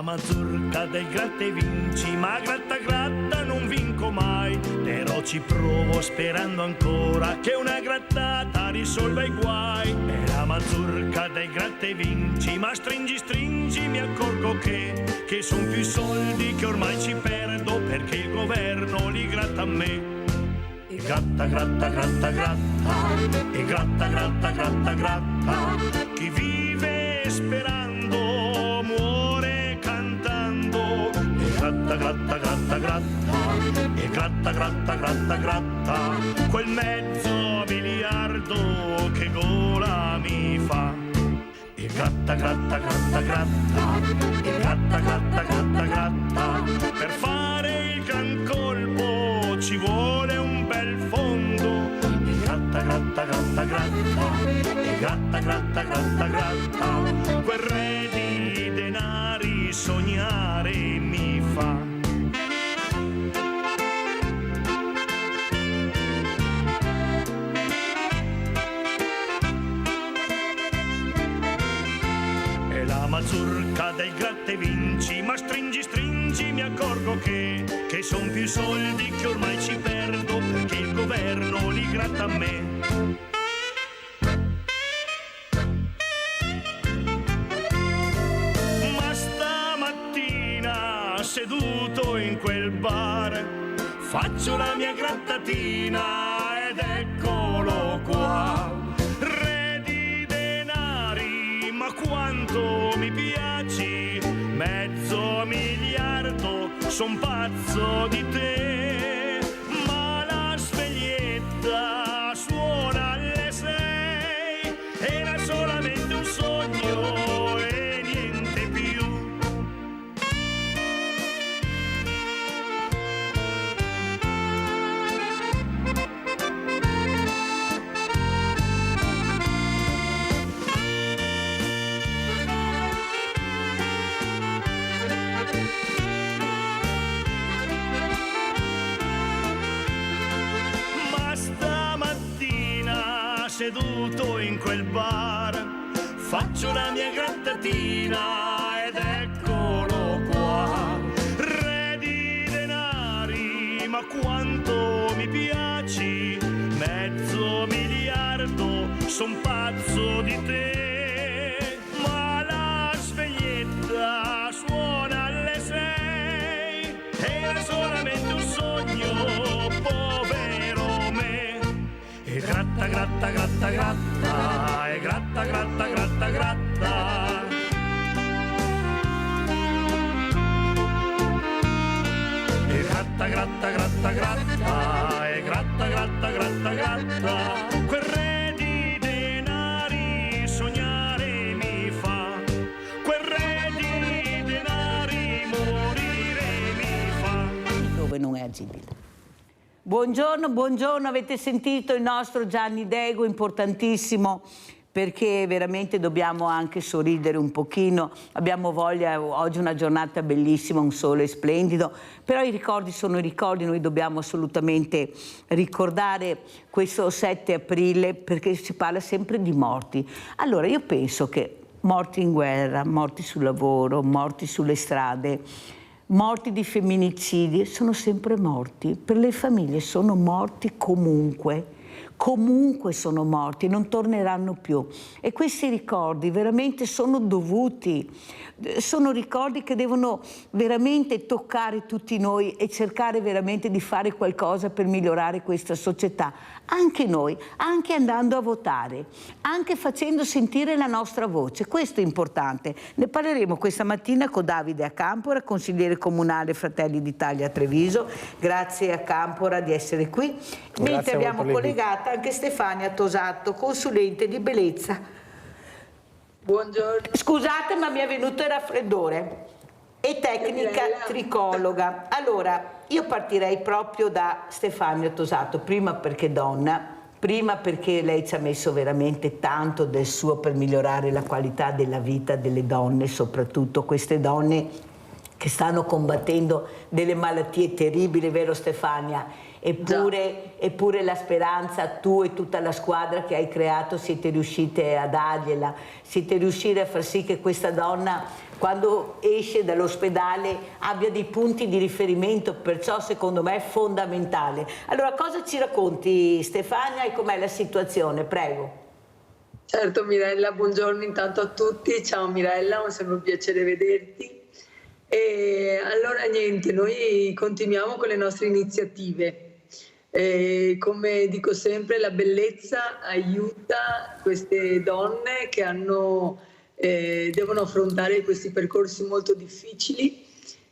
la mazurka del gratta e vinci, ma gratta gratta non vinco mai. Però ci provo sperando ancora che una grattata risolva i guai. È la mazurka del gratta e vinci, ma stringi stringi mi accorgo che son più i soldi che ormai ci perdo, perché il governo li gratta a me. E gratta, gratta, gratta, gratta, e gratta, gratta, gratta, gratta, chi vive sperando muore cantando. E gratta, gratta, gratta, gratta, e gratta, gratta, gratta, gratta, quel mezzo miliardo che gola mi fa. E gratta, gratta, gratta, gratta, e gratta, gratta, gratta, gratta, per fare il gran colpo ci vuole un bel fondo. E gratta, gratta, gratta, gratta, e gratta, gratta, gratta, gratta, quel re di denari sognare mi fa. Mazurka del gratta e vinci, ma stringi stringi mi accorgo che son più soldi che ormai ci perdo, perché il governo li gratta a me. Ma stamattina seduto in quel bar faccio la mia grattatina ed eccolo qua. Quanto mi piaci, mezzo miliardo, son pazzo di te. Ma la sveglietta suona alle 6, era solamente un sogno e niente più. Seduto in quel bar faccio la mia grattatina ed eccolo qua. Re di denari, ma quanto mi piaci, mezzo miliardo, son pazzo di te. Ma la sveglietta suona alle 6, era solamente un sogno, povero me. E gratta, gratta, gratta, gratta, e gratta, gratta, gratta, gratta. E gratta, gratta, gratta, gratta, e gratta, gratta, gratta, gratta, quel re di denari sognare mi fa, quel re di denari morire mi fa. Dove non è agibile. Buongiorno, buongiorno, avete sentito il nostro Gianni Dego, importantissimo, perché veramente dobbiamo anche sorridere un pochino, abbiamo voglia, oggi è una giornata bellissima, un sole splendido, però i ricordi sono i ricordi, noi dobbiamo assolutamente ricordare questo 7 aprile perché si parla sempre di morti. Allora io penso che morti in guerra, morti sul lavoro, morti sulle strade, morti di femminicidi sono sempre morti, per le famiglie sono morti comunque sono morti, non torneranno più. E questi ricordi veramente sono dovuti, sono ricordi che devono veramente toccare tutti noi e cercare veramente di fare qualcosa per migliorare questa società. Anche noi, anche andando a votare, anche facendo sentire la nostra voce, questo è importante. Ne parleremo questa mattina con Davide Acampora, consigliere comunale Fratelli d'Italia a Treviso. Grazie Acampora di essere qui. Mentre abbiamo collegata anche Stefania Tosato, consulente di bellezza. Buongiorno. Scusate, ma mi è venuto il raffreddore. E tecnica tricologa. Allora, io partirei proprio da Stefania Tosato, prima perché donna, prima perché lei ci ha messo veramente tanto del suo per migliorare la qualità della vita delle donne, soprattutto queste donne che stanno combattendo delle malattie terribili, vero Stefania? Eppure la speranza, tu e tutta la squadra che hai creato siete riuscite a dargliela, siete riusciti a far sì che questa donna, quando esce dall'ospedale, abbia dei punti di riferimento, perciò secondo me è fondamentale. Allora, cosa ci racconti Stefania e com'è la situazione? Prego. Certo Mirella, buongiorno intanto a tutti, ciao Mirella, è sempre un piacere vederti. E allora niente, noi continuiamo con le nostre iniziative. Come dico sempre, la bellezza aiuta queste donne che devono affrontare questi percorsi molto difficili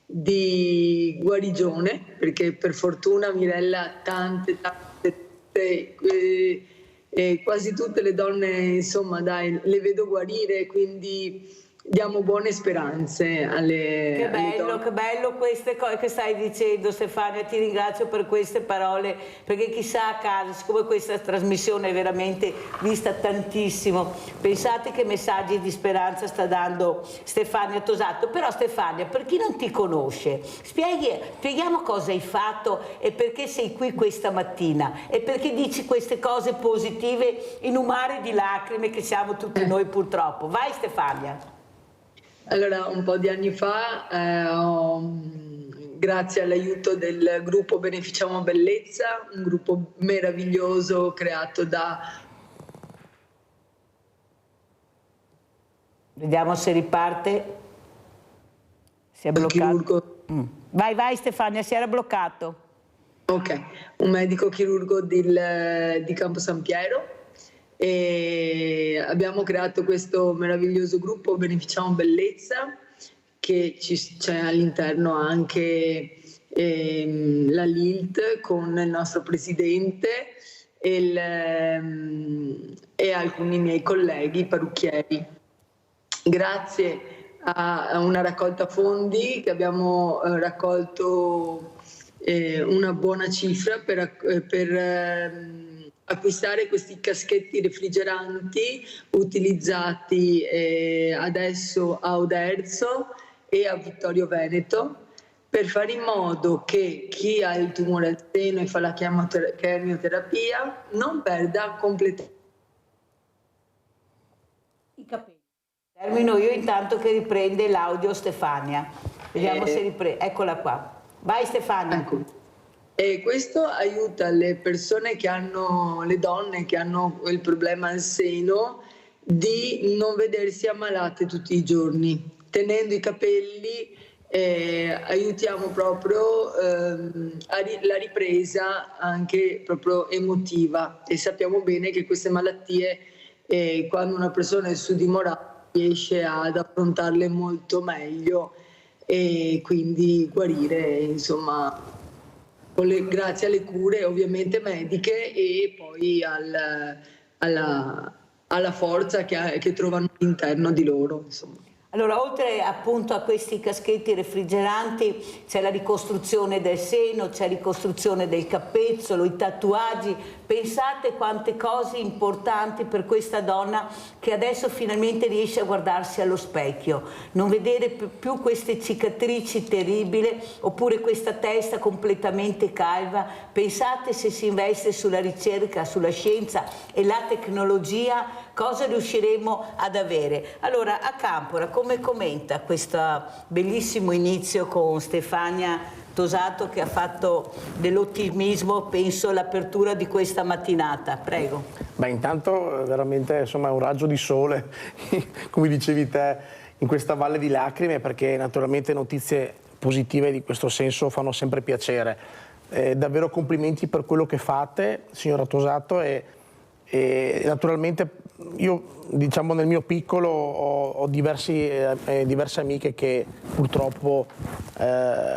di guarigione, perché per fortuna Mirella quasi tutte le donne, insomma, dai, le vedo guarire, quindi diamo buone speranze alle donne. Che bello queste cose che stai dicendo Stefania, ti ringrazio per queste parole, perché chissà a casa, siccome questa trasmissione è veramente vista tantissimo, pensate che messaggi di speranza sta dando Stefania Tosato. Però Stefania, per chi non ti conosce, spieghiamo cosa hai fatto e perché sei qui questa mattina e perché dici queste cose positive in un mare di lacrime che siamo tutti noi purtroppo. Vai Stefania. Allora, un po' di anni fa, grazie all'aiuto del gruppo Beneficiamo Bellezza, un gruppo meraviglioso creato da... Vediamo se riparte. Si è bloccato. Vai Stefania, si era bloccato. Ok, un medico chirurgo di Campo San Piero. E abbiamo creato questo meraviglioso gruppo Beneficiamo Bellezza, che c'è all'interno anche la LILT con il nostro presidente e alcuni miei colleghi parrucchieri. Grazie a una raccolta fondi che abbiamo raccolto una buona cifra per acquistare questi caschetti refrigeranti utilizzati adesso a Oderzo e a Vittorio Veneto, per fare in modo che chi ha il tumore al seno e fa la chemioterapia non perda completamente i capelli. Termino io intanto che riprende l'audio Stefania. Vediamo se riprende. Eccola qua. Vai Stefania. Ecco. E questo aiuta le persone le donne che hanno il problema al seno, di non vedersi ammalate tutti i giorni. Tenendo i capelli aiutiamo proprio la ripresa anche proprio emotiva, e sappiamo bene che queste malattie, quando una persona è su di morale, riesce ad affrontarle molto meglio e quindi guarire, insomma, grazie alle cure ovviamente mediche e poi alla forza che trovano all'interno di loro, insomma. Allora, oltre appunto a questi caschetti refrigeranti, c'è la ricostruzione del seno, c'è la ricostruzione del capezzolo, i tatuaggi. Pensate quante cose importanti per questa donna che adesso finalmente riesce a guardarsi allo specchio, non vedere più queste cicatrici terribili oppure questa testa completamente calva. Pensate se si investe sulla ricerca, sulla scienza e la tecnologia, cosa riusciremo ad avere. Allora, a Campora, come commenta questo bellissimo inizio con Stefania Tosato, che ha fatto dell'ottimismo, penso, l'apertura di questa mattinata? Prego. Beh, intanto veramente, insomma, è un raggio di sole, come dicevi te, in questa valle di lacrime, perché naturalmente notizie positive di questo senso fanno sempre piacere. Davvero complimenti per quello che fate, signora Tosato, e naturalmente io, diciamo, nel mio piccolo ho diverse amiche che purtroppo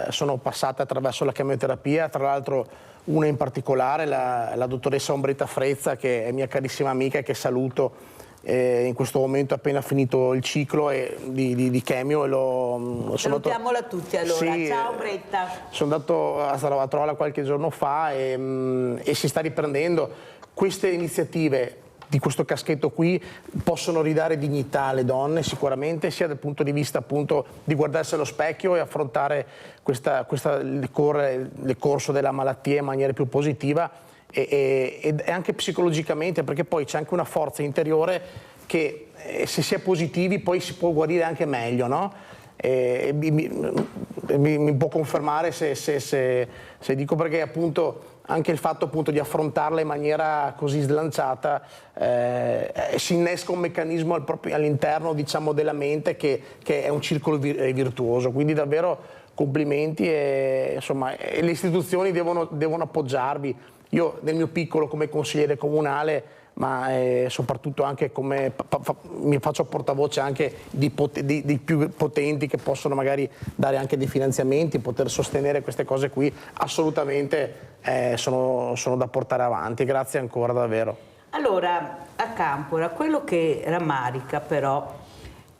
sono passate attraverso la chemioterapia, tra l'altro una in particolare, la dottoressa Ombretta Frezza, che è mia carissima amica e che saluto. In questo momento ha appena finito il ciclo di chemio e salutiamola tutti allora. Sì, ciao Ombretta. Sono andato a trovarla qualche giorno fa e si sta riprendendo. Queste iniziative di questo caschetto qui possono ridare dignità alle donne sicuramente, sia dal punto di vista appunto di guardarsi allo specchio e affrontare il corso della malattia in maniera più positiva e anche psicologicamente, perché poi c'è anche una forza interiore che se si è positivi poi si può guarire anche meglio, no? Mi può confermare se dico, perché appunto anche il fatto appunto di affrontarla in maniera così slanciata si innesca un meccanismo proprio all'interno, diciamo, della mente che è un circolo virtuoso, quindi davvero complimenti e insomma le istituzioni devono appoggiarvi. Io nel mio piccolo come consigliere comunale, ma soprattutto anche come mi faccio portavoce anche di più potenti che possono magari dare anche dei finanziamenti, poter sostenere queste cose qui, assolutamente sono da portare avanti. Grazie ancora davvero. Allora, a Campora, quello che rammarica però,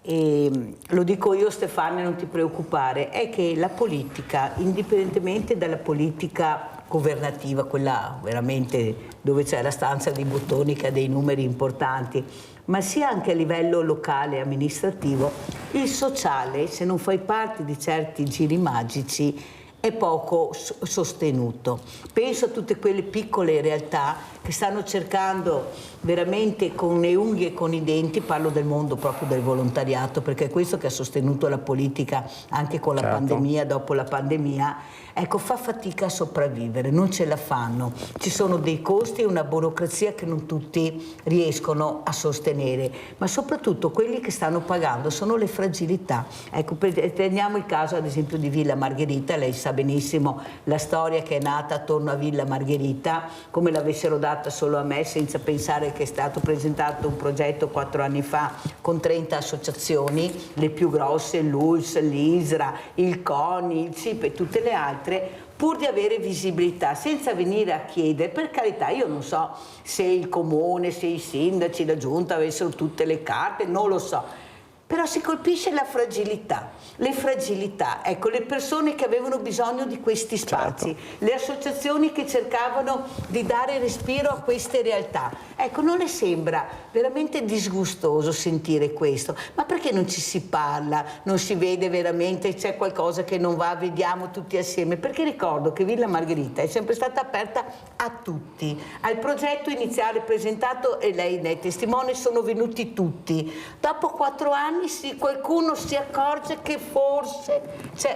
e lo dico io Stefania, non ti preoccupare, è che la politica, indipendentemente dalla politica governativa, quella veramente dove c'è la stanza dei bottoni che ha dei numeri importanti, ma sia anche a livello locale e amministrativo, il sociale, se non fai parte di certi giri magici, è poco sostenuto. Penso a tutte quelle piccole realtà che stanno cercando veramente con le unghie e con i denti, parlo del mondo proprio del volontariato, perché è questo che ha sostenuto la politica anche con la pandemia, dopo la pandemia, ecco, fa fatica a sopravvivere, non ce la fanno. Ci sono dei costi e una burocrazia che non tutti riescono a sostenere, ma soprattutto quelli che stanno pagando sono le fragilità. Ecco, prendiamo il caso ad esempio di Villa Margherita, lei sa benissimo la storia che è nata attorno a Villa Margherita, come l'avessero data solo a me senza pensare che è stato presentato un progetto 4 anni fa con 30 associazioni, le più grosse, l'ULS, l'ISRA, il CONI, il CIP e tutte le altre, pur di avere visibilità, senza venire a chiedere, per carità, io non so se il comune, se i sindaci, la giunta avessero tutte le carte, non lo so, però si colpisce la fragilità, le fragilità, ecco, le persone che avevano bisogno di questi spazi, le associazioni che cercavano di dare respiro a queste realtà. Ecco, non le sembra veramente disgustoso sentire questo? Ma perché non ci si parla, non si vede veramente, c'è qualcosa che non va, vediamo tutti assieme? Perché ricordo che Villa Margherita è sempre stata aperta a tutti. Al progetto iniziale presentato, e lei ne è testimone, sono venuti tutti. Dopo 4 anni qualcuno si accorge che forse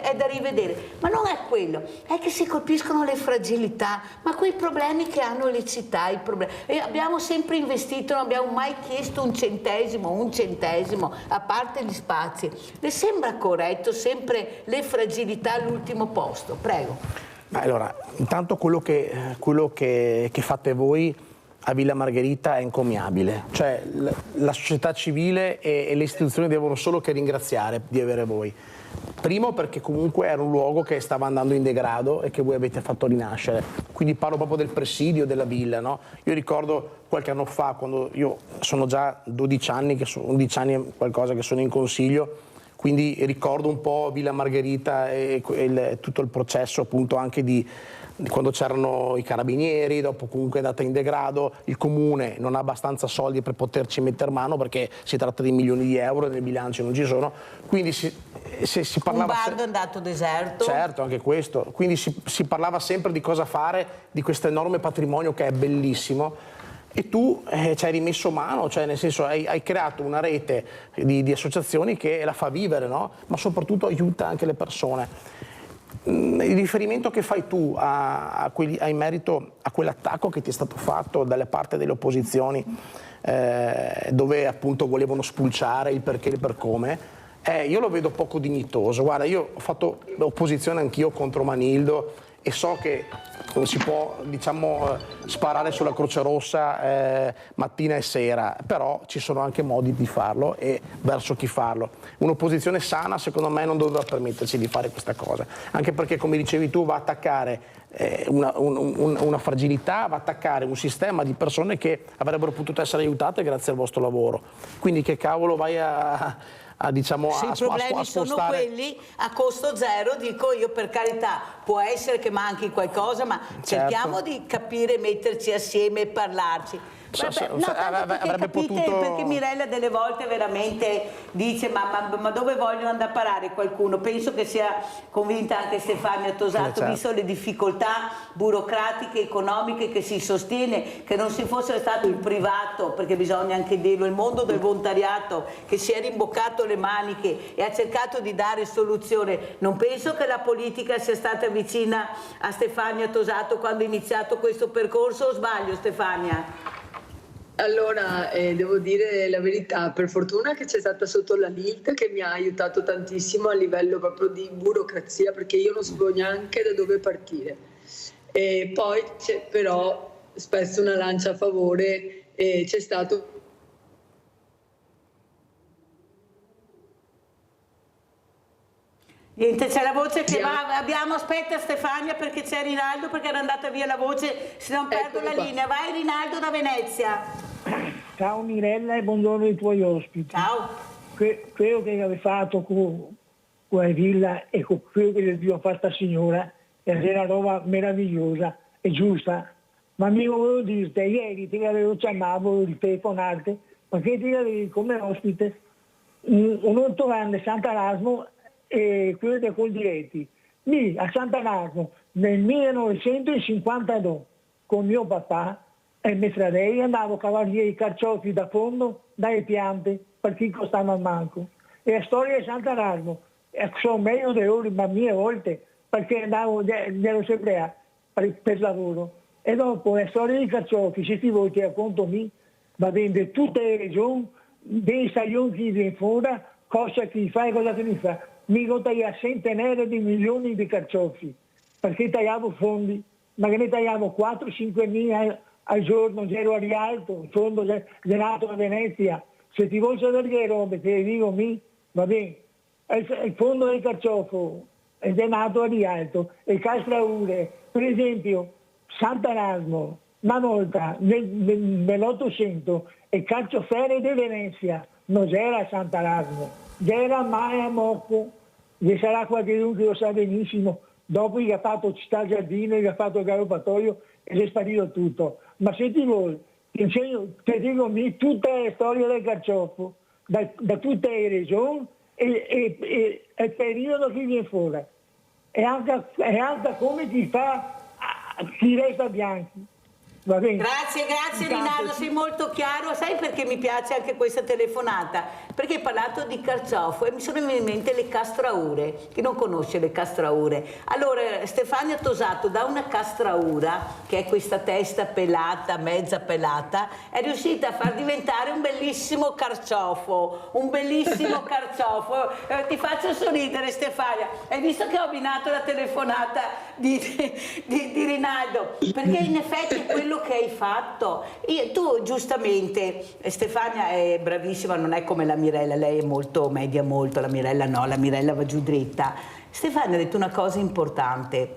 è da rivedere, ma non è quello, è che si colpiscono le fragilità, ma quei problemi che hanno le città, i problemi. E abbiamo sempre investito, non abbiamo mai chiesto un centesimo, a parte gli spazi. Le sembra corretto sempre le fragilità all'ultimo posto? Prego. Allora, intanto quello che fate voi a Villa Margherita è encomiabile, cioè la società civile e le istituzioni devono solo che ringraziare di avere voi. Primo perché comunque era un luogo che stava andando in degrado e che voi avete fatto rinascere, quindi parlo proprio del presidio della villa, no? Io ricordo qualche anno fa, quando io sono già 12 anni, 11 anni qualcosa che sono in consiglio, quindi ricordo un po' Villa Margherita e tutto il processo appunto anche di quando c'erano i carabinieri, dopo comunque è andata in degrado, il comune non ha abbastanza soldi per poterci mettere mano perché si tratta di milioni di euro, nel bilancio non ci sono, quindi si parlava... Un bando è andato deserto. Certo, anche questo, quindi si parlava sempre di cosa fare, di questo enorme patrimonio che è bellissimo, e tu ci hai rimesso mano, cioè nel senso hai creato una rete di associazioni che la fa vivere, no? Ma soprattutto aiuta anche le persone. Il riferimento che fai tu in merito a quell'attacco che ti è stato fatto dalle parti delle opposizioni, dove appunto volevano spulciare il perché e il per come, io lo vedo poco dignitoso. Guarda, io ho fatto opposizione anch'io contro Manildo e so che non si può, diciamo, sparare sulla Croce Rossa mattina e sera, però ci sono anche modi di farlo e verso chi farlo. Un'opposizione sana secondo me non doveva permettersi di fare questa cosa, anche perché come dicevi tu va a attaccare una fragilità, va a attaccare un sistema di persone che avrebbero potuto essere aiutate grazie al vostro lavoro. Quindi che cavolo vai diciamo, se i problemi sono quelli a costo zero, dico io, per carità, può essere che manchi qualcosa, ma cerchiamo di capire, metterci assieme e parlarci. avrebbe potuto... Perché Mirella delle volte veramente dice ma dove vogliono andare a parare qualcuno? Penso che sia convinta anche Stefania Tosato, certo. visto le difficoltà burocratiche, economiche che si sostiene, che non si fosse stato il privato, perché bisogna anche dirlo, il mondo del volontariato che si è rimboccato le maniche e ha cercato di dare soluzione. Non penso che la politica sia stata vicina a Stefania Tosato quando ha iniziato questo percorso, o sbaglio Stefania? Allora, devo dire la verità, per fortuna che c'è stata sotto la LILT che mi ha aiutato tantissimo a livello proprio di burocrazia, perché io non sapevo neanche da dove partire. E poi c'è però spesso una lancia a favore, c'è stato... Niente, c'è la voce che va, aspetta Stefania perché c'è Rinaldo, perché era andata via la voce, se non perdo la linea. Vai Rinaldo da Venezia. Ciao Mirella e buongiorno ai tuoi ospiti. Ciao. Quello che avevi fatto con la villa e con quello che ti ho fatto signora è una roba meravigliosa e giusta. Ma mi volevo dirti, ieri ti avevo chiamato di telefonarte perché ti avevi come ospite un altro grande Sant'Erasmo e quello dei Coldiretti. Lì a Sant'Erasmo nel 1952 con mio papà e mia fratelli andavo a cavare i carciofi da fondo dalle piante perché costavano manco. E la storia di Sant'Erasmo sono meglio di ore, ma mie volte, perché ero sempre per lavoro. E dopo la storia dei carciofi, se ti vuoi ti racconto me, va bene, tutte le regioni, dei stagioni che viene fuori, cosa che fai, cosa che mi fa. Mi tagliavo centinaia di milioni di carciofi, perché tagliavo fondi, ma che ne tagliavo 4-5 mila al giorno, ero a Rialto, il fondo gelato a Venezia. Se ti vuoi sapere che robe, te le dico mi, va bene. Il fondo del carciofo è nato a Rialto, e Castraure, per esempio, Sant'Erasmo, una volta nell'800, il calciofere di Venezia non era a Sant'Erasmo, era mai a Mocco. Vi sarà qualcuno che lo sa benissimo, dopo gli ha fatto Città Giardino, gli ha fatto il galoppatoio ed è sparito tutto. Ma se ti vuoi, ti dico tutta la storia del carciofo, da tutte le regioni e il periodo che viene fuori. E anche come ti fa, chi resta bianchi. Va bene. Grazie Rinaldo, sei molto chiaro. Sai perché mi piace anche questa telefonata? Perché hai parlato di carciofo e mi sono venute in mente le castraure. Chi non conosce le castraure? Allora Stefania Tosato da una castraura, che è questa testa pelata, mezza pelata, è riuscita a far diventare un bellissimo carciofo. Un bellissimo carciofo. Ti faccio sorridere Stefania. Hai visto che ho abbinato la telefonata di Rinaldo? Perché in effetti è quello che hai fatto. Tu giustamente, Stefania è bravissima, non è come la Mirella, lei è molto media, molto, la Mirella no, la Mirella va giù dritta. Stefania ha detto una cosa importante,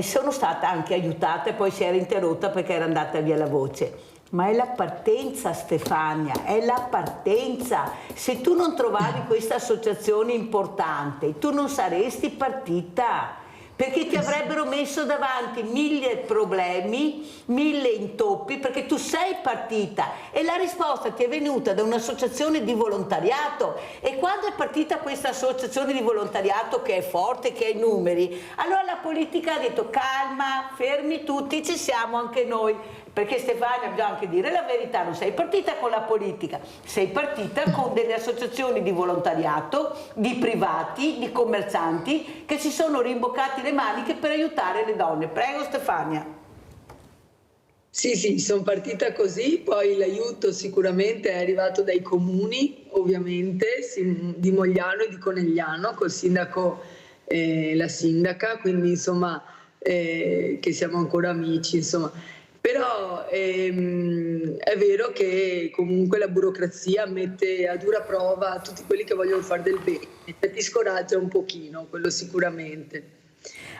sono stata anche aiutata e poi si era interrotta perché era andata via la voce. Ma è la partenza Stefania, è la partenza. Se tu non trovavi questa associazione importante, tu non saresti partita. Perché ti avrebbero messo davanti 1000 problemi, 1000 intoppi, perché tu sei partita e la risposta ti è venuta da un'associazione di volontariato. E quando è partita questa associazione di volontariato che è forte, che ha i numeri, allora la politica ha detto calma, fermi tutti, ci siamo anche noi. Perché Stefania, bisogna anche dire la verità, non sei partita con la politica, sei partita con delle associazioni di volontariato, di privati, di commercianti che si sono rimboccati le maniche per aiutare le donne. Prego Stefania. Sì, sono partita così, poi l'aiuto sicuramente è arrivato dai comuni, ovviamente, di Mogliano e di Conegliano, col sindaco e la sindaca, quindi insomma che siamo ancora amici, insomma. Però è vero che comunque la burocrazia mette a dura prova tutti quelli che vogliono fare del bene, ti scoraggia un pochino, quello sicuramente.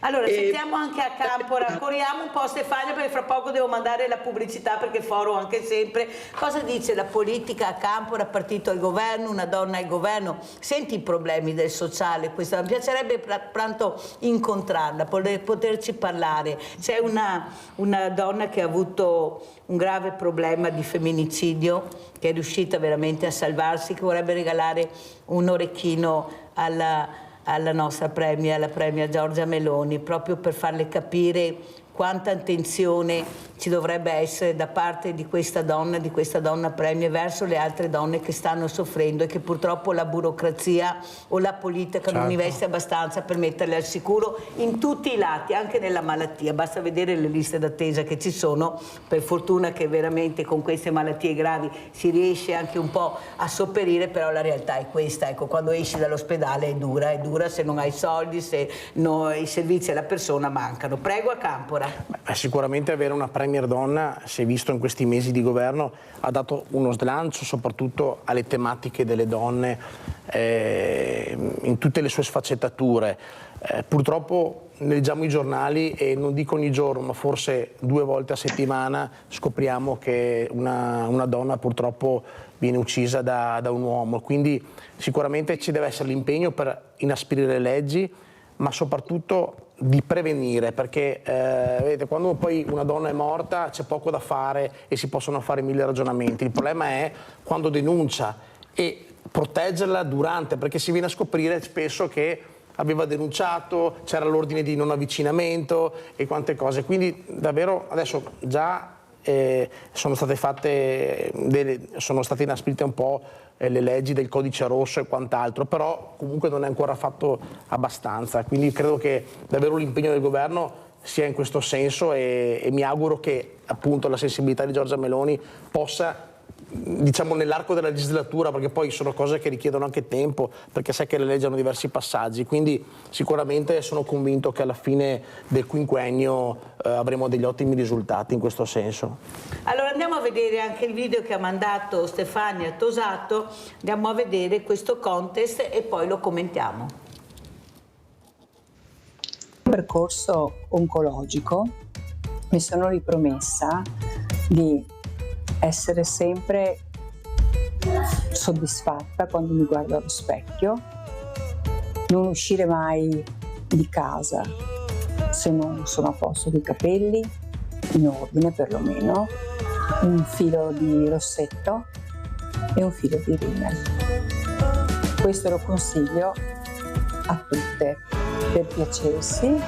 Allora, sentiamo anche a Campora, corriamo un po' Stefania perché fra poco devo mandare la pubblicità perché foro anche sempre. Cosa dice la politica a Campora, partito al governo, una donna al governo? Senti i problemi del sociale, questo. Mi piacerebbe tanto incontrarla, poterci parlare. C'è una donna che ha avuto un grave problema di femminicidio, che è riuscita veramente a salvarsi, che vorrebbe regalare un orecchino alla nostra premia, alla premia Giorgia Meloni, proprio per farle capire quanta attenzione ci dovrebbe essere da parte di questa donna premia verso le altre donne che stanno soffrendo e che purtroppo la burocrazia o la politica non investe abbastanza per metterle al sicuro in tutti i lati, anche nella malattia. Basta vedere le liste d'attesa che ci sono, per fortuna che veramente con queste malattie gravi si riesce anche un po' a sopperire, però la realtà è questa, ecco, quando esci dall'ospedale è dura se non hai soldi, se i servizi alla persona mancano. Prego a Campora. Sicuramente avere una premier donna, si è visto in questi mesi di governo, ha dato uno slancio soprattutto alle tematiche delle donne in tutte le sue sfaccettature. Purtroppo leggiamo i giornali e non dico ogni giorno, ma forse 2 volte a settimana scopriamo che una donna purtroppo viene uccisa da un uomo, quindi sicuramente ci deve essere l'impegno per inasprire le leggi, ma soprattutto di prevenire, perché vedete, quando poi una donna è morta c'è poco da fare e si possono fare 1000 ragionamenti. Il problema è quando denuncia e proteggerla durante, perché si viene a scoprire spesso che aveva denunciato, c'era l'ordine di non avvicinamento e quante cose. Quindi davvero adesso già sono state inasprite un po' le leggi del codice rosso e quant'altro, però comunque non è ancora fatto abbastanza, quindi credo che davvero l'impegno del governo sia in questo senso e mi auguro che appunto la sensibilità di Giorgia Meloni possa, diciamo, nell'arco della legislatura, perché poi sono cose che richiedono anche tempo, perché sai che le leggi hanno diversi passaggi, quindi sicuramente sono convinto che alla fine del quinquennio avremo degli ottimi risultati in questo senso. Allora andiamo a vedere anche il video che ha mandato Stefania Tosato, andiamo a vedere questo contest e poi lo commentiamo. Percorso oncologico mi sono ripromessa di essere sempre soddisfatta quando mi guardo allo specchio, non uscire mai di casa se non sono a posto dei capelli, in ordine perlomeno, un filo di rossetto e un filo di rímel. Questo lo consiglio a tutte per piacersi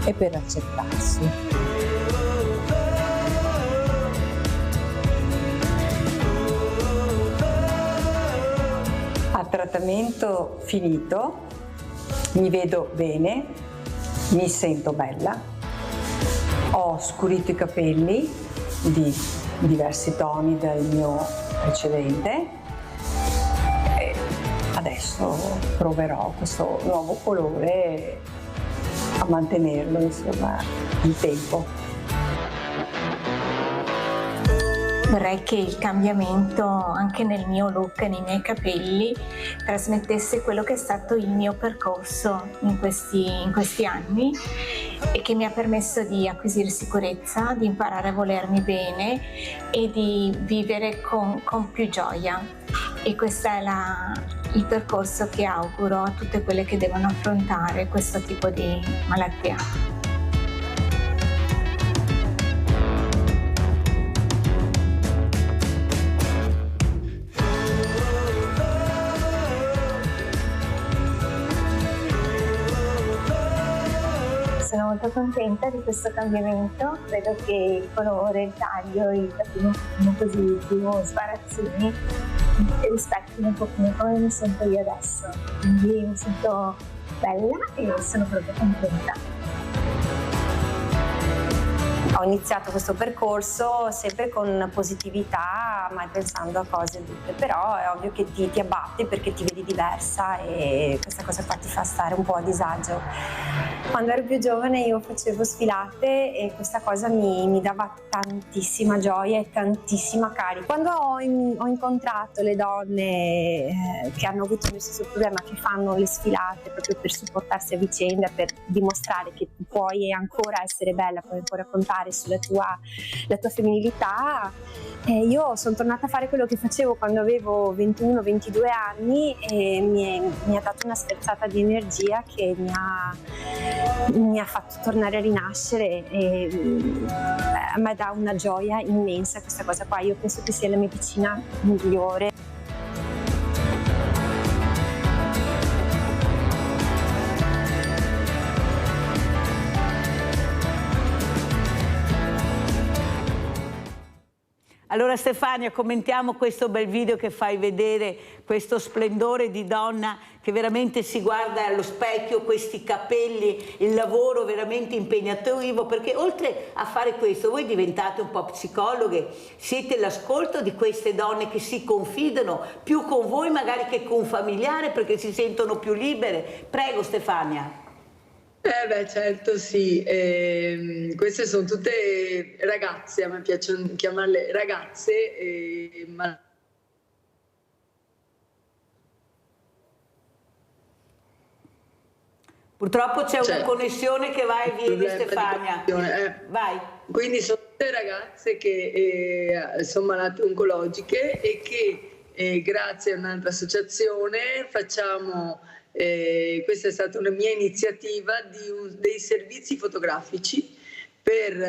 e per accettarsi. A trattamento finito mi vedo bene, mi sento bella, ho scurito i capelli di diversi toni dal mio precedente e adesso proverò questo nuovo colore a mantenerlo, insomma, il tempo. Vorrei che il cambiamento anche nel mio look e nei miei capelli trasmettesse quello che è stato il mio percorso in questi anni e che mi ha permesso di acquisire sicurezza, di imparare a volermi bene e di vivere con più gioia. E questo è il percorso che auguro a tutte quelle che devono affrontare questo tipo di malattia. Sono molto contenta di questo cambiamento, credo che il colore, il taglio, i capelli un pochino così più sbarazzini rispecchino un pochino come mi sento io adesso, quindi mi sento bella e sono proprio contenta. Ho iniziato questo percorso sempre con positività, mai pensando a cose brutte, però è ovvio che ti abbatte perché ti vedi diversa e questa cosa qua ti fa stare un po' a disagio. Quando ero più giovane io facevo sfilate e questa cosa mi dava tantissima gioia e tantissima carica. Quando ho incontrato le donne che hanno avuto il mio stesso problema, che fanno le sfilate proprio per supportarsi a vicenda, per dimostrare che tu puoi ancora essere bella, puoi ancora contare sulla tua femminilità, io sono tornata a fare quello che facevo quando avevo 21-22 anni e mi ha dato una spezzata di energia che mi ha fatto tornare a rinascere e a me dà una gioia immensa questa cosa qua. Io penso che sia la medicina migliore. Allora Stefania, commentiamo questo bel video che fai vedere, questo splendore di donna che veramente si guarda allo specchio, questi capelli, il lavoro veramente impegnativo, perché oltre a fare questo voi diventate un po' psicologhe, siete l'ascolto di queste donne che si confidano più con voi magari che con un familiare perché si sentono più libere. Prego Stefania. Beh, certo, sì. Queste sono tutte ragazze, a me piace chiamarle ragazze, ma purtroppo c'è una connessione che va e viene, Stefania. Vai. Quindi sono tutte ragazze che sono malate oncologiche e che grazie a un'altra associazione facciamo... questa è stata una mia iniziativa dei servizi fotografici per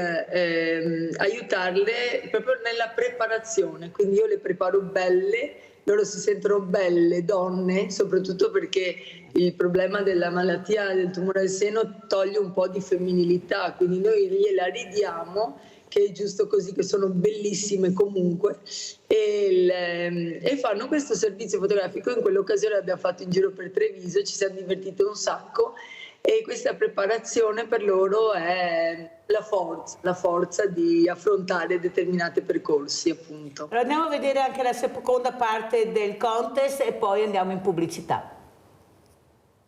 aiutarle proprio nella preparazione, quindi io le preparo belle, loro si sentono belle donne, soprattutto perché il problema della malattia del tumore al seno toglie un po' di femminilità, quindi noi gliela ridiamo, che è giusto così, che sono bellissime comunque, e fanno questo servizio fotografico. In quell'occasione l'abbiamo fatto in giro per Treviso, ci siamo divertite un sacco e questa preparazione per loro è la forza di affrontare determinati percorsi, appunto. Allora andiamo a vedere anche la seconda parte del contest e poi andiamo in pubblicità.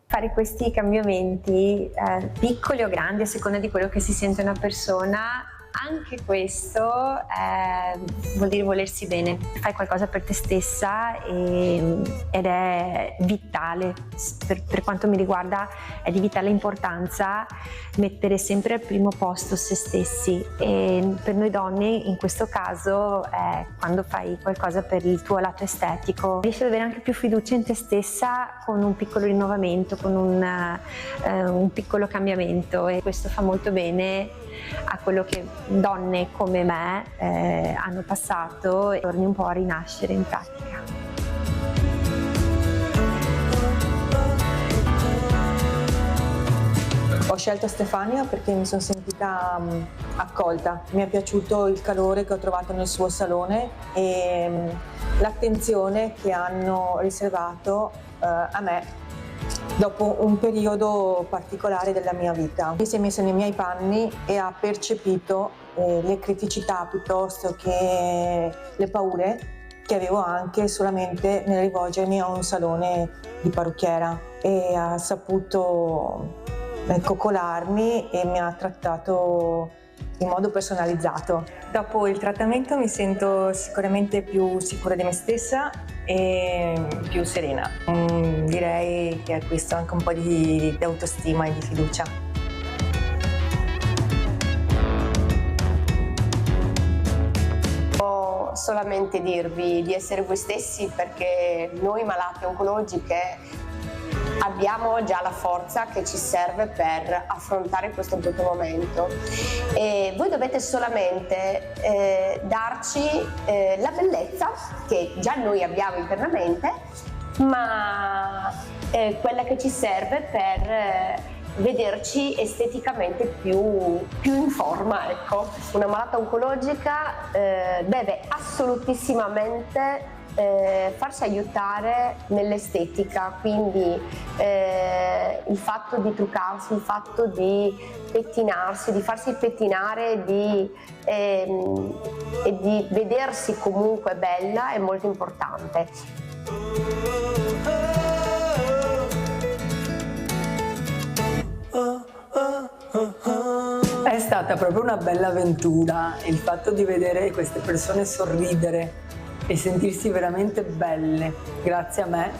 Fare questi cambiamenti, piccoli o grandi, a seconda di quello che si sente una persona, anche questo vuol dire volersi bene. Fai qualcosa per te stessa ed è vitale, per quanto mi riguarda è di vitale importanza mettere sempre al primo posto se stessi, e per noi donne in questo caso quando fai qualcosa per il tuo lato estetico riesci ad avere anche più fiducia in te stessa con un piccolo rinnovamento, con un piccolo cambiamento, e questo fa molto bene a quello che donne come me hanno passato e torni un po' a rinascere in pratica. Ho scelto Stefania perché mi sono sentita accolta, mi è piaciuto il calore che ho trovato nel suo salone e l'attenzione che hanno riservato a me dopo un periodo particolare della mia vita. Si è messa nei miei panni e ha percepito le criticità piuttosto che le paure che avevo anche solamente nel rivolgermi a un salone di parrucchiera, e ha saputo coccolarmi e mi ha trattato in modo personalizzato. Dopo il trattamento mi sento sicuramente più sicura di me stessa e più serena. Direi che acquisto anche un po' di autostima e di fiducia. Può solamente dirvi di essere voi stessi, perché noi malate oncologiche abbiamo già la forza che ci serve per affrontare questo brutto momento, e voi dovete solamente darci la bellezza che già noi abbiamo internamente, ma quella che ci serve per vederci esteticamente più in forma, ecco. Una malata oncologica deve assolutissimamente farsi aiutare nell'estetica, quindi il fatto di truccarsi, il fatto di pettinarsi, di farsi pettinare e di vedersi comunque bella è molto importante. È stata proprio una bella avventura il fatto di vedere queste persone sorridere e sentirsi veramente belle, grazie a me,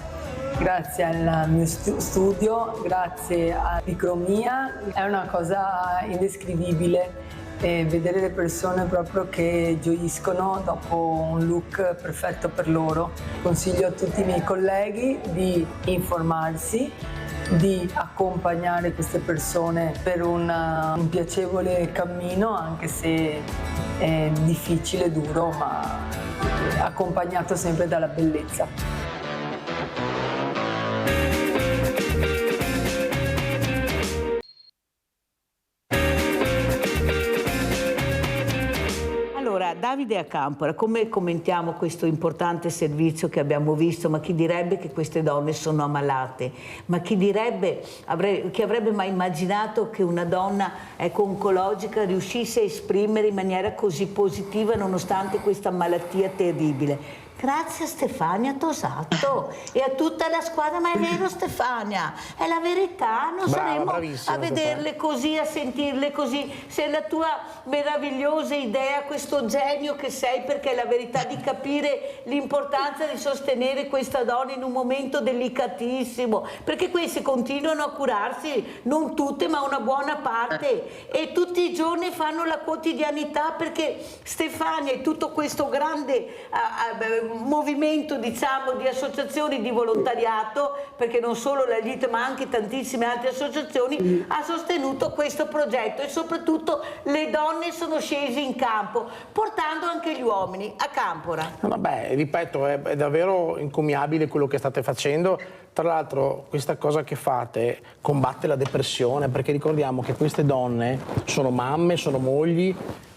grazie al mio studio, grazie a Micromia. È una cosa indescrivibile vedere le persone proprio che gioiscono dopo un look perfetto per loro. Consiglio a tutti i miei colleghi di informarsi, di accompagnare queste persone per un piacevole cammino, anche se è difficile, duro, ma accompagnato sempre dalla bellezza. Allora, Davide Acampora, come commentiamo questo importante servizio che abbiamo visto? Ma chi direbbe che queste donne sono ammalate? Ma chi direbbe, chi avrebbe mai immaginato che una donna oncologica riuscisse a esprimere in maniera così positiva nonostante questa malattia terribile? Grazie a Stefania Tosato e a tutta la squadra, ma è vero Stefania, è la verità, non saremo a vederle così, a sentirle così, se la tua meravigliosa idea, questo genio che sei, perché è la verità di capire l'importanza di sostenere questa donna in un momento delicatissimo, perché queste continuano a curarsi, non tutte ma una buona parte, e tutti i giorni fanno la quotidianità, perché Stefania e tutto questo grande movimento, diciamo, di associazioni di volontariato, perché non solo la LIT ma anche tantissime altre associazioni ha sostenuto questo progetto, e soprattutto le donne sono scese in campo portando anche gli uomini. Acampora. Vabbè, ripeto, è davvero encomiabile quello che state facendo. Tra l'altro questa cosa che fate combatte la depressione, perché ricordiamo che queste donne sono mamme, sono mogli,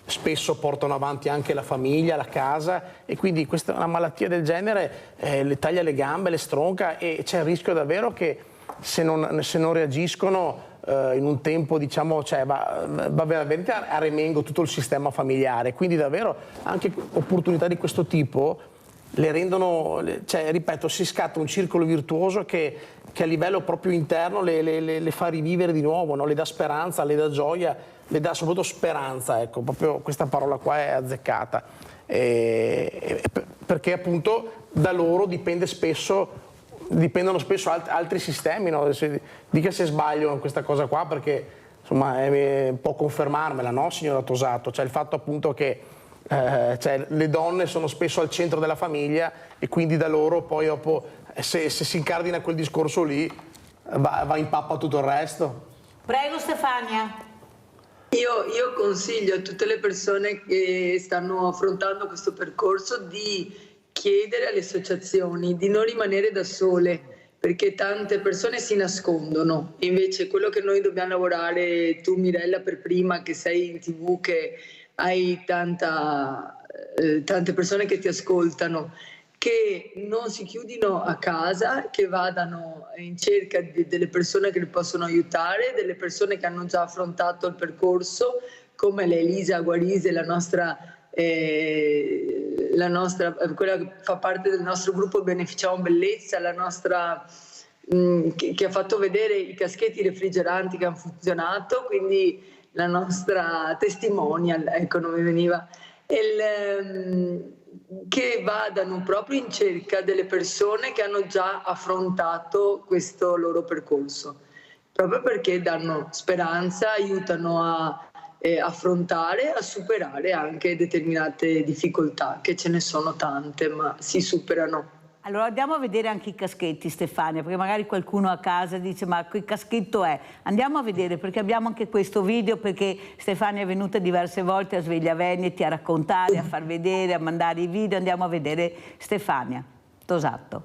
spesso portano avanti anche la famiglia, la casa, e quindi una malattia del genere le taglia le gambe, le stronca, e c'è il rischio davvero che se non reagiscono in un tempo, diciamo, va veramente a remengo tutto il sistema familiare. Quindi davvero anche opportunità di questo tipo le rendono, ripeto, si scatta un circolo virtuoso che a livello proprio interno le fa rivivere di nuovo, no? Le dà speranza, le dà gioia, le dà soprattutto speranza, ecco, proprio questa parola qua è azzeccata, perché appunto da loro dipendono spesso altri sistemi, no? Dica se sbaglio in questa cosa qua, perché insomma può confermarmela, no, signora Tosato? Cioè il fatto appunto che le donne sono spesso al centro della famiglia, e quindi da loro poi dopo, se si incardina quel discorso lì, va in pappa tutto il resto. Prego Stefania. Io consiglio a tutte le persone che stanno affrontando questo percorso di chiedere alle associazioni di non rimanere da sole, perché tante persone si nascondono. Invece quello che noi dobbiamo lavorare, tu Mirella per prima, che sei in TV, che hai tante persone che ti ascoltano, che non si chiudino a casa, che vadano in cerca delle persone che li possono aiutare, delle persone che hanno già affrontato il percorso, come l'Elisa Guarise, quella che fa parte del nostro gruppo Beneficiamo Bellezza, la nostra che ha fatto vedere i caschetti refrigeranti che hanno funzionato, quindi la nostra testimonial, ecco, non mi veniva, che vadano proprio in cerca delle persone che hanno già affrontato questo loro percorso, proprio perché danno speranza, aiutano a affrontare, a superare anche determinate difficoltà, che ce ne sono tante, ma si superano. Allora andiamo a vedere anche i caschetti, Stefania, perché magari qualcuno a casa dice ma che caschetto è? Andiamo a vedere, perché abbiamo anche questo video, perché Stefania è venuta diverse volte a Sveglia Veneti a raccontare, a far vedere, a mandare i video. Andiamo a vedere Stefania Tosato.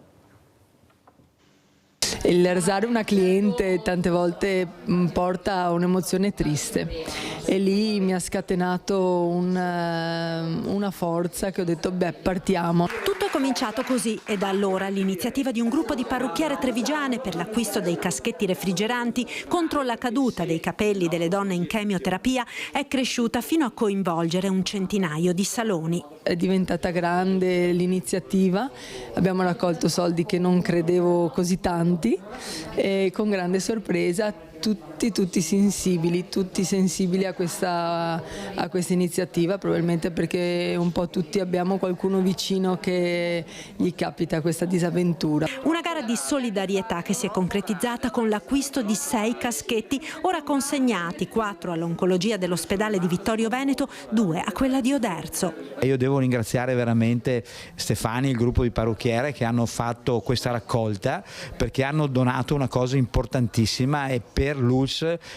Il rasare una cliente tante volte porta a un'emozione triste e lì mi ha scatenato una forza che ho detto beh, partiamo. Tutto è cominciato così e da allora l'iniziativa di un gruppo di parrucchiere trevigiane per l'acquisto dei caschetti refrigeranti contro la caduta dei capelli delle donne in chemioterapia è cresciuta fino a coinvolgere un centinaio di saloni. È diventata grande l'iniziativa, abbiamo raccolto soldi che non credevo così tanti e con grande sorpresa tutti sensibili a questa iniziativa, probabilmente perché un po' tutti abbiamo qualcuno vicino che gli capita questa disavventura. Una gara di solidarietà che si è concretizzata con l'acquisto di 6 caschetti, ora consegnati, 4 all'oncologia dell'ospedale di Vittorio Veneto, 2 a quella di Oderzo. Io devo ringraziare veramente Stefani e il gruppo di parrucchiere che hanno fatto questa raccolta, perché hanno donato una cosa importantissima e per l'ULSS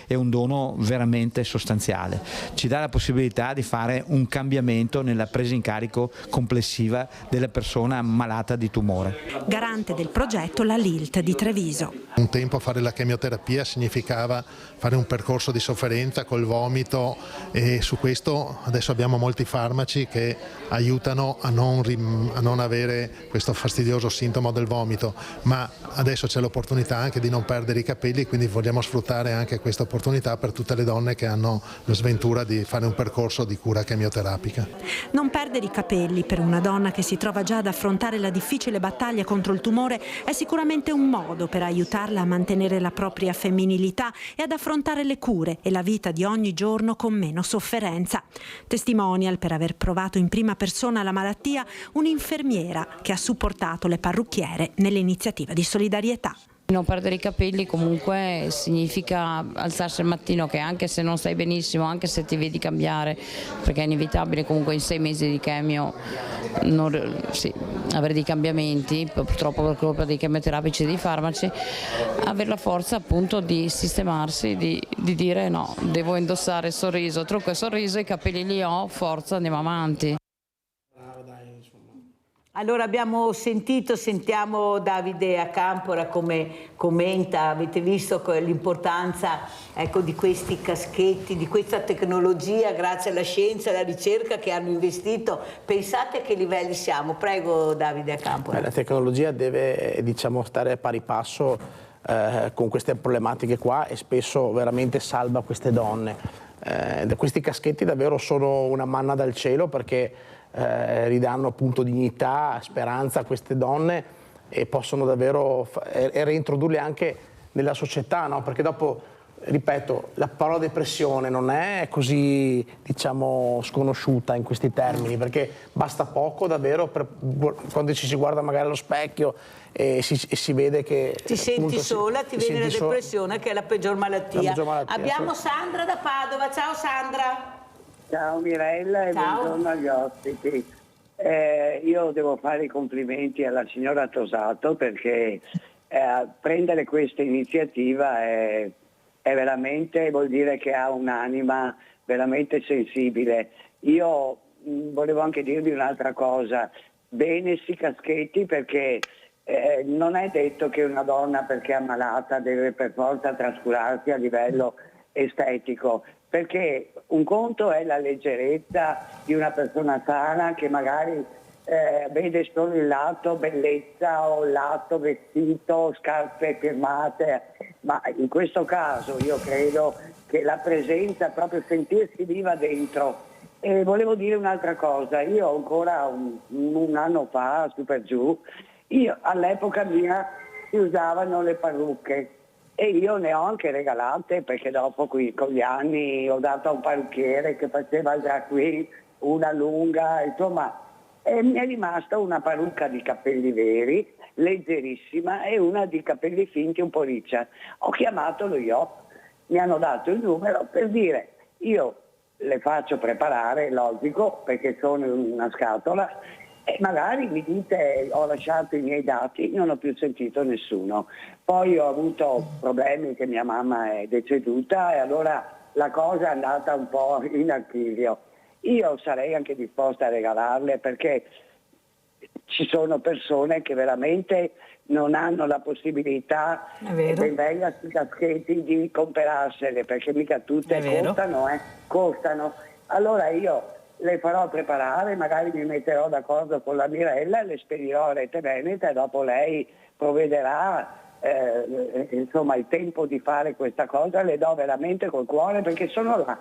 è un dono veramente sostanziale. Ci dà la possibilità di fare un cambiamento nella presa in carico complessiva della persona malata di tumore. Garante del progetto la LILT di Treviso. Un tempo fare la chemioterapia significava fare un percorso di sofferenza col vomito e su questo adesso abbiamo molti farmaci che aiutano a non avere questo fastidioso sintomo del vomito, ma adesso c'è l'opportunità anche di non perdere i capelli, quindi vogliamo sfruttare anche questa opportunità per tutte le donne che hanno la sventura di fare un percorso di cura chemioterapica. Non perdere i capelli per una donna che si trova già ad affrontare la difficile battaglia contro il tumore è sicuramente un modo per aiutarla a mantenere la propria femminilità e ad affrontare le cure e la vita di ogni giorno con meno sofferenza. Testimonial per aver provato in prima persona la malattia un'infermiera che ha supportato le parrucchiere nell'iniziativa di solidarietà. Non perdere i capelli comunque significa alzarsi al mattino che anche se non stai benissimo, anche se ti vedi cambiare, perché è inevitabile comunque in 6 mesi di chemio avere dei cambiamenti, purtroppo per colpa dei chemioterapici e dei farmaci, avere la forza appunto di sistemarsi, di dire no, devo indossare il sorriso, trucco e sorriso, i capelli li ho, forza, andiamo avanti. Allora sentiamo Davide Acampora come commenta, avete visto l'importanza di questi caschetti, di questa tecnologia grazie alla scienza e alla ricerca che hanno investito. Pensate a che livelli siamo? Prego Davide Acampora. La tecnologia deve stare a pari passo con queste problematiche qua e spesso veramente salva queste donne. Questi caschetti davvero sono una manna dal cielo perché ridanno appunto dignità, speranza a queste donne e possono davvero reintrodurle anche nella società, no? Perché dopo, ripeto, la parola depressione non è così sconosciuta in questi termini, perché basta poco davvero quando ci si guarda magari allo specchio e si vede che ti senti sola, ti viene la depressione che è la peggior malattia. Abbiamo Sandra da Padova. Ciao Sandra. Ciao Mirella e buongiorno agli ospiti. Io devo fare i complimenti alla signora Tosato perché prendere questa iniziativa è veramente, vuol dire che ha un'anima veramente sensibile. Io volevo anche dirvi un'altra cosa, bene sti caschetti perché non è detto che una donna perché è ammalata deve per forza trascurarsi a livello estetico, perché un conto è la leggerezza di una persona sana che magari vede solo il lato bellezza o il lato vestito, scarpe firmate, ma in questo caso io credo che la presenza, proprio sentirsi viva dentro. E volevo dire un'altra cosa, io ancora un anno fa, su per giù, all'epoca mia si usavano le parrucche. E io ne ho anche regalate perché dopo qui con gli anni ho dato a un parrucchiere che faceva già qui una lunga, insomma, e mi è rimasta una parrucca di capelli veri, leggerissima, e una di capelli finti un po' riccia. Ho chiamato lo IOP, mi hanno dato il numero per dire io le faccio preparare, logico, perché sono in una scatola, e magari mi dite ho lasciato i miei dati, non ho più sentito nessuno. Poi ho avuto problemi che mia mamma è deceduta e allora la cosa è andata un po' in archivio. Io sarei anche disposta a regalarle perché ci sono persone che veramente non hanno la possibilità dei bei taschetti di comperarsele, perché mica tutte costano. Allora io le farò preparare, magari mi metterò d'accordo con la Mirella, le spedirò a Rete Veneta e dopo lei provvederà insomma il tempo di fare questa cosa. Le do veramente col cuore, perché sono là.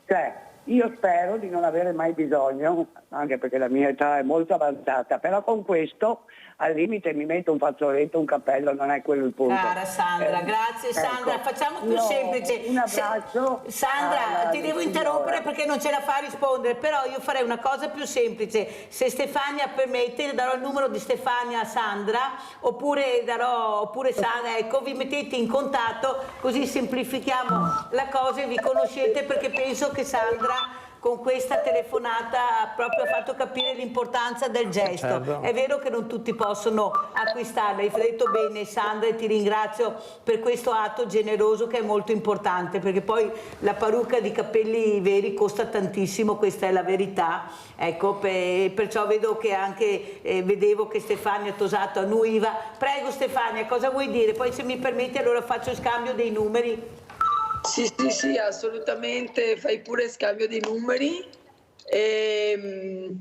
Cioè, io spero di non avere mai bisogno, anche perché la mia età è molto avanzata, però con questo al limite mi metto un fazzoletto, un cappello, non è quello il punto. Cara Sandra, grazie Sandra, facciamo più semplice. Un abbraccio. Sandra, ti devo interrompere perché non ce la fa a rispondere, però io farei una cosa più semplice. Se Stefania permette, darò il numero di Stefania a Sandra, oppure Sandra, ecco, vi mettete in contatto, così semplifichiamo la cosa e vi conoscete, perché penso che Sandra con questa telefonata proprio ha fatto capire l'importanza del gesto. Certo. È vero che non tutti possono acquistarla, hai detto bene Sandra, e ti ringrazio per questo atto generoso che è molto importante, perché poi la parrucca di capelli veri costa tantissimo, questa è la verità. Ecco, perciò vedo che anche vedevo che Stefania Tosato annuiva. Prego Stefania, cosa vuoi dire? Poi se mi permetti allora faccio il scambio dei numeri. Sì, assolutamente, fai pure scambio di numeri e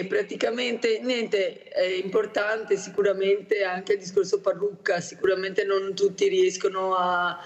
praticamente niente, è importante sicuramente anche il discorso parrucca, sicuramente non tutti riescono a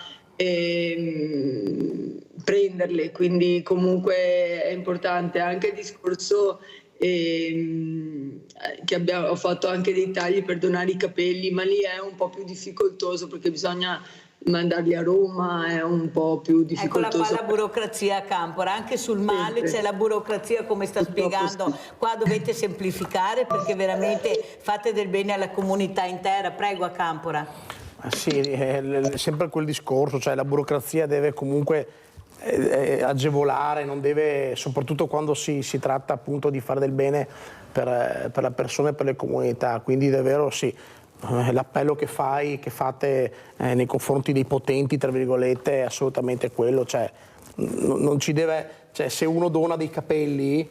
prenderle, quindi comunque è importante anche il discorso che ho fatto anche dei tagli per donare i capelli, ma lì è un po' più difficoltoso perché bisogna mandarli a Roma, è un po' più difficoltoso. Eccola qua la burocrazia a Campora, anche sul male c'è la burocrazia, come sta spiegando. Qua dovete semplificare perché veramente fate del bene alla comunità intera. Prego a Campora. Sì, è sempre quel discorso, cioè la burocrazia deve comunque agevolare, non deve, soprattutto quando si tratta appunto di fare del bene per la persona e per le comunità, quindi davvero sì. L'appello che fate nei confronti dei potenti, tra virgolette, è assolutamente quello, cioè, non ci deve, cioè, se uno dona dei capelli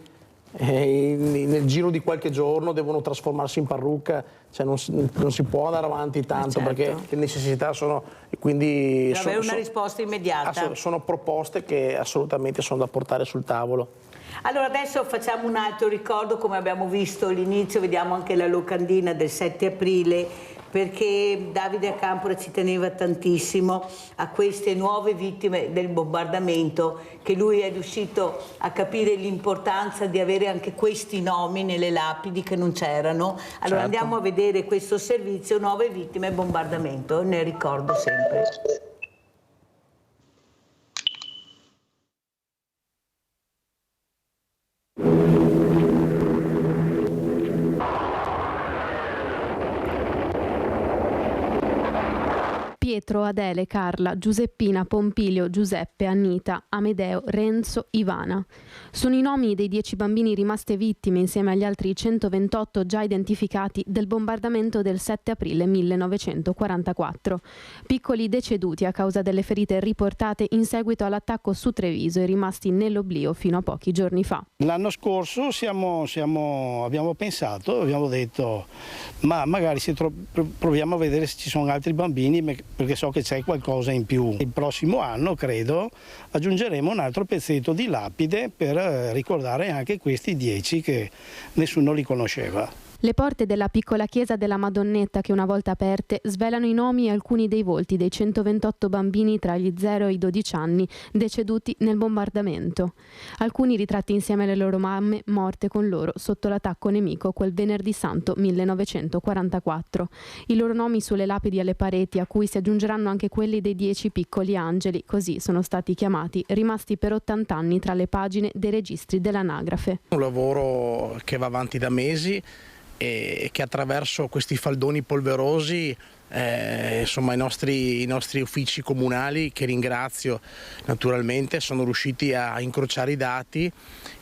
nel giro di qualche giorno devono trasformarsi in parrucca, cioè non si può andare avanti tanto, certo, perché le necessità sono, quindi deve avere una risposta immediata. Sono proposte che assolutamente sono da portare sul tavolo. Allora adesso facciamo un altro ricordo, come abbiamo visto all'inizio, vediamo anche la locandina del 7 aprile, perché Davide a Campora ci teneva tantissimo a queste nuove vittime del bombardamento, che lui è riuscito a capire l'importanza di avere anche questi nomi nelle lapidi che non c'erano. Allora andiamo a vedere questo servizio, nuove vittime bombardamento, ne ricordo sempre. Pietro, Adele, Carla, Giuseppina, Pompilio, Giuseppe, Annita, Amedeo, Renzo, Ivana. Sono i nomi dei 10 bambini rimaste vittime, insieme agli altri 128 già identificati, del bombardamento del 7 aprile 1944. Piccoli deceduti a causa delle ferite riportate in seguito all'attacco su Treviso e rimasti nell'oblio fino a pochi giorni fa. L'anno scorso abbiamo pensato, abbiamo detto, ma magari proviamo a vedere se ci sono altri bambini, perché so che c'è qualcosa in più. Il prossimo anno, credo, aggiungeremo un altro pezzetto di lapide per ricordare anche questi 10 che nessuno li conosceva. Le porte della piccola chiesa della Madonnetta, che una volta aperte, svelano i nomi e alcuni dei volti dei 128 bambini tra gli 0 e i 12 anni deceduti nel bombardamento. Alcuni ritratti insieme alle loro mamme morte con loro sotto l'attacco nemico quel venerdì santo 1944. I loro nomi sulle lapidi alle pareti, a cui si aggiungeranno anche quelli dei 10 piccoli angeli, così sono stati chiamati, rimasti per 80 anni tra le pagine dei registri dell'anagrafe. Un lavoro che va avanti da mesi e che attraverso questi faldoni polverosi insomma i nostri uffici comunali, che ringrazio naturalmente, sono riusciti a incrociare i dati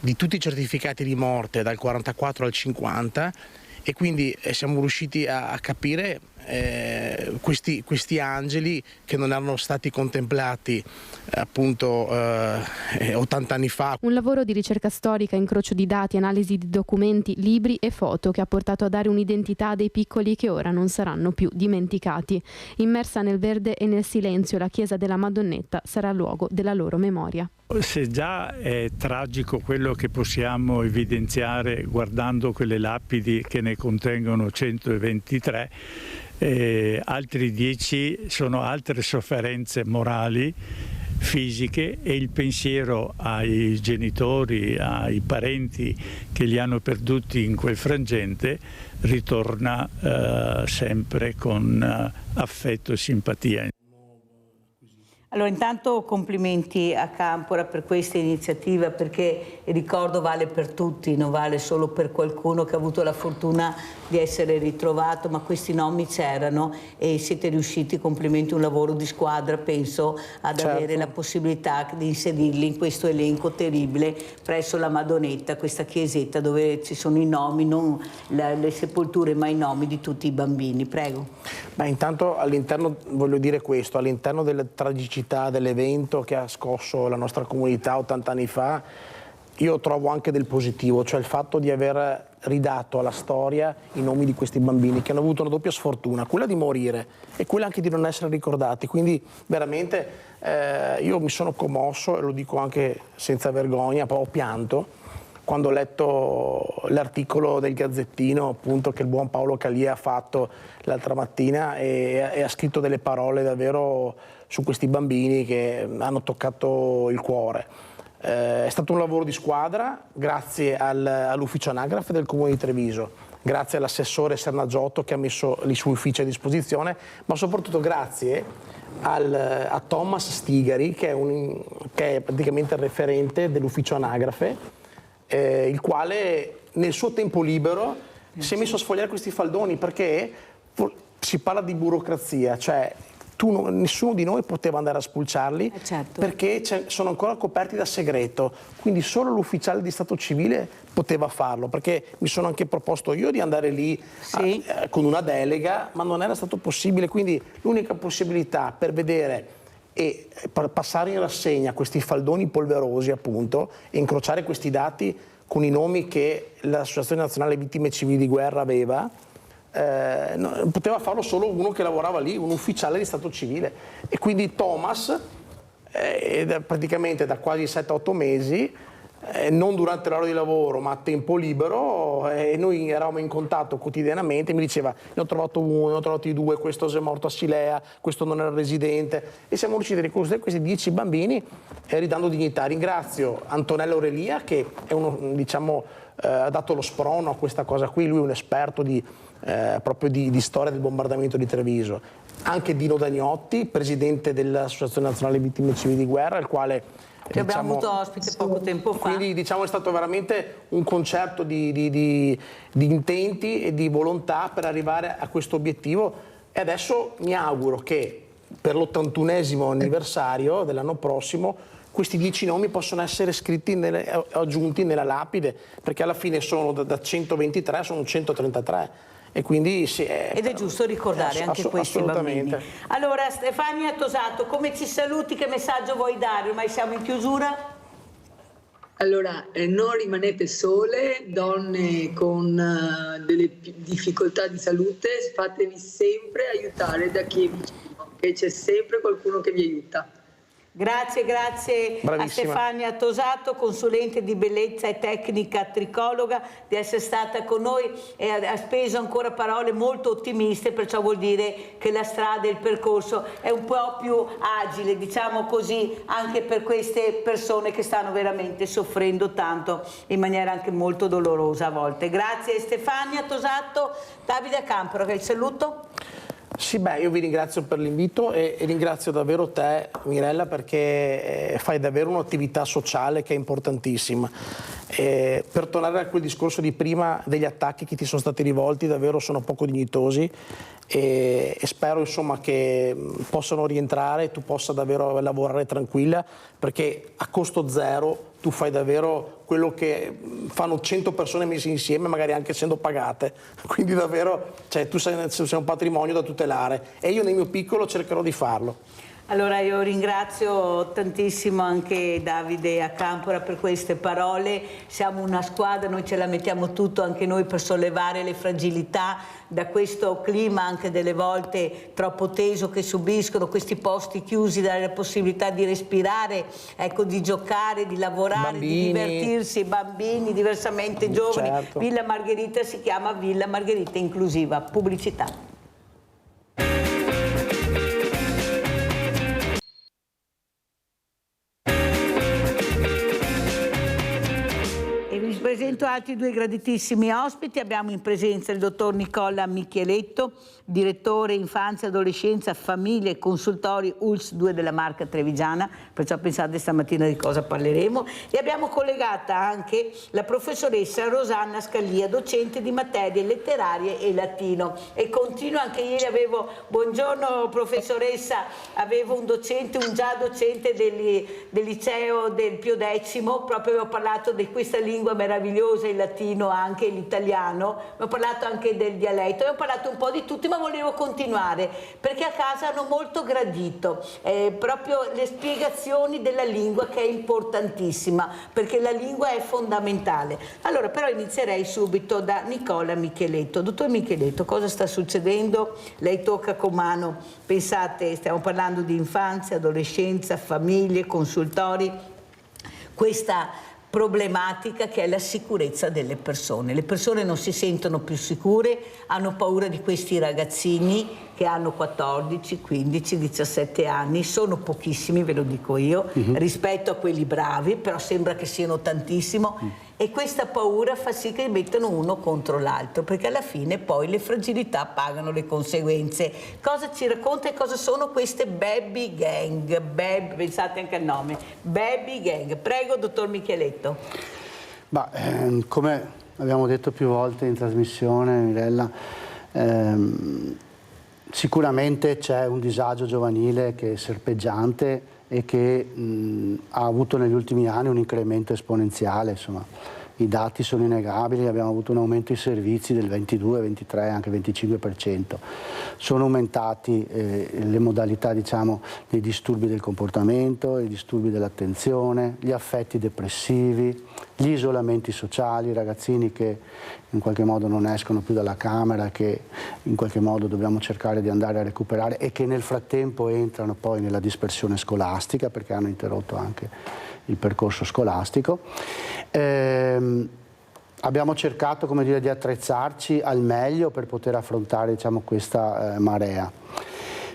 di tutti i certificati di morte dal 44 al 50 e quindi siamo riusciti a capire questi angeli che non erano stati contemplati appunto 80 anni fa. Un lavoro di ricerca storica, incrocio di dati, analisi di documenti, libri e foto che ha portato a dare un'identità dei piccoli che ora non saranno più dimenticati. Immersa nel verde e nel silenzio, la chiesa della Madonnetta sarà luogo della loro memoria. Se già è tragico quello che possiamo evidenziare guardando quelle lapidi che ne contengono 123, altri 10 sono altre sofferenze morali, fisiche, e il pensiero ai genitori, ai parenti che li hanno perduti in quel frangente ritorna sempre con affetto e simpatia. Allora, intanto complimenti a Campora per questa iniziativa, perché il ricordo vale per tutti, non vale solo per qualcuno che ha avuto la fortuna di essere ritrovato, ma questi nomi c'erano e siete riusciti, complimenti, un lavoro di squadra, penso, ad avere la possibilità di inserirli in questo elenco terribile presso la Madonnetta, questa chiesetta dove ci sono i nomi, non le sepolture, ma i nomi di tutti i bambini. Prego. Beh, intanto all'interno, voglio dire questo, all'interno della tragicità dell'evento che ha scosso la nostra comunità 80 anni fa, io trovo anche del positivo, cioè il fatto di aver ridato alla storia i nomi di questi bambini che hanno avuto una doppia sfortuna, quella di morire e quella anche di non essere ricordati. Quindi veramente io mi sono commosso, e lo dico anche senza vergogna, ho pianto quando ho letto l'articolo del Gazzettino, appunto, che il buon Paolo Calia ha fatto l'altra mattina, e ha scritto delle parole davvero su questi bambini che hanno toccato il cuore. È stato un lavoro di squadra, grazie all'ufficio anagrafe del Comune di Treviso, grazie all'assessore Sernagiotto che ha messo i suoi uffici a disposizione, ma soprattutto grazie a Thomas Stigari, che è praticamente il referente dell'ufficio anagrafe, il quale nel suo tempo libero si è messo a sfogliare questi faldoni, perché si parla di burocrazia, cioè nessuno di noi poteva andare a spulciarli, perché sono ancora coperti da segreto, quindi solo l'ufficiale di stato civile poteva farlo, perché mi sono anche proposto io di andare lì con una delega, ma non era stato possibile. Quindi l'unica possibilità per vedere e passare in rassegna questi faldoni polverosi, appunto, e incrociare questi dati con i nomi che l'Associazione Nazionale Vittime Civili di Guerra aveva, poteva farlo solo uno che lavorava lì, un ufficiale di stato civile. E quindi Thomas, praticamente da quasi 7-8 mesi, non durante l'ora di lavoro ma a tempo libero, e noi eravamo in contatto quotidianamente, mi diceva ne ho trovato uno, ne ho trovati due, questo si è morto a Silea, questo non era residente, e siamo riusciti a ricostruire questi 10 bambini ridando dignità. Ringrazio Antonello Aurelia, che è uno, diciamo, ha dato lo sprono a questa cosa qui, lui è un esperto proprio di storia del bombardamento di Treviso. Anche Dino Dagnotti, presidente dell'Associazione Nazionale Vittime Civili di Guerra, il quale che abbiamo avuto ospite poco tempo fa. Quindi diciamo è stato veramente un concerto di intenti e di volontà per arrivare a questo obiettivo, e adesso mi auguro che per l'81esimo anniversario dell'anno prossimo questi 10 nomi possono essere scritti aggiunti nella lapide, perché alla fine sono da 123 sono 133. E quindi ed è giusto ricordare anche questi bambini. Allora, Stefania Tosato, come ci saluti? Che messaggio vuoi dare? Ormai siamo in chiusura. Allora, non rimanete sole, donne con delle difficoltà di salute, fatevi sempre aiutare da chi è vicino, che c'è sempre qualcuno che vi aiuta. Grazie a Stefania Tosato, consulente di bellezza e tecnica tricologa, di essere stata con noi, e ha speso ancora parole molto ottimiste, perciò vuol dire che la strada e il percorso è un po' più agile, diciamo così, anche per queste persone che stanno veramente soffrendo tanto in maniera anche molto dolorosa a volte. Grazie Stefania Tosato. Davide Campora, che il saluto. Sì, beh, io vi ringrazio per l'invito e ringrazio davvero te, Mirella, perché fai davvero un'attività sociale che è importantissima. Per tornare a quel discorso di prima degli attacchi che ti sono stati rivolti, davvero sono poco dignitosi e spero insomma che possano rientrare e tu possa davvero lavorare tranquilla, perché a costo zero tu fai davvero quello che fanno 100 persone messe insieme, magari anche essendo pagate, quindi davvero tu sei un patrimonio da tutelare e io nel mio piccolo cercherò di farlo. Allora io ringrazio tantissimo anche Davide Acampora per queste parole, siamo una squadra, noi ce la mettiamo tutto anche noi per sollevare le fragilità da questo clima anche delle volte troppo teso che subiscono, questi posti chiusi, dare la possibilità di respirare, ecco, di giocare, di lavorare, bambini, di divertirsi, bambini diversamente giovani. Certo. Villa Margherita si chiama Villa Margherita Inclusiva. Pubblicità. Presento altri due graditissimi ospiti. Abbiamo in presenza il dottor Nicola Micheletto, direttore infanzia, adolescenza, famiglia e consultori ULSS 2 della Marca Trevigiana, perciò pensate stamattina di cosa parleremo, e abbiamo collegata anche la professoressa Rosanna Scaglia, docente di materie letterarie e latino. E continuo, anche ieri avevo, buongiorno professoressa, avevo un docente, un già docente del liceo del Pio X, proprio avevo parlato di questa lingua meravigliosa, il latino, anche l'italiano, abbiamo parlato anche del dialetto, abbiamo parlato un po' di tutti, ma volevo continuare perché a casa hanno molto gradito proprio le spiegazioni della lingua, che è importantissima perché la lingua è fondamentale. Allora però inizierei subito da Nicola Micheletto. Dottor Micheletto, cosa sta succedendo? Lei tocca con mano, pensate, stiamo parlando di infanzia, adolescenza, famiglie, consultori, questa problematica che è la sicurezza delle persone. Le persone non si sentono più sicure, hanno paura di questi ragazzini che hanno 14, 15, 17 anni, sono pochissimi, ve lo dico io, rispetto a quelli bravi, però sembra che siano tantissimo, e questa paura fa sì che mettano uno contro l'altro, perché alla fine poi le fragilità pagano le conseguenze. Cosa ci racconta e cosa sono queste baby gang? Pensate anche al nome, baby gang. Prego, dottor Micheletto. Come abbiamo detto più volte in trasmissione, Mirella, sicuramente c'è un disagio giovanile che è serpeggiante e che ha avuto negli ultimi anni un incremento esponenziale, insomma. I dati sono innegabili, abbiamo avuto un aumento di servizi del 22, 23, anche 25%. Sono aumentati le modalità, diciamo, dei disturbi del comportamento, i disturbi dell'attenzione, gli affetti depressivi, gli isolamenti sociali, i ragazzini che in qualche modo non escono più dalla camera, che in qualche modo dobbiamo cercare di andare a recuperare e che nel frattempo entrano poi nella dispersione scolastica perché hanno interrotto anche il percorso scolastico. Abbiamo cercato, come dire, di attrezzarci al meglio per poter affrontare, diciamo, questa marea.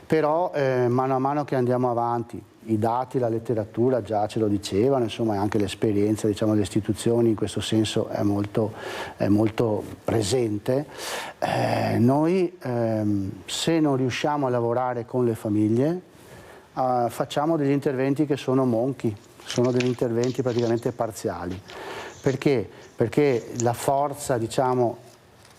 Però mano a mano che andiamo avanti, i dati, la letteratura già ce lo dicevano, insomma anche l'esperienza, diciamo, delle istituzioni in questo senso è molto presente. Noi se non riusciamo a lavorare con le famiglie facciamo degli interventi che sono monchi, sono degli interventi praticamente parziali. Perché? Perché la forza, diciamo,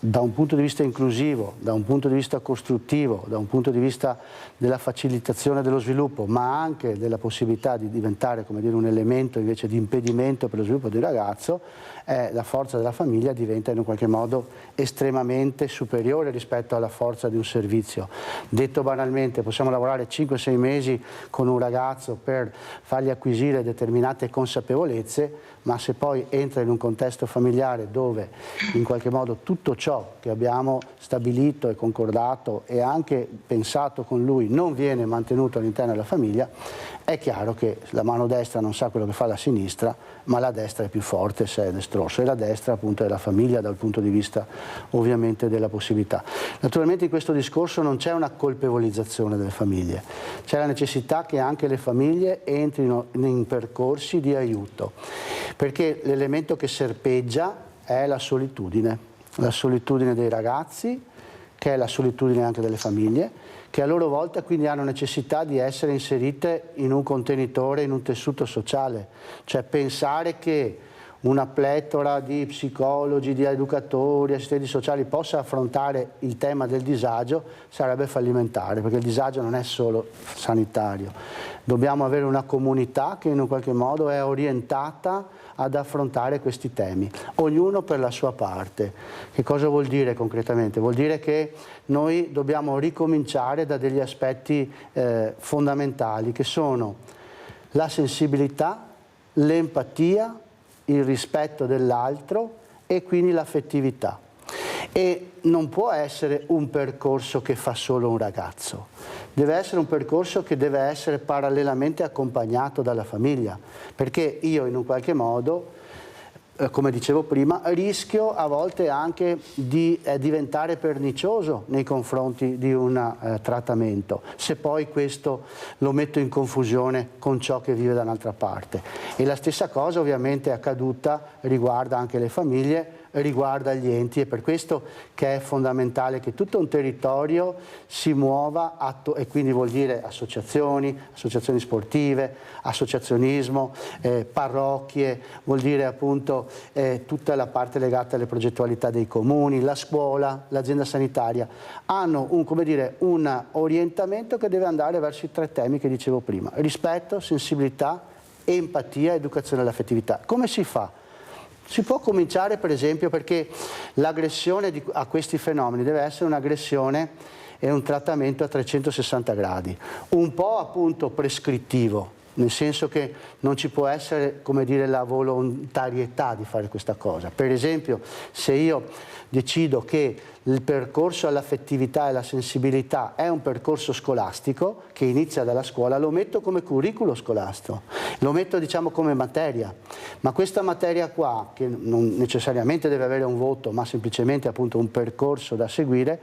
da un punto di vista inclusivo, da un punto di vista costruttivo, da un punto di vista della facilitazione dello sviluppo, ma anche della possibilità di diventare, come dire, un elemento invece di impedimento per lo sviluppo di un ragazzo, la forza della famiglia diventa in un qualche modo estremamente superiore rispetto alla forza di un servizio. Detto banalmente, possiamo lavorare 5-6 mesi con un ragazzo per fargli acquisire determinate consapevolezze, ma se poi entra in un contesto familiare dove in qualche modo tutto ciò che abbiamo stabilito e concordato e anche pensato con lui non viene mantenuto all'interno della famiglia, è chiaro che la mano destra non sa quello che fa la sinistra, ma la destra è più forte se è destroso, e la destra appunto è la famiglia dal punto di vista ovviamente della possibilità. Naturalmente in questo discorso non c'è una colpevolizzazione delle famiglie, c'è la necessità che anche le famiglie entrino in percorsi di aiuto, perché l'elemento che serpeggia è la solitudine dei ragazzi, che è la solitudine anche delle famiglie, che a loro volta quindi hanno necessità di essere inserite in un contenitore, in un tessuto sociale, cioè pensare che una pletora di psicologi, di educatori, assistenti sociali possa affrontare il tema del disagio, sarebbe fallimentare, perché il disagio non è solo sanitario. Dobbiamo avere una comunità che in un qualche modo è orientata ad affrontare questi temi, ognuno per la sua parte. Che cosa vuol dire concretamente? Vuol dire che noi dobbiamo ricominciare da degli aspetti fondamentali, che sono la sensibilità, l'empatia, il rispetto dell'altro e quindi l'affettività. E non può essere un percorso che fa solo un ragazzo, deve essere un percorso che deve essere parallelamente accompagnato dalla famiglia, perché io in un qualche modo, come dicevo prima, rischio a volte anche di diventare pernicioso nei confronti di un trattamento, se poi questo lo metto in confusione con ciò che vive da un'altra parte. E la stessa cosa ovviamente è accaduta, riguarda anche le famiglie, riguarda gli enti, e per questo che è fondamentale che tutto un territorio si muova e quindi vuol dire associazioni sportive, associazionismo, parrocchie, vuol dire appunto tutta la parte legata alle progettualità dei comuni, la scuola, l'azienda sanitaria, hanno un orientamento che deve andare verso i 3 temi che dicevo prima: rispetto, sensibilità, empatia, educazione all'affettività. Come si fa? Si può cominciare per esempio perché l'aggressione a questi fenomeni deve essere un'aggressione e un trattamento a 360 gradi, un po' appunto prescrittivo, nel senso che non ci può essere, come dire, la volontarietà di fare questa cosa. Per esempio, se io decido che il percorso all'affettività e alla sensibilità è un percorso scolastico che inizia dalla scuola, lo metto come curriculum scolastico, lo metto diciamo come materia, ma questa materia qua, che non necessariamente deve avere un voto ma semplicemente appunto un percorso da seguire,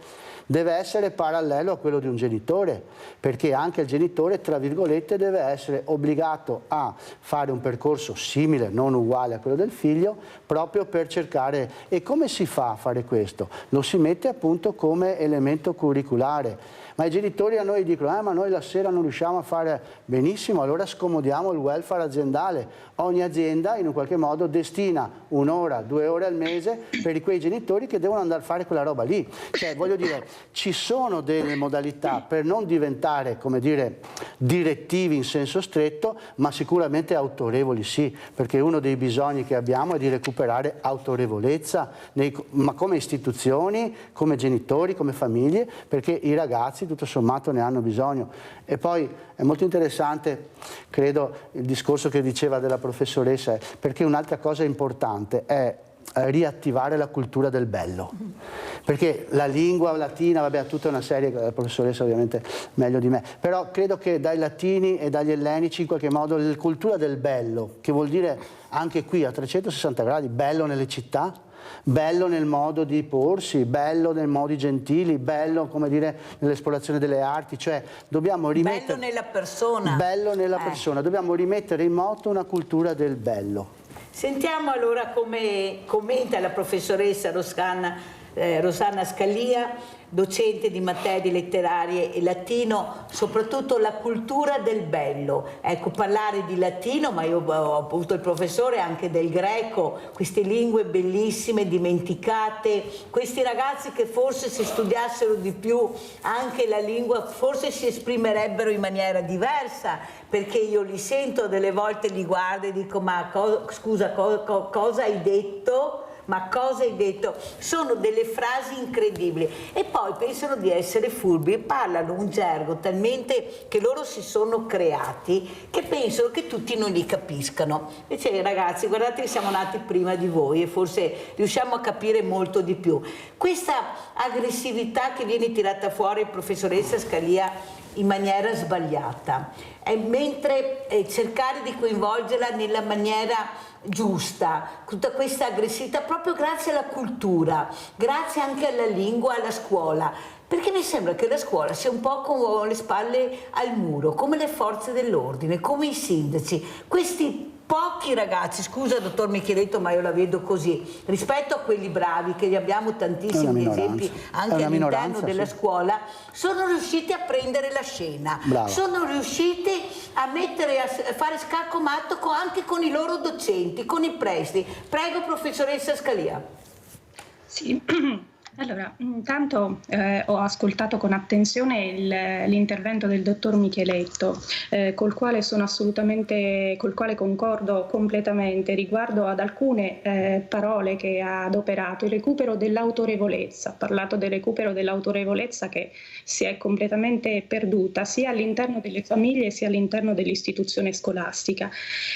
deve essere parallelo a quello di un genitore, perché anche il genitore, tra virgolette, deve essere obbligato a fare un percorso simile, non uguale a quello del figlio, proprio per cercare. E come si fa a fare questo? Lo si mette appunto come elemento curriculare. Ma i genitori a noi dicono ma noi la sera non riusciamo a fare benissimo, allora scomodiamo il welfare aziendale. Ogni azienda in un qualche modo destina 1 ora, 2 ore al mese per quei genitori che devono andare a fare quella roba lì. Cioè, voglio dire, ci sono delle modalità per non diventare, come dire, direttivi in senso stretto, ma sicuramente autorevoli sì, perché uno dei bisogni che abbiamo è di recuperare autorevolezza, ma come istituzioni, come genitori, come famiglie, perché i ragazzi tutto sommato ne hanno bisogno. E poi è molto interessante, credo, il discorso che diceva della professoressa, perché un'altra cosa importante è riattivare la cultura del bello, perché la lingua latina, vabbè, tutta una serie, la professoressa ovviamente meglio di me, però credo che dai latini e dagli ellenici in qualche modo la cultura del bello, che vuol dire anche qui a 360 gradi, bello nelle città, bello nel modo di porsi, bello nei modi gentili, bello, come dire, nell'esplorazione delle arti, cioè dobbiamo rimettere... Bello nella persona. Bello nella persona, dobbiamo rimettere in moto una cultura del bello. Sentiamo allora come commenta la professoressa Rosanna Scalia, docente di materie letterarie e latino, soprattutto la cultura del bello. Ecco, parlare di latino, ma io ho avuto il professore anche del greco, queste lingue bellissime, dimenticate, questi ragazzi che forse se studiassero di più anche la lingua forse si esprimerebbero in maniera diversa, perché io li sento delle volte, li guardo e dico ma scusa, cosa hai detto? Ma cosa hai detto? Sono delle frasi incredibili e poi pensano di essere furbi e parlano un gergo talmente che loro si sono creati che pensano che tutti non li capiscano. Invece ragazzi, guardate che siamo nati prima di voi e forse riusciamo a capire molto di più. Questa aggressività che viene tirata fuori, professoressa Scalia, in maniera sbagliata, mentre cercare di coinvolgerla nella maniera giusta, tutta questa aggressività proprio grazie alla cultura, grazie anche alla lingua, alla scuola, perché mi sembra che la scuola sia un po' con le spalle al muro, come le forze dell'ordine, come i sindaci, questi pochi ragazzi, scusa dottor Micheletto ma io la vedo così, rispetto a quelli bravi, che abbiamo tantissimi esempi anche all'interno della scuola, sono riusciti a prendere la scena, sono riusciti a fare scacco matto anche con i loro docenti, con i presidi. Prego professoressa Scalia. Sì. Allora, intanto ho ascoltato con attenzione l'intervento del dottor Micheletto, col quale concordo completamente riguardo ad alcune parole che ha adoperato. Il recupero dell'autorevolezza, ha parlato del recupero dell'autorevolezza che si è completamente perduta sia all'interno delle famiglie sia all'interno dell'istituzione scolastica.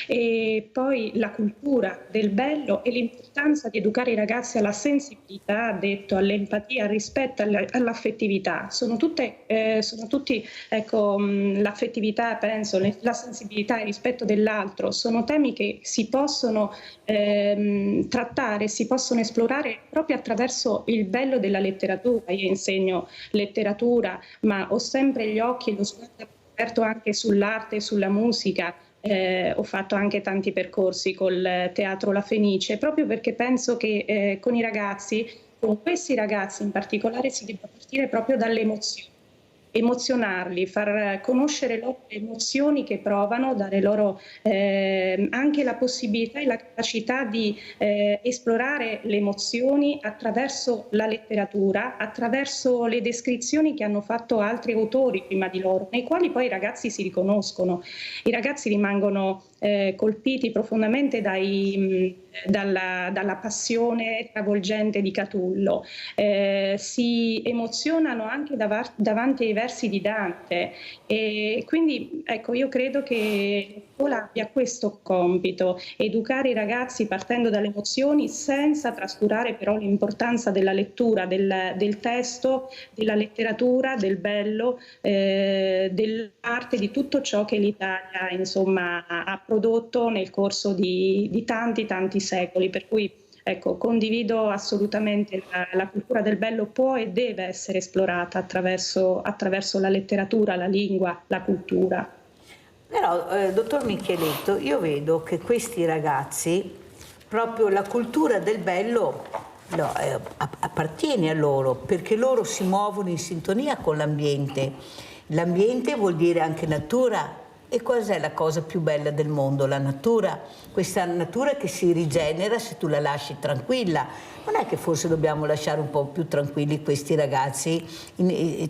E poi la cultura del bello e l'importanza di educare i ragazzi alla sensibilità, ha detto, all'empatia, al rispetto, all'affettività. Sono tutti, ecco, l'affettività, penso, la sensibilità e il rispetto dell'altro sono temi che si possono trattare, si possono esplorare proprio attraverso il bello della letteratura. Io insegno letteratura, ma ho sempre gli occhi e lo sguardo aperto anche sull'arte e sulla musica. Ho fatto anche tanti percorsi col Teatro La Fenice, proprio perché penso che con i ragazzi, con questi ragazzi in particolare, si debba partire proprio dalle emozioni, emozionarli, far conoscere loro le emozioni che provano, dare loro anche la possibilità e la capacità di esplorare le emozioni attraverso la letteratura, attraverso le descrizioni che hanno fatto altri autori prima di loro, nei quali poi i ragazzi si riconoscono. I ragazzi rimangono colpiti profondamente dalla passione travolgente di Catullo, si emozionano anche davanti ai versi di Dante, e quindi ecco, io credo che la scuola abbia questo compito: educare i ragazzi partendo dalle emozioni, senza trascurare però l'importanza della lettura, del testo, della letteratura, del bello, dell'arte, di tutto ciò che l'Italia insomma ha prodotto nel corso di tanti secoli. Per cui ecco, condivido assolutamente la cultura del bello può e deve essere esplorata attraverso la letteratura, la lingua, la cultura. Però, dottor Micheletto, io vedo che questi ragazzi, proprio la cultura del bello appartiene a loro, perché loro si muovono in sintonia con l'ambiente. L'ambiente vuol dire anche natura. E cos'è la cosa più bella del mondo? La natura, questa natura che si rigenera se tu la lasci tranquilla. Non è che forse dobbiamo lasciare un po' più tranquilli questi ragazzi,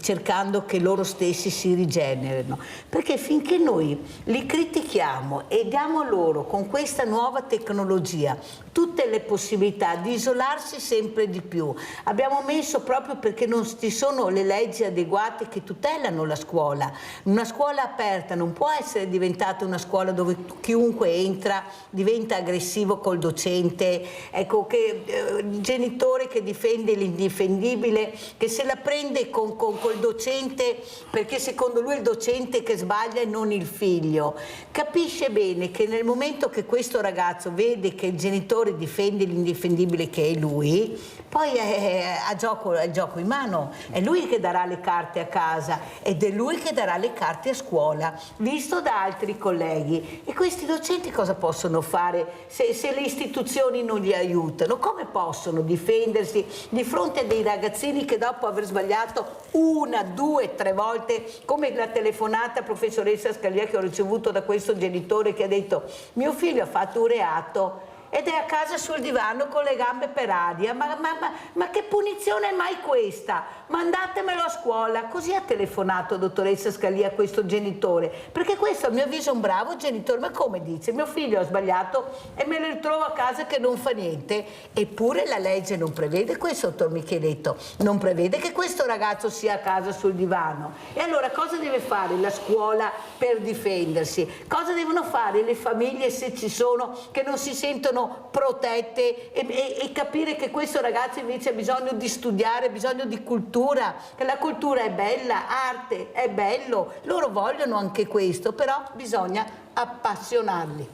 cercando che loro stessi si rigenerino? Perché finché noi li critichiamo e diamo loro con questa nuova tecnologia tutte le possibilità di isolarsi sempre di più, abbiamo messo, proprio perché non ci sono le leggi adeguate che tutelano la scuola. Una scuola aperta non può essere diventata una scuola dove chiunque entra diventa aggressivo col docente, ecco, che genitore che difende l'indifendibile, che se la prende col docente perché secondo lui è il docente che sbaglia e non il figlio. Capisce bene che nel momento che questo ragazzo vede che il genitore difende l'indifendibile, che è lui, poi è gioco in mano, è lui che darà le carte a casa ed è lui che darà le carte a scuola, visto da altri colleghi. E questi docenti cosa possono fare se le istituzioni non li aiutano? Come possono difendersi di fronte a dei ragazzini che dopo aver sbagliato 1, 2, 3 volte, come la telefonata, professoressa Scalia, che ho ricevuto da questo genitore che ha detto: mio figlio ha fatto un reato ed è a casa sul divano con le gambe per aria, ma che punizione è mai questa? Mandatemelo a scuola. Così ha telefonato, dottoressa Scalia, questo genitore, perché questo a mio avviso è un bravo genitore. Ma come dice? Mio figlio ha sbagliato e me lo ritrovo a casa che non fa niente. Eppure la legge non prevede questo, dottor Micheletto, non prevede che questo ragazzo sia a casa sul divano. E allora cosa deve fare la scuola per difendersi? Cosa devono fare le famiglie, se ci sono, che non si sentono protette, e capire che questo ragazzo invece ha bisogno di studiare, ha bisogno di cultura, che la cultura è bella, arte è bello, loro vogliono anche questo, però bisogna appassionarli.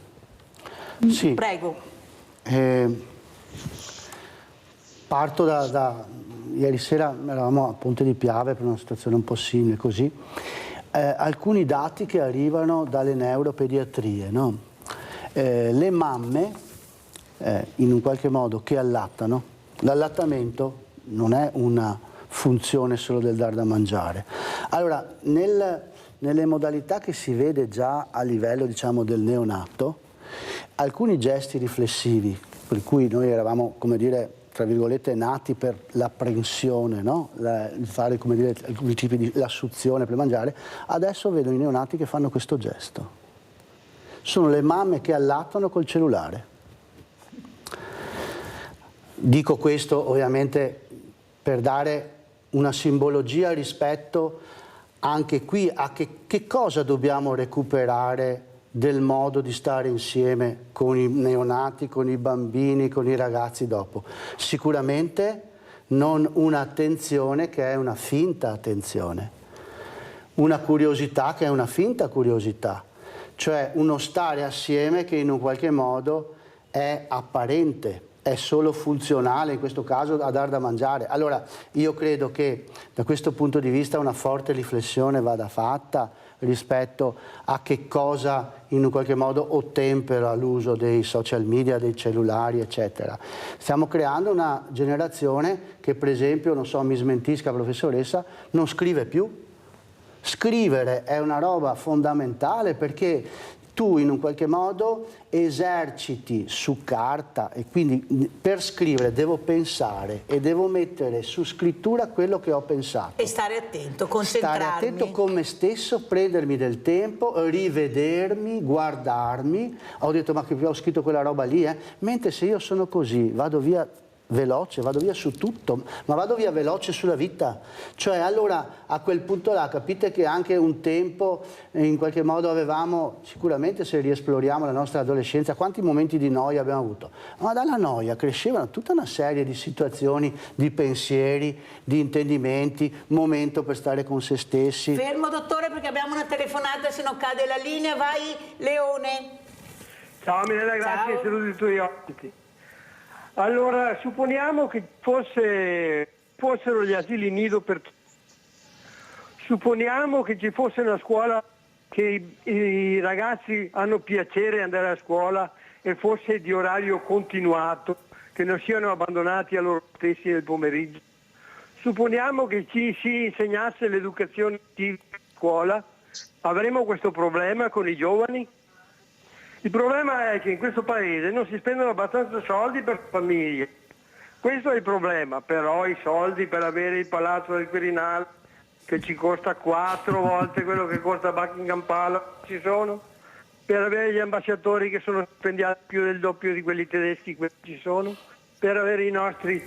Sì. Prego. Parto da ieri sera, eravamo a Ponte di Piave per una situazione un po' simile così, alcuni dati che arrivano dalle neuropediatrie, no? le mamme in un qualche modo che allattano, l'allattamento non è una funzione solo del dar da mangiare. Allora, nelle modalità che si vede già a livello, diciamo, del neonato, alcuni gesti riflessivi, per cui noi eravamo, come dire, tra virgolette, nati per l'apprensione, no? Fare, come dire, alcuni tipi di l'assuzione per mangiare, adesso vedo i neonati che fanno questo gesto. Sono le mamme che allattano col cellulare. Dico questo ovviamente per dare una simbologia rispetto anche qui a che cosa dobbiamo recuperare del modo di stare insieme con i neonati, con i bambini, con i ragazzi dopo. Sicuramente non un'attenzione che è una finta attenzione, una curiosità che è una finta curiosità, cioè uno stare assieme che in un qualche modo è apparente, è solo funzionale, in questo caso a dar da mangiare. Allora io credo che da questo punto di vista una forte riflessione vada fatta rispetto a che cosa in un qualche modo ottempera l'uso dei social media, dei cellulari, eccetera. Stiamo creando una generazione che, per esempio, non so, mi smentisca professoressa, non scrive più. Scrivere è una roba fondamentale perché tu in un qualche modo eserciti su carta e quindi per scrivere devo pensare e devo mettere su scrittura quello che ho pensato. E stare attento, concentrarmi. Stare attento con me stesso, prendermi del tempo, rivedermi, guardarmi. Ho detto ma che ho scritto quella roba lì, mentre se io sono così vado via veloce, vado via su tutto, ma vado via veloce sulla vita. Cioè allora a quel punto là capite che anche un tempo in qualche modo avevamo, sicuramente se riesploriamo la nostra adolescenza, quanti momenti di noia abbiamo avuto? Ma dalla noia crescevano tutta una serie di situazioni, di pensieri, di intendimenti, momento per stare con se stessi. Fermo dottore perché abbiamo una telefonata, se no cade la linea. Vai Leone. Ciao Milena, grazie e saluti i tuoi ospiti. Allora, supponiamo che fossero gli asili nido per tutti. Supponiamo che ci fosse una scuola che i ragazzi hanno piacere di andare a scuola e fosse di orario continuato, che non siano abbandonati a loro stessi nel pomeriggio. Supponiamo che ci si insegnasse l'educazione civica a scuola, avremo questo problema con i giovani? Il problema è che in questo paese non si spendono abbastanza soldi per famiglie. Questo è il problema, però i soldi per avere il Palazzo del Quirinale, che ci costa 4 volte quello che costa Buckingham Palace, ci sono. Per avere gli ambasciatori che sono stipendiati più del doppio di quelli tedeschi, ci sono. Per avere i nostri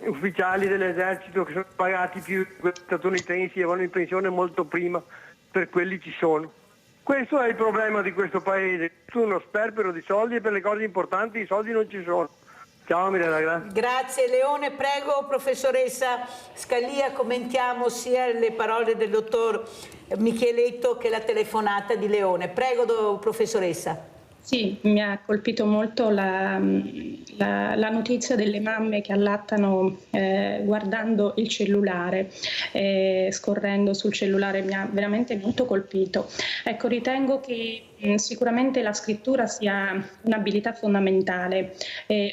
ufficiali dell'esercito che sono pagati più di quelli statunitensi e vanno in pensione molto prima, per quelli ci sono. Questo è il problema di questo paese, tu uno sperpero di soldi e per le cose importanti i soldi non ci sono. Ciao Milena, grazie. Grazie Leone, prego professoressa Scalia, commentiamo sia le parole del dottor Micheletto che la telefonata di Leone. Prego professoressa. Sì, mi ha colpito molto la notizia delle mamme che allattano guardando il cellulare, scorrendo sul cellulare, mi ha veramente molto colpito. Ecco, ritengo che sicuramente la scrittura sia un'abilità fondamentale,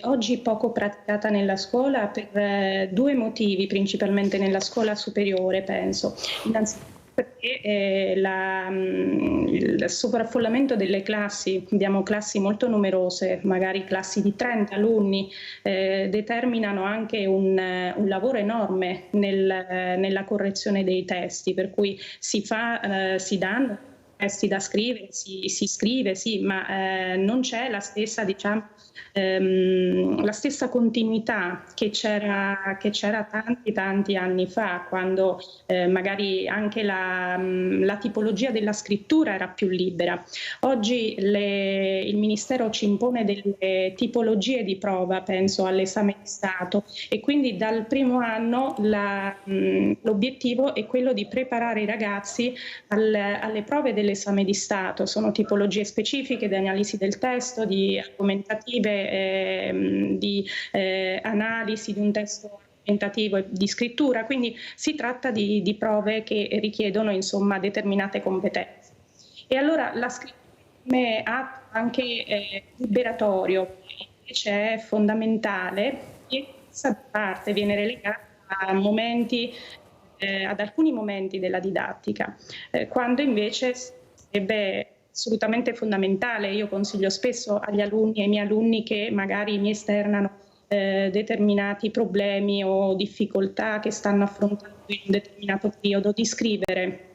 oggi poco praticata nella scuola per 2 motivi, principalmente nella scuola superiore penso. Innanzitutto perché il sovraffollamento delle classi, abbiamo classi molto numerose, magari classi di 30 alunni, determinano anche un lavoro enorme nella correzione dei testi, per cui si danno testi da scrivere, si scrive, sì, ma non c'è la stessa, diciamo, la stessa continuità che c'era tanti anni fa, quando magari anche la tipologia della scrittura era più libera. Oggi il Ministero ci impone delle tipologie di prova, penso all'esame di Stato, e quindi dal primo anno l'obiettivo è quello di preparare i ragazzi alle prove dell'esame di Stato. Sono tipologie specifiche di analisi del testo, di argomentative, di analisi di un testo argomentativo e di scrittura, quindi si tratta di prove che richiedono insomma determinate competenze. E allora la scrittura come atto anche liberatorio, invece è fondamentale, e questa parte viene relegata a momenti, ad alcuni momenti della didattica, quando invece sarebbe assolutamente fondamentale. Io consiglio spesso agli alunni e ai miei alunni che magari mi esternano determinati problemi o difficoltà che stanno affrontando in un determinato periodo, di scrivere,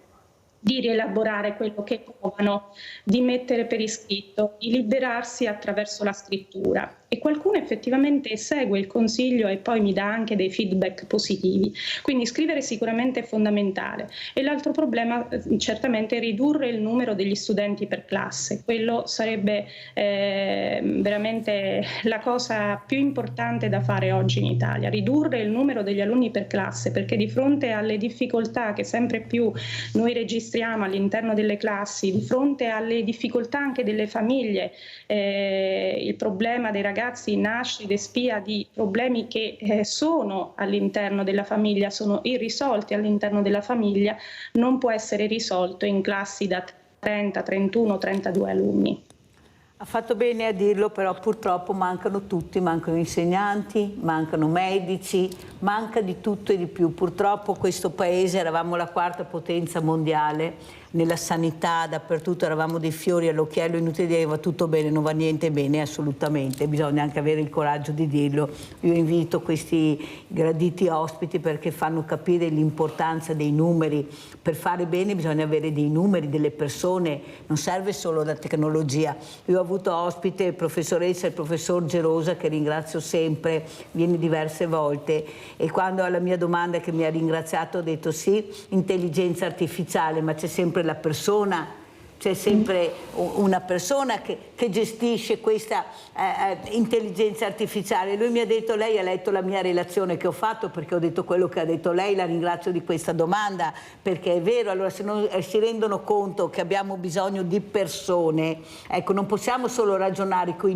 di rielaborare quello che provano, di mettere per iscritto, di liberarsi attraverso la scrittura. E qualcuno effettivamente segue il consiglio e poi mi dà anche dei feedback positivi. Quindi scrivere sicuramente è fondamentale. E l'altro problema certamente è ridurre il numero degli studenti per classe. Quello sarebbe veramente la cosa più importante da fare oggi in Italia, ridurre il numero degli alunni per classe, perché di fronte alle difficoltà che sempre più noi registriamo all'interno delle classi, di fronte alle difficoltà anche delle famiglie, il problema dei ragazzi nasce ed espia di problemi che sono all'interno della famiglia, sono irrisolti all'interno della famiglia, non può essere risolto in classi da 30, 31, 32 alunni. Ha fatto bene a dirlo, però purtroppo mancano tutti, mancano insegnanti, mancano medici, manca di tutto e di più. Purtroppo questo paese, eravamo la quarta potenza mondiale nella sanità, dappertutto eravamo dei fiori all'occhiello, inutile dire va tutto bene, non va niente bene, assolutamente, bisogna anche avere il coraggio di dirlo. Io invito questi graditi ospiti perché fanno capire l'importanza dei numeri. Per fare bene bisogna avere dei numeri, delle persone, non serve solo la tecnologia. Io ho avuto ospite il professor Gerosa, che ringrazio sempre, viene diverse volte, e quando alla mia domanda che mi ha ringraziato ho detto sì, intelligenza artificiale, ma c'è sempre la persona, c'è sempre una persona che gestisce questa intelligenza artificiale. Lui mi ha detto, lei ha letto la mia relazione che ho fatto, perché ho detto quello che ha detto lei, la ringrazio di questa domanda, perché è vero. Allora se non si rendono conto che abbiamo bisogno di persone, ecco, non possiamo solo ragionare con i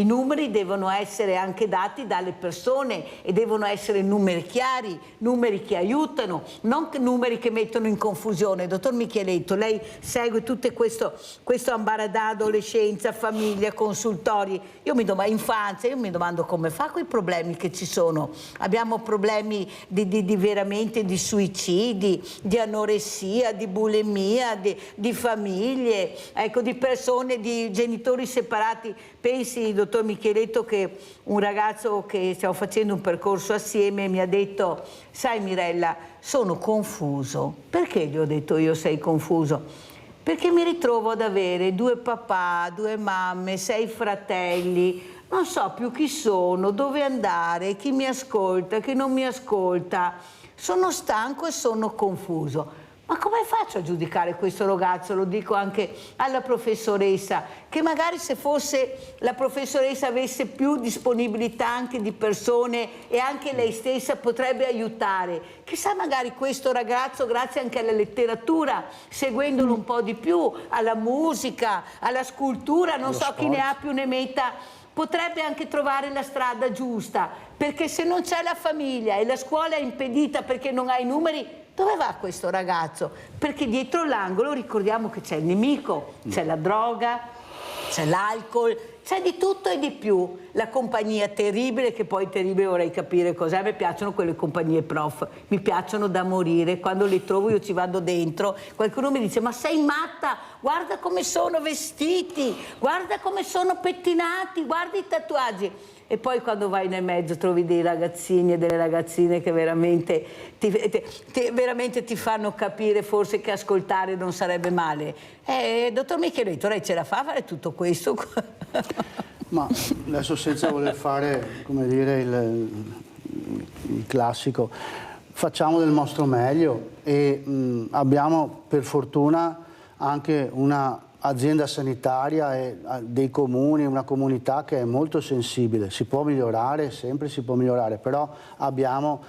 numeri devono essere anche dati dalle persone e devono essere numeri chiari, numeri che aiutano, non numeri che mettono in confusione. Dottor Micheletto, lei segue tutto questo ambaradà, adolescenza, famiglia, consultori, infanzia, io mi domando come fa con i problemi che ci sono. Abbiamo problemi di veramente di suicidi, di anoressia, di bulimia, di famiglie, ecco, di persone, di genitori separati. Pensi, dottor Micheletto, che un ragazzo che stiamo facendo un percorso assieme mi ha detto, sai Mirella, sono confuso. Perché gli ho detto io sei confuso? Perché mi ritrovo ad avere 2 papà, 2 mamme, 6 fratelli, non so più chi sono, dove andare, chi mi ascolta, chi non mi ascolta. Sono stanco e sono confuso. Ma come faccio a giudicare questo ragazzo? Lo dico anche alla professoressa, che magari se fosse la professoressa avesse più disponibilità anche di persone e anche lei stessa potrebbe aiutare. Chissà, magari questo ragazzo, grazie anche alla letteratura, seguendolo un po' di più, alla musica, alla scultura, non so chi ne ha più ne metta, potrebbe anche trovare la strada giusta, perché se non c'è la famiglia e la scuola è impedita perché non ha i numeri, dove va questo ragazzo? Perché dietro l'angolo ricordiamo che c'è il nemico, c'è la droga, c'è l'alcol, c'è di tutto e di più. La compagnia terribile, che poi terribile vorrei capire cos'è. A me piacciono quelle compagnie prof, mi piacciono da morire, quando le trovo io ci vado dentro. Qualcuno mi dice, ma sei matta, guarda come sono vestiti, guarda come sono pettinati, guarda i tatuaggi. E poi quando vai nel mezzo trovi dei ragazzini e delle ragazzine che veramente ti fanno capire forse che ascoltare non sarebbe male. Dottor Micheletto, lei ce la fa a fare tutto questo? Ma adesso, senza voler fare, come dire, il classico, facciamo del nostro meglio e abbiamo per fortuna anche una azienda sanitaria e dei comuni, una comunità che è molto sensibile. Si può migliorare, sempre si può migliorare, però dobbiamo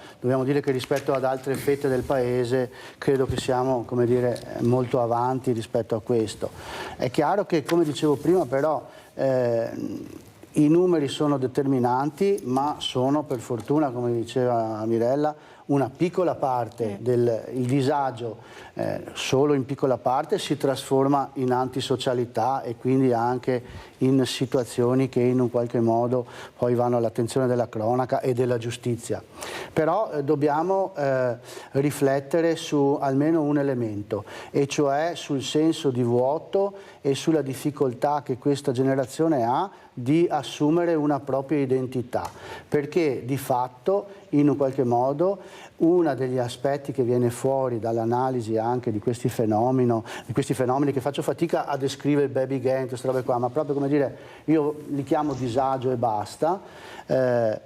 dire che rispetto ad altre fette del paese credo che siamo, come dire, molto avanti rispetto a questo. È chiaro che, come dicevo prima, però i numeri sono determinanti, ma sono per fortuna, come diceva Mirella, una piccola parte il disagio, solo in piccola parte, si trasforma in antisocialità e quindi anche in situazioni che in un qualche modo poi vanno all'attenzione della cronaca e della giustizia. Però dobbiamo riflettere su almeno un elemento, e cioè sul senso di vuoto e sulla difficoltà che questa generazione ha di assumere una propria identità, perché di fatto in un qualche modo uno degli aspetti che viene fuori dall'analisi anche di questi fenomeni che faccio fatica a descrivere, il baby gang, queste robe qua, ma proprio come dire, io li chiamo disagio e basta, è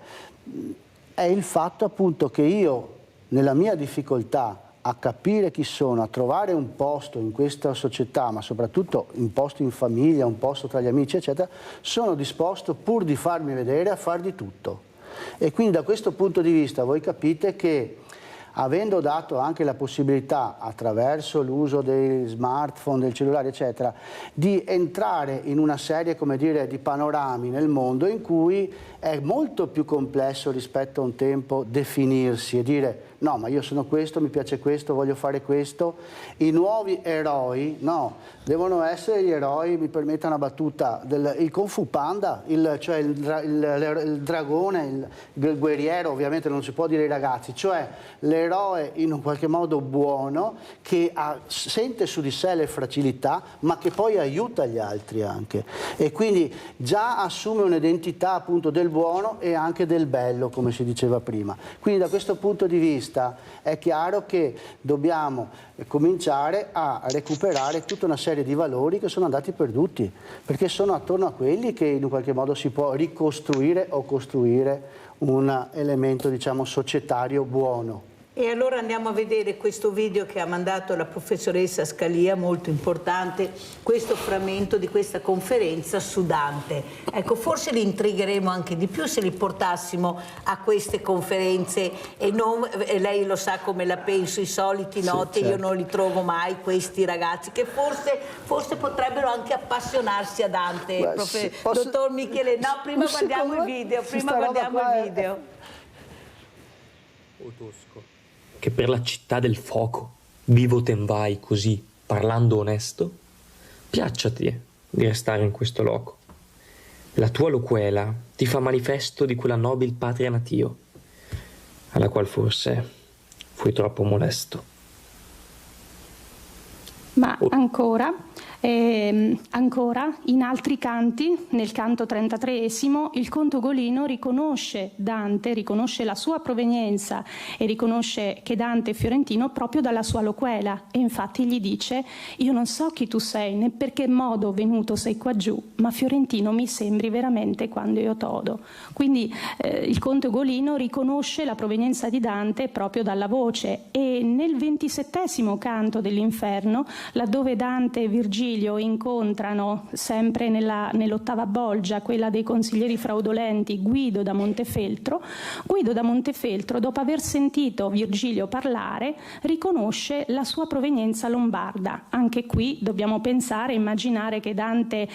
il fatto appunto che io nella mia difficoltà a capire chi sono, a trovare un posto in questa società, ma soprattutto un posto in famiglia, un posto tra gli amici, eccetera, sono disposto, pur di farmi vedere, a far di tutto. E quindi da questo punto di vista voi capite che, avendo dato anche la possibilità, attraverso l'uso dei smartphone, del cellulare, eccetera, di entrare in una serie, come dire, di panorami nel mondo in cui è molto più complesso rispetto a un tempo definirsi e dire no, ma io sono questo, mi piace questo, voglio fare questo. I nuovi eroi, no, devono essere gli eroi, mi permetta una battuta, il Kung Fu Panda, cioè il dragone, il guerriero, ovviamente non si può dire ai ragazzi, cioè l'eroe in un qualche modo buono, che sente su di sé le fragilità, ma che poi aiuta gli altri anche. E quindi già assume un'identità appunto del buono e anche del bello, come si diceva prima. Quindi da questo punto di vista è chiaro che dobbiamo cominciare a recuperare tutta una serie di valori che sono andati perduti, perché sono attorno a quelli che in un qualche modo si può ricostruire o costruire un elemento, diciamo, societario buono. E allora andiamo a vedere questo video che ha mandato la professoressa Scalia, molto importante, questo frammento di questa conferenza su Dante. Ecco, forse li intrigheremo anche di più se li portassimo a queste conferenze e lei lo sa come la penso, i soliti noti, certo. Io non li trovo mai, questi ragazzi che forse potrebbero anche appassionarsi a Dante. Dottor Michele, no, prima guardiamo il video, O tosco, che per la città del fuoco vivo ten vai così, parlando onesto, piacciati di restare in questo loco. La tua loquela ti fa manifesto di quella nobil patria natio, alla qual forse fui troppo molesto. Ma ancora, in altri canti, nel canto 33esimo, il conte Ugolino riconosce Dante, riconosce la sua provenienza e riconosce che Dante è fiorentino proprio dalla sua loquela, e infatti gli dice: io non so chi tu sei né per che modo venuto sei qua giù, ma fiorentino mi sembri veramente quando io t'odo. Quindi il conte Ugolino riconosce la provenienza di Dante proprio dalla voce, e nel 27esimo canto dell'Inferno, laddove Dante e Virgilio incontrano sempre nell'ottava bolgia, quella dei consiglieri fraudolenti, Guido da Montefeltro, dopo aver sentito Virgilio parlare, riconosce la sua provenienza lombarda. Anche qui dobbiamo pensare, immaginare che Dante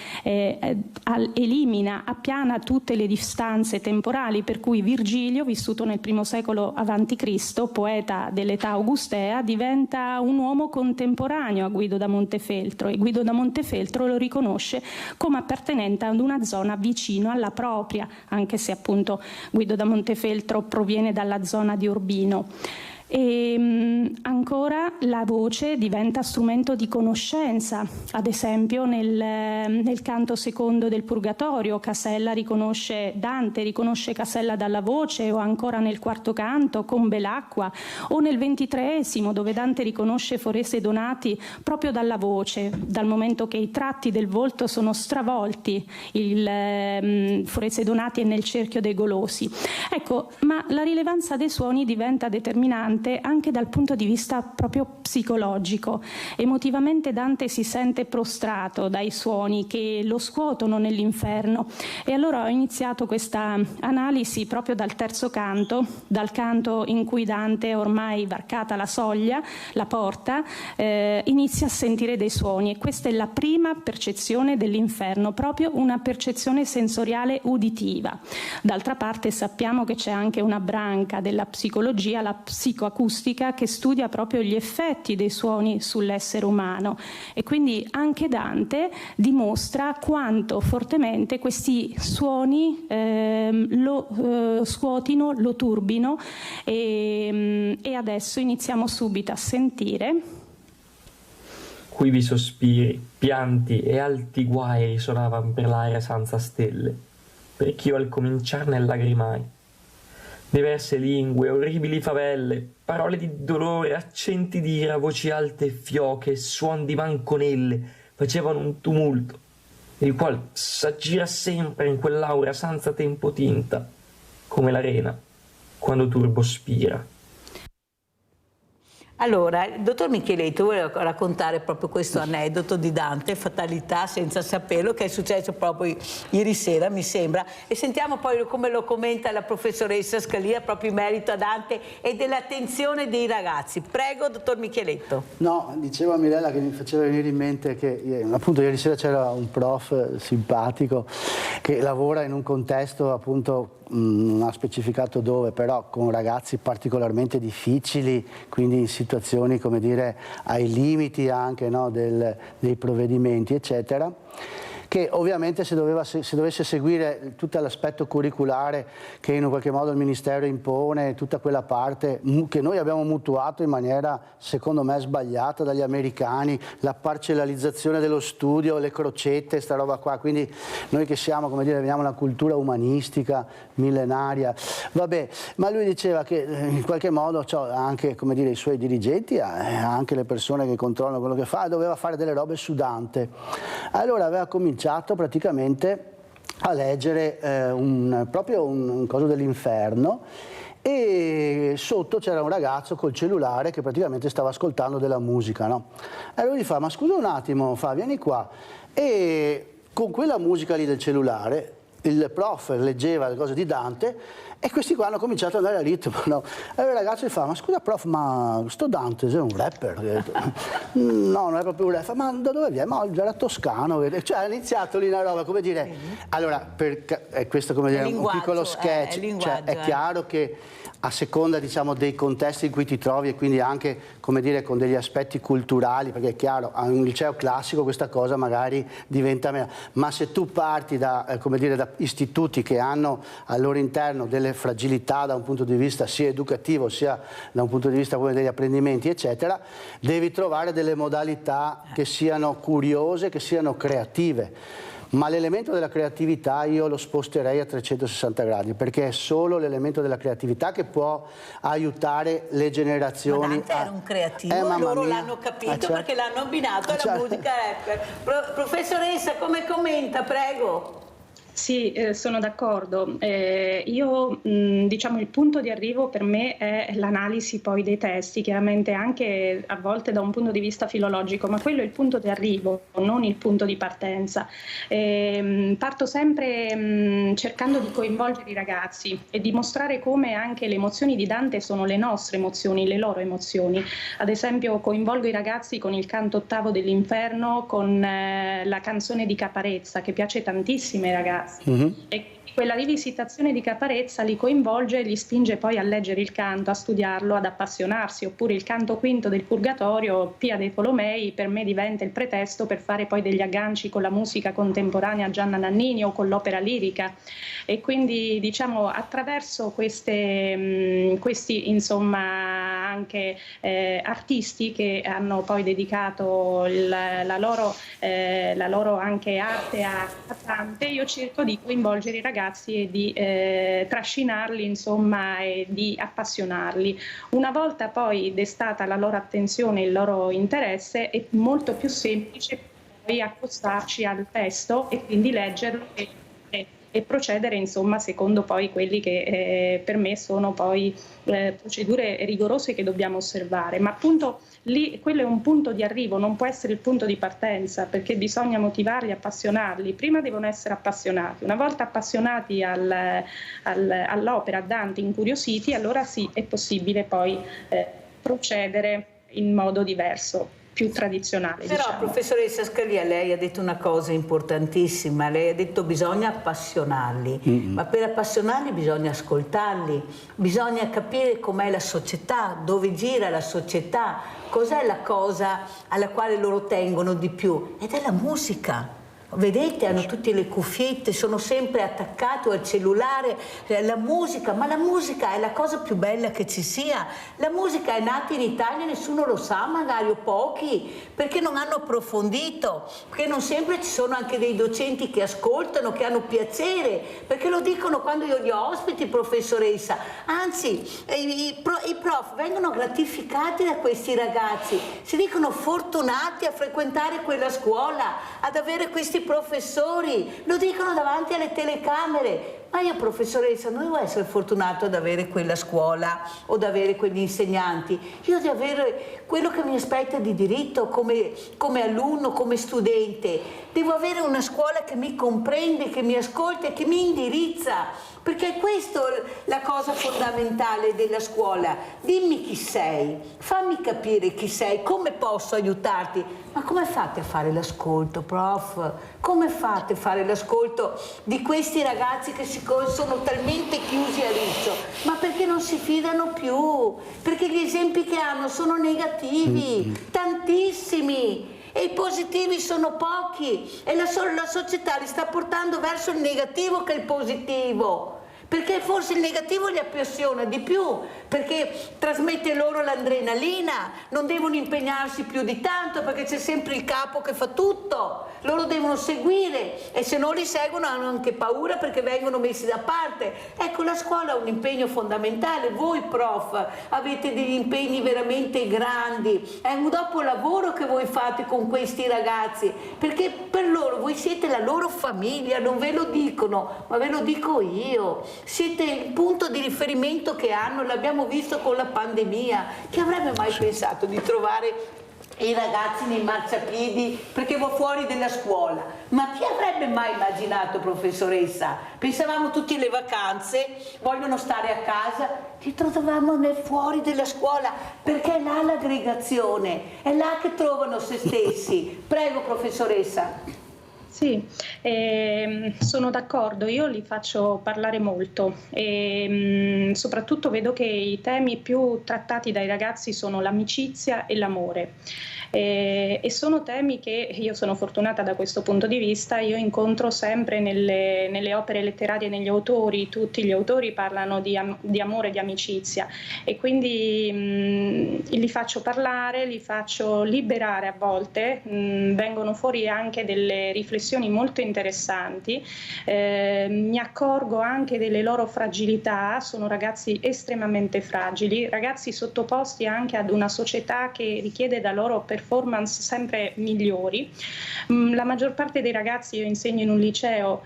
appiana tutte le distanze temporali, per cui Virgilio, vissuto nel I secolo a.C., poeta dell'età augustea, diventa un uomo contemporaneo a Guido da Montefeltro, e Guido da Montefeltro lo riconosce come appartenente ad una zona vicino alla propria, anche se appunto Guido da Montefeltro proviene dalla zona di Urbino. E ancora la voce diventa strumento di conoscenza, ad esempio nel canto secondo del Purgatorio Dante riconosce Casella dalla voce, o ancora nel quarto canto con Belacqua, o nel 23esimo dove Dante riconosce Forese Donati proprio dalla voce, dal momento che i tratti del volto sono stravolti. Forese Donati è nel cerchio dei Golosi. Ecco, ma la rilevanza dei suoni diventa determinante Dante anche dal punto di vista proprio psicologico. Emotivamente Dante si sente prostrato dai suoni che lo scuotono nell'inferno, e allora ho iniziato questa analisi proprio dal terzo canto, dal canto in cui Dante, ormai varcata la soglia, la porta, inizia a sentire dei suoni, e questa è la prima percezione dell'inferno, proprio una percezione sensoriale uditiva. D'altra parte sappiamo che c'è anche una branca della psicologia, la psicoacustica, che studia proprio gli effetti dei suoni sull'essere umano, e quindi anche Dante dimostra quanto fortemente questi suoni lo scuotino, lo turbino, e adesso iniziamo subito a sentire. Quivi sospiri, pianti e alti guai risuonavan per l'aria senza stelle, perch'io al cominciarne lagrimai. Diverse lingue, orribili favelle, parole di dolore, accenti d'ira, voci alte e fioche, suon di manconelle facevano un tumulto, il qual s'aggira sempre in quell'aura senza tempo tinta, come l'arena quando turbo spira. Allora, il dottor Micheletto vuole raccontare proprio questo aneddoto di Dante, fatalità senza saperlo, che è successo proprio ieri sera, mi sembra, e sentiamo poi come lo commenta la professoressa Scalia proprio in merito a Dante e dell'attenzione dei ragazzi. Prego, dottor Micheletto. No, diceva Mirella che mi faceva venire in mente che appunto ieri sera c'era un prof simpatico che lavora in un contesto, appunto, non ha specificato dove, però con ragazzi particolarmente difficili, quindi in situazioni, come dire, ai limiti anche, no, dei provvedimenti, eccetera, che ovviamente se dovesse seguire tutto l'aspetto curriculare che in un qualche modo il Ministero impone, tutta quella parte che noi abbiamo mutuato in maniera secondo me sbagliata dagli americani, la parcellalizzazione dello studio, le crocette, sta roba qua, quindi noi che siamo, come dire, veniamo da una cultura umanistica millenaria, vabbè, ma lui diceva che in qualche modo anche, come dire, i suoi dirigenti, anche le persone che controllano quello che fa, doveva fare delle robe su Dante. Allora aveva cominciato praticamente a leggere proprio un coso dell'inferno, e sotto c'era un ragazzo col cellulare che praticamente stava ascoltando della musica, no? E lui gli fa: ma scusa un attimo, vieni qua. E con quella musica lì del cellulare il prof leggeva le cose di Dante e questi qua hanno cominciato ad andare a ritmo, no? E il ragazzo gli fa: ma scusa prof, ma sto Dante è un rapper? No, non è proprio un rapper. Ma da dove viene? Ma era toscano. Cioè ha iniziato lì una roba, come dire, allora, questo, come dire, un piccolo sketch, cioè, è chiaro che a seconda, diciamo, dei contesti in cui ti trovi, e quindi anche, come dire, con degli aspetti culturali, perché è chiaro, a un liceo classico questa cosa magari diventa meno, ma se tu parti da, come dire, da istituti che hanno al loro interno delle fragilità da un punto di vista sia educativo sia da un punto di vista degli apprendimenti, eccetera, devi trovare delle modalità che siano curiose, che siano creative. Ma l'elemento della creatività io lo sposterei a 360 gradi, perché è solo l'elemento della creatività che può aiutare le generazioni. Ma Dante era un creativo, e loro l'hanno capito, certo, perché l'hanno abbinato alla musica rapper. Professoressa, come commenta, prego? Sì, sono d'accordo. Io, diciamo, il punto di arrivo per me è l'analisi poi dei testi, chiaramente anche a volte da un punto di vista filologico, ma quello è il punto di arrivo, non il punto di partenza. Parto sempre cercando di coinvolgere i ragazzi e dimostrare come anche le emozioni di Dante sono le nostre emozioni, le loro emozioni. Ad esempio coinvolgo i ragazzi con il canto ottavo dell'Inferno, con la canzone di Caparezza, che piace tantissimo ai ragazzi. E quella rivisitazione di Caparezza li coinvolge e li spinge poi a leggere il canto, a studiarlo, ad appassionarsi. Oppure il canto quinto del Purgatorio, Pia dei Tolomei, per me diventa il pretesto per fare poi degli agganci con la musica contemporanea Gianna Nannini o con l'opera lirica. E quindi, diciamo, attraverso questi insomma anche artisti che hanno poi dedicato la loro anche arte a Dante, io cerco di coinvolgere i ragazzi e di trascinarli, insomma, e di appassionarli. Una volta poi destata la loro attenzione, il loro interesse, è molto più semplice poi accostarci al testo e quindi leggerlo e e procedere insomma secondo poi quelli che per me sono poi procedure rigorose che dobbiamo osservare, ma appunto lì quello è un punto di arrivo, non può essere il punto di partenza, perché bisogna motivarli, appassionarli. Prima devono essere appassionati, una volta appassionati all'opera, a Dante, incuriositi, allora sì, è possibile poi procedere in modo diverso, più tradizionale. Però, diciamo. Professoressa Scalia, lei ha detto una cosa importantissima, lei ha detto bisogna appassionarli, ma per appassionarli bisogna ascoltarli, bisogna capire com'è la società, dove gira la società, cos'è la cosa alla quale loro tengono di più, ed è la musica. Vedete, hanno tutte le cuffiette, sono sempre attaccati al cellulare, la musica, ma la musica è la cosa più bella che ci sia. La musica è nata in Italia, nessuno lo sa, magari o pochi, perché non hanno approfondito, perché non sempre ci sono anche dei docenti che ascoltano, che hanno piacere, perché lo dicono quando io li ho ospiti, professoressa. Anzi, i prof vengono gratificati da questi ragazzi, si dicono fortunati a frequentare quella scuola, ad avere questi professori, lo dicono davanti alle telecamere. Ma io, professoressa, non devo essere fortunato ad avere quella scuola o ad avere quegli insegnanti, io devo avere quello che mi aspetta di diritto come alunno, come studente. Devo avere una scuola che mi comprende, che mi ascolta e che mi indirizza, perché è questa la cosa fondamentale della scuola. Dimmi chi sei, fammi capire chi sei, come posso aiutarti. Ma come fate a fare l'ascolto, prof? Come fate a fare l'ascolto di questi ragazzi che sono talmente chiusi a riccio? Ma perché non si fidano più? Perché gli esempi che hanno sono negativi, tantissimi. E i positivi sono pochi e la società li sta portando verso il negativo che il positivo, perché forse il negativo li appassiona di più, perché trasmette loro l'adrenalina, non devono impegnarsi più di tanto perché c'è sempre il capo che fa tutto, loro devono seguire e se non li seguono hanno anche paura perché vengono messi da parte. Ecco, la scuola ha un impegno fondamentale, voi prof avete degli impegni veramente grandi, è un dopolavoro che voi fate con questi ragazzi, perché per loro voi siete la loro famiglia, non ve lo dicono, ma ve lo dico io, siete il punto di riferimento che hanno, l'abbiamo visto con la pandemia. Chi avrebbe mai pensato di trovare i ragazzi nei marciapiedi perché fuori della scuola? Ma chi avrebbe mai immaginato, professoressa? Pensavamo tutti alle vacanze, vogliono stare a casa, li trovavamo fuori della scuola perché è là l'aggregazione, è là che trovano se stessi. Prego, professoressa. Sì, sono d'accordo, io li faccio parlare molto e soprattutto vedo che i temi più trattati dai ragazzi sono l'amicizia e l'amore. E sono temi che io sono fortunata da questo punto di vista, io incontro sempre nelle opere letterarie, negli autori, tutti gli autori parlano di amore, di amicizia e quindi li faccio parlare, li faccio liberare a volte, vengono fuori anche delle riflessioni molto interessanti, mi accorgo anche delle loro fragilità, sono ragazzi estremamente fragili, ragazzi sottoposti anche ad una società che richiede da loro performance sempre migliori. La maggior parte dei ragazzi, io insegno in un liceo,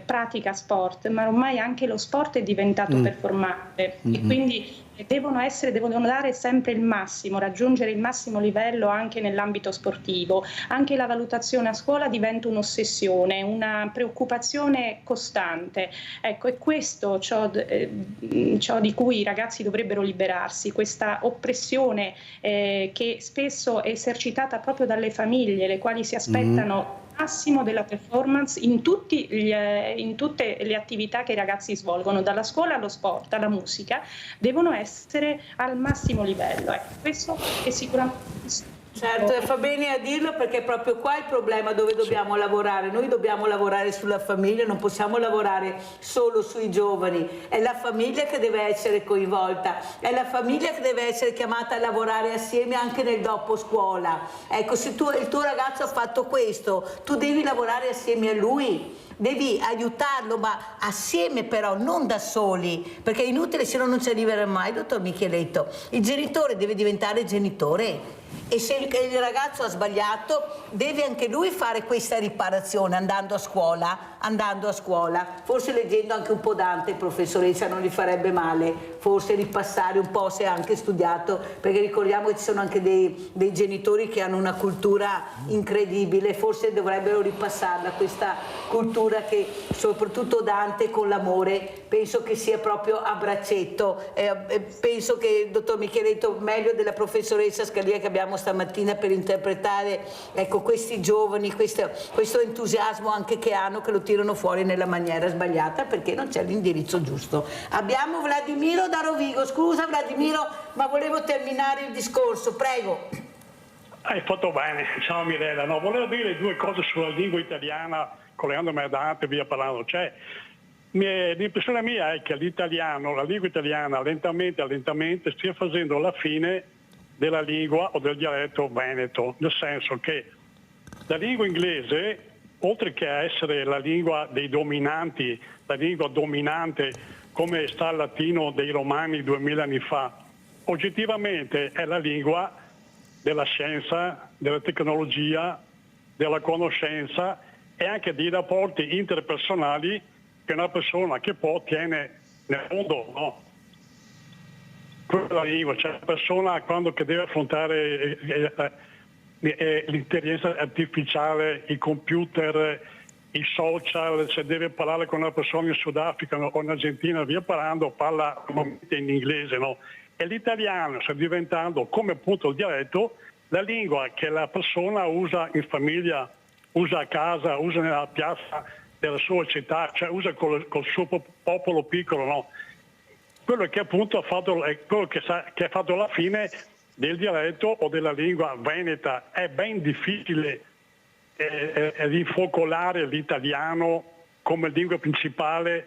pratica sport, ma ormai anche lo sport è diventato performante e quindi devono dare sempre il massimo, raggiungere il massimo livello anche nell'ambito sportivo. Anche la valutazione a scuola diventa un'ossessione, una preoccupazione costante. Ecco, è questo ciò di cui i ragazzi dovrebbero liberarsi, questa oppressione che spesso è esercitata proprio dalle famiglie, le quali si aspettano massimo della performance in tutte le attività che i ragazzi svolgono, dalla scuola allo sport, alla musica, devono essere al massimo livello. Questo è sicuramente... Certo, fa bene a dirlo perché è proprio qua il problema dove dobbiamo lavorare. Noi dobbiamo lavorare sulla famiglia, non possiamo lavorare solo sui giovani. È la famiglia che deve essere coinvolta, è la famiglia che deve essere chiamata a lavorare assieme anche nel dopo scuola. Ecco, se il tuo ragazzo ha fatto questo, tu devi lavorare assieme a lui. devi aiutarlo, ma assieme però, non da soli, perché è inutile, se no non ci arriverà mai, dottor Micheletto. Il genitore deve diventare genitore. E se il ragazzo ha sbagliato, deve anche lui fare questa riparazione andando a scuola, forse leggendo anche un po' Dante, professoressa, non gli farebbe male, forse ripassare un po' se ha anche studiato, perché ricordiamo che ci sono anche dei genitori che hanno una cultura incredibile, forse dovrebbero ripassarla questa cultura che soprattutto Dante con l'amore penso che sia proprio a braccetto. Penso che il dottor Micheletto meglio della professoressa Scalia che abbiamo stamattina per interpretare, ecco, questi giovani, questo entusiasmo anche che hanno, che lo tirano fuori nella maniera sbagliata perché non c'è l'indirizzo giusto. Abbiamo Vladimiro da Rovigo. Scusa Vladimiro, ma volevo terminare il discorso, prego. Hai fatto bene, ciao Mirella. No, volevo dire due cose sulla lingua italiana, collegandomi a Dante e via parlando. Cioè, l'impressione mia è che l'italiano, la lingua italiana lentamente stia facendo la fine della lingua o del dialetto veneto, nel senso che la lingua inglese, oltre che a essere la lingua dei dominanti, la lingua dominante come sta il latino dei romani 2000 anni fa, oggettivamente è la lingua della scienza, della tecnologia, della conoscenza e anche dei rapporti interpersonali che una persona che può tiene nel mondo, no? Quella lingua, cioè la persona quando che deve affrontare l'intelligenza artificiale, i computer, i social, se deve parlare con una persona in Sudafrica o in Argentina, via parlando, parla in inglese, no? E l'italiano sta diventando, come appunto il dialetto, la lingua che la persona usa in famiglia, usa a casa, usa nella piazza della sua città, cioè usa col suo popolo piccolo, no? Quello che appunto ha fatto la fine del dialetto o della lingua veneta. È ben difficile rifocolare l'italiano come lingua principale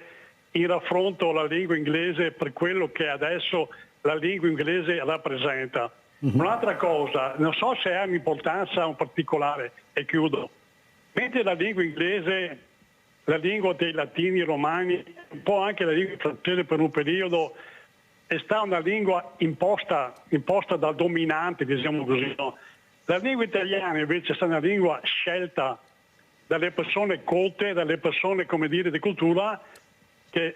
in raffronto alla lingua inglese per quello che adesso la lingua inglese rappresenta. Un'altra cosa, non so se ha un'importanza un particolare, e chiudo. Mentre la lingua inglese, la lingua dei latini romani, un po' anche la lingua francese per un periodo, è stata una lingua imposta dal dominante, diciamo così, no? La lingua italiana invece è stata una lingua scelta dalle persone colte, dalle persone, come dire, di cultura, che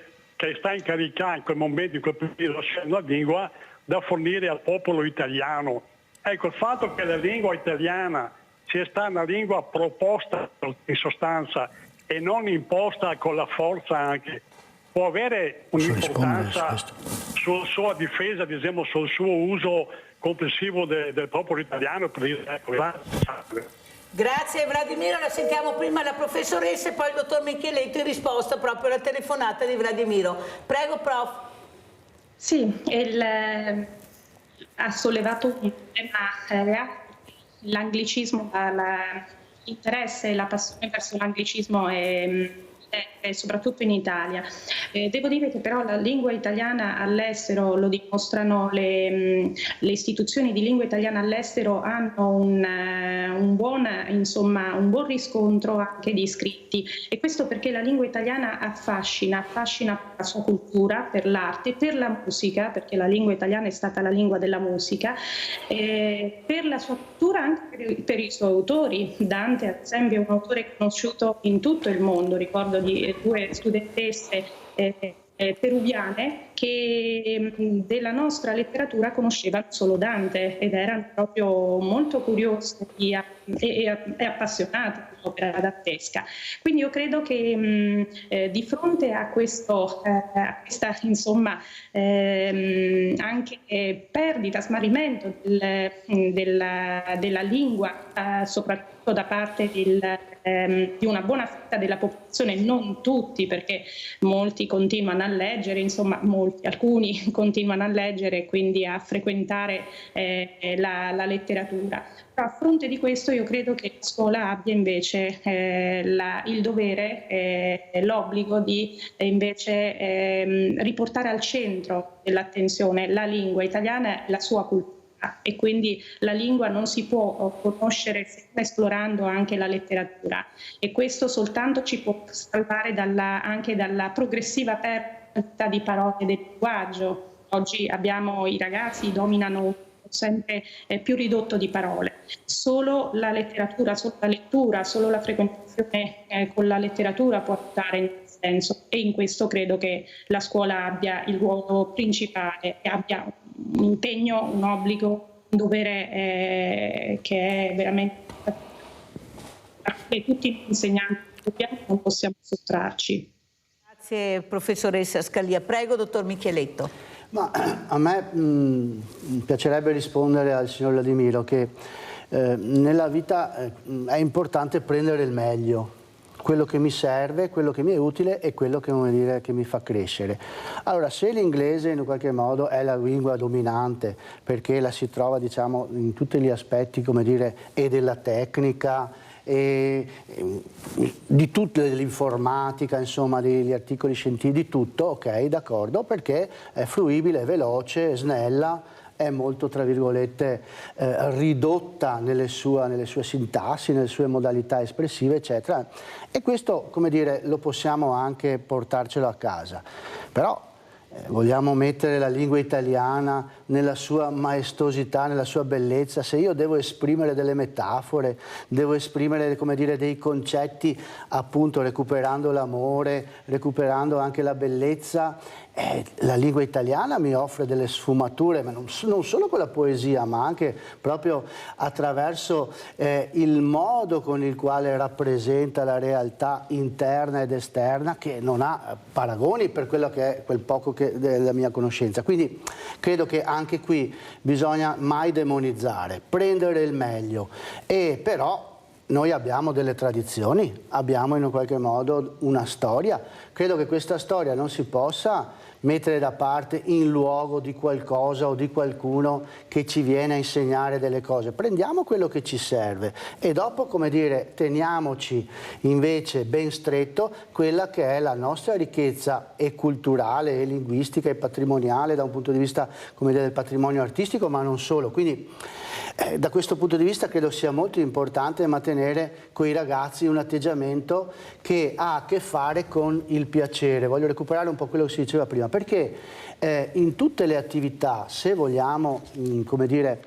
sta incaricata in quel momento, in quel periodo, la lingua da fornire al popolo italiano. Ecco, il fatto che la lingua italiana sia stata una lingua proposta in sostanza e non imposta con la forza anche, può avere un'importanza sulla sua difesa, diciamo, sul suo uso complessivo del popolo italiano. Grazie Vladimiro, la sentiamo prima la professoressa e poi il dottor Micheletto in risposta proprio alla telefonata di Vladimiro. Prego, prof. Sì, ha sollevato un tema, l'anglicismo, l'interesse e la passione verso l'anglicismo soprattutto in Italia. Devo dire che però la lingua italiana all'estero, lo dimostrano le istituzioni di lingua italiana all'estero, hanno un buon riscontro anche di iscritti, e questo perché la lingua italiana affascina per la sua cultura, per l'arte, per la musica, perché la lingua italiana è stata la lingua della musica, per la sua cultura, anche per i suoi autori. Dante, ad esempio, è un autore conosciuto in tutto il mondo. Ricordo di due studentesse peruviane che della nostra letteratura conoscevano solo Dante ed erano proprio molto curiose e appassionate dell'opera dantesca. Quindi io credo che di fronte a questa insomma anche perdita, smarrimento della lingua, soprattutto da parte di una buona fetta della popolazione, non tutti, perché molti continuano a leggere, insomma alcuni continuano a leggere e quindi a frequentare la letteratura. Però a fronte di questo io credo che la scuola abbia invece il dovere, l'obbligo di invece riportare al centro dell'attenzione la lingua italiana e la sua cultura. e quindi la lingua non si può conoscere esplorando anche la letteratura, e questo soltanto ci può salvare anche dalla progressiva perdita di parole del linguaggio. Oggi i ragazzi dominano sempre più ridotto di parole. Solo la letteratura, solo la lettura, solo la frequentazione con la letteratura può aiutare in questo senso, e in questo credo che la scuola abbia il ruolo principale e abbia un impegno, un obbligo, un dovere che è veramente che tutti gli insegnanti dobbiamo, non possiamo sottrarci. Grazie professoressa Scalia. Prego, dottor Micheletto. Ma a me piacerebbe rispondere al signor Vladimiro che nella vita è importante prendere il meglio, quello che mi serve, quello che mi è utile e quello che, come dire, che mi fa crescere. Allora, se l'inglese in qualche modo è la lingua dominante perché la si trova, diciamo, in tutti gli aspetti, come dire, e della tecnica, e di tutta l'informatica, insomma, degli articoli scientifici, di tutto, ok, d'accordo, perché è fruibile, è veloce, è snella, è molto, tra virgolette, ridotta nelle sue sintassi, nelle sue modalità espressive, eccetera. E questo, come dire, lo possiamo anche portarcelo a casa. Però vogliamo mettere la lingua italiana nella sua maestosità, nella sua bellezza. Se io devo esprimere delle metafore, devo esprimere, come dire, dei concetti, appunto recuperando l'amore, recuperando anche la bellezza, la lingua italiana mi offre delle sfumature, ma non solo con la poesia, ma anche proprio attraverso il modo con il quale rappresenta la realtà interna ed esterna, che non ha paragoni per quello che è quel poco della mia conoscenza. Quindi credo che anche qui bisogna mai demonizzare, prendere il meglio, e però noi abbiamo delle tradizioni, abbiamo in un qualche modo una storia. Credo che questa storia non si possa mettere da parte in luogo di qualcosa o di qualcuno che ci viene a insegnare delle cose. Prendiamo quello che ci serve e dopo, come dire, teniamoci invece ben stretto quella che è la nostra ricchezza e culturale e linguistica e patrimoniale da un punto di vista, come dire, del patrimonio artistico, ma non solo. Quindi da questo punto di vista credo sia molto importante mantenere con i ragazzi un atteggiamento che ha a che fare con il piacere. Voglio recuperare un po' quello che si diceva prima, perché in tutte le attività, se vogliamo, come dire,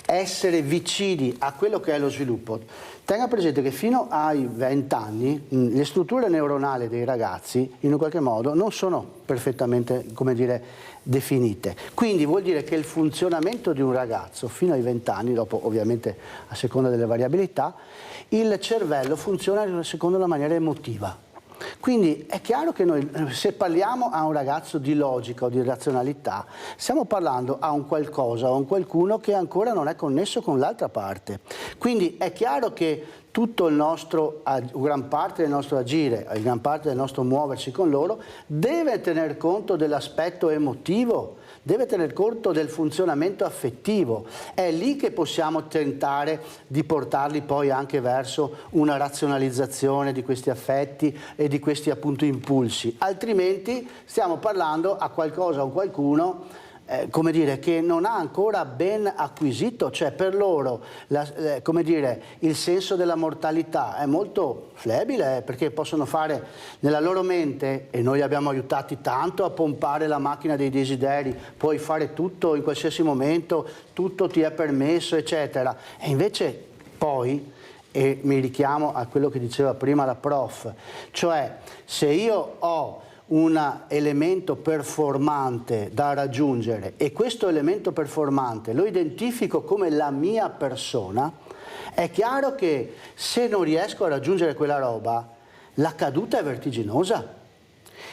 essere vicini a quello che è lo sviluppo, tenga presente che fino ai 20 anni le strutture neuronali dei ragazzi in un qualche modo non sono perfettamente, come dire, definite. Quindi vuol dire che il funzionamento di un ragazzo fino ai 20 anni, dopo ovviamente a seconda delle variabilità, il cervello funziona secondo la maniera emotiva. Quindi è chiaro che noi, se parliamo a un ragazzo di logica o di razionalità, stiamo parlando a un qualcosa o a un qualcuno che ancora non è connesso con l'altra parte. Quindi è chiaro che tutto il nostro, gran parte del nostro agire, gran parte del nostro muoversi con loro deve tener conto dell'aspetto emotivo, deve tener conto del funzionamento affettivo. È lì che possiamo tentare di portarli poi anche verso una razionalizzazione di questi affetti e di questi appunto impulsi. Altrimenti stiamo parlando a qualcosa o qualcuno come dire, che non ha ancora ben acquisito, cioè per loro come dire, il senso della mortalità è molto flebile, perché possono fare nella loro mente, e noi li abbiamo aiutati tanto a pompare la macchina dei desideri, puoi fare tutto in qualsiasi momento, tutto ti è permesso, eccetera, e invece poi, e mi richiamo a quello che diceva prima la prof, cioè se io ho un elemento performante da raggiungere e questo elemento performante lo identifico come la mia persona, è chiaro che se non riesco a raggiungere quella roba, la caduta è vertiginosa.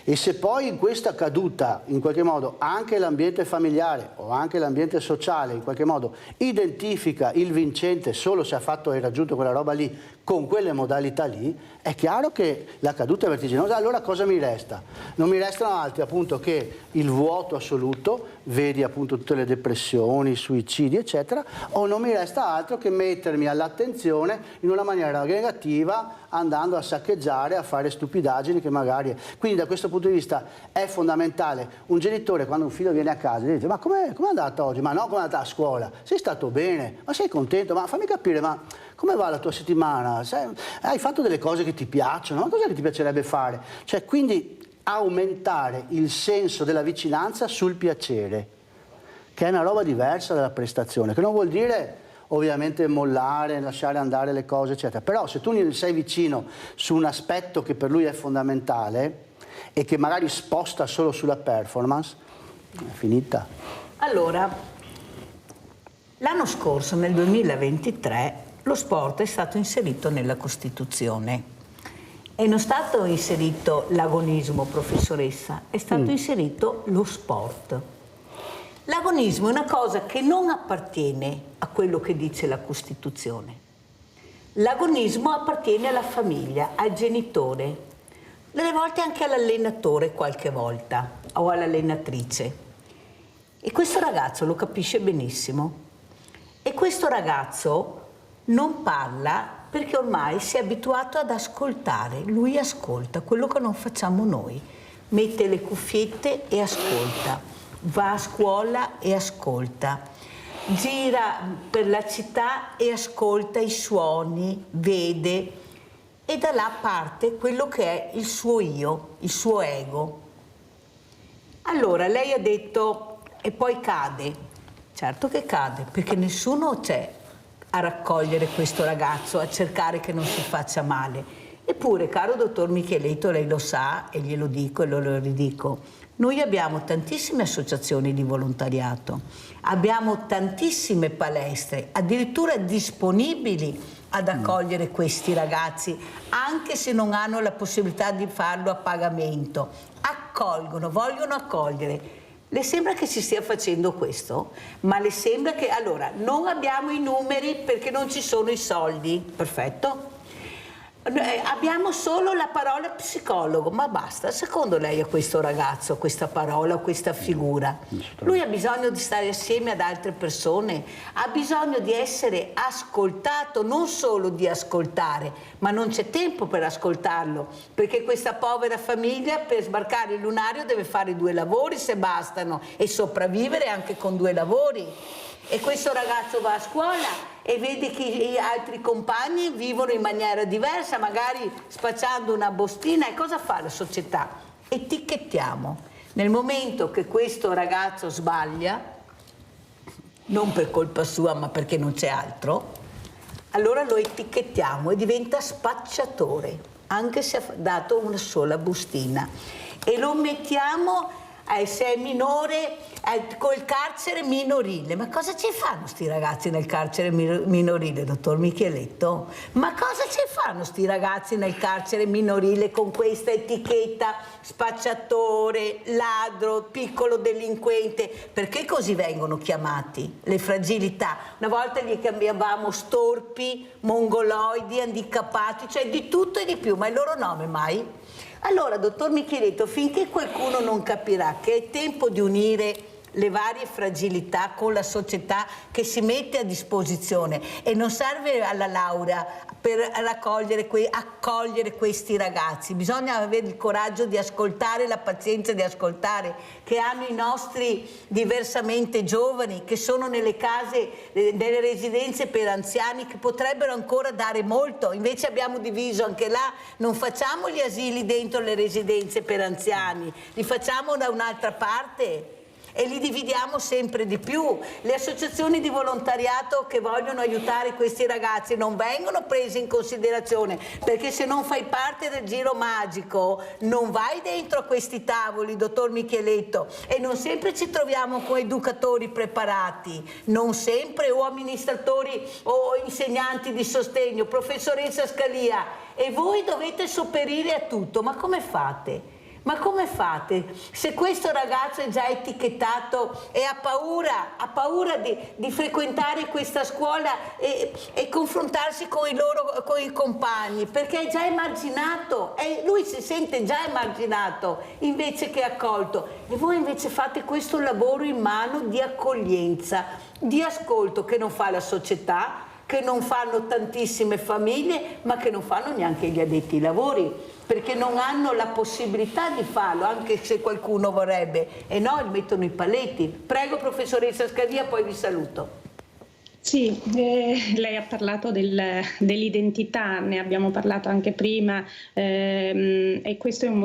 E se poi in questa caduta, in qualche modo, anche l'ambiente familiare o anche l'ambiente sociale, in qualche modo, identifica il vincente solo se ha fatto e raggiunto quella roba lì, con quelle modalità lì, è chiaro che la caduta è vertiginosa. Allora cosa mi resta? Non mi restano altri appunto che il vuoto assoluto, vedi appunto tutte le depressioni, i suicidi, eccetera, o non mi resta altro che mettermi all'attenzione in una maniera negativa andando a saccheggiare, a fare stupidaggini che magari... Quindi da questo punto di vista è fondamentale. Un genitore quando un figlio viene a casa gli dice: ma com'è andata oggi? Ma no, com'è andata a scuola? Sei stato bene? Ma sei contento? Ma fammi capire, ma come va la tua settimana? Hai fatto delle cose che ti piacciono? Ma cosa che ti piacerebbe fare? Cioè, quindi aumentare il senso della vicinanza sul piacere, che è una roba diversa dalla prestazione, che non vuol dire ovviamente mollare, lasciare andare le cose, eccetera. Però se tu gli sei vicino su un aspetto che per lui è fondamentale e che magari sposta solo sulla performance, è finita. Allora, l'anno scorso, nel 2023, lo sport è stato inserito nella Costituzione. E non è stato inserito l'agonismo, professoressa, è stato inserito lo sport. L'agonismo è una cosa che non appartiene a quello che dice la Costituzione. L'agonismo appartiene alla famiglia, al genitore, delle volte anche all'allenatore qualche volta, o all'allenatrice. E questo ragazzo lo capisce benissimo. E questo ragazzo non parla perché ormai si è abituato ad ascoltare. Lui ascolta quello che non facciamo noi. Mette le cuffiette e ascolta. Va a scuola e ascolta. Gira per la città e ascolta i suoni, vede. E da là parte quello che è il suo io, il suo ego. Allora, lei ha detto, e poi cade. Certo che cade, perché nessuno c'è a raccogliere questo ragazzo, a cercare che non si faccia male. Eppure, caro dottor Micheletto, lei lo sa, e glielo dico e lo ridico, noi abbiamo tantissime associazioni di volontariato, abbiamo tantissime palestre, addirittura disponibili ad accogliere questi ragazzi, anche se non hanno la possibilità di farlo a pagamento. Accolgono, vogliono accogliere. Le sembra che si stia facendo questo? Ma le sembra che... Allora, non abbiamo i numeri perché non ci sono i soldi. Perfetto. Abbiamo solo la parola psicologo, ma basta. Secondo lei a questo ragazzo questa parola, questa figura? Lui ha bisogno di stare assieme ad altre persone, ha bisogno di essere ascoltato, non solo di ascoltare, ma non c'è tempo per ascoltarlo, perché questa povera famiglia per sbarcare il lunario deve fare 2 lavori se bastano e sopravvivere anche con 2 lavori. E questo ragazzo va a scuola e vede che gli altri compagni vivono in maniera diversa, magari spacciando una bostina. E cosa fa la società? Etichettiamo. Nel momento che questo ragazzo sbaglia, non per colpa sua ma perché non c'è altro, allora lo etichettiamo e diventa spacciatore, anche se ha dato una sola bustina. E lo mettiamo... se è minore, col carcere minorile. Ma cosa ci fanno sti ragazzi nel carcere minorile, dottor Micheletto? Ma cosa ci fanno sti ragazzi nel carcere minorile con questa etichetta spacciatore, ladro, piccolo delinquente? Perché così vengono chiamati? Le fragilità. Una volta li chiamavamo storpi, mongoloidi, handicappati, cioè di tutto e di più, ma il loro nome mai? Allora, dottor Micheletto, finché qualcuno non capirà che è tempo di unire le varie fragilità con la società che si mette a disposizione, e non serve alla laurea per accogliere questi ragazzi, bisogna avere il coraggio di ascoltare, la pazienza di ascoltare, che hanno i nostri diversamente giovani, che sono nelle case, nelle residenze per anziani, che potrebbero ancora dare molto. Invece abbiamo diviso anche là, non facciamo gli asili dentro le residenze per anziani, li facciamo da un'altra parte e li dividiamo sempre di più. Le associazioni di volontariato che vogliono aiutare questi ragazzi non vengono prese in considerazione, perché se non fai parte del giro magico non vai dentro a questi tavoli, dottor Micheletto, e non sempre ci troviamo con educatori preparati, non sempre, o amministratori o insegnanti di sostegno, professoressa Scalia, e voi dovete sopperire a tutto. Ma come fate? Ma come fate? Se questo ragazzo è già etichettato e ha paura di frequentare questa scuola e confrontarsi con i compagni, perché è già emarginato, e lui si sente già emarginato invece che accolto. E voi invece fate questo lavoro in mano di accoglienza, di ascolto che non fa la società, che non fanno tantissime famiglie, ma che non fanno neanche gli addetti ai lavori, perché non hanno la possibilità di farlo, anche se qualcuno vorrebbe, e no, gli mettono i paletti. Prego, professoressa Scadia, poi vi saluto. Sì, lei ha parlato dell'identità, ne abbiamo parlato anche prima, e questo è il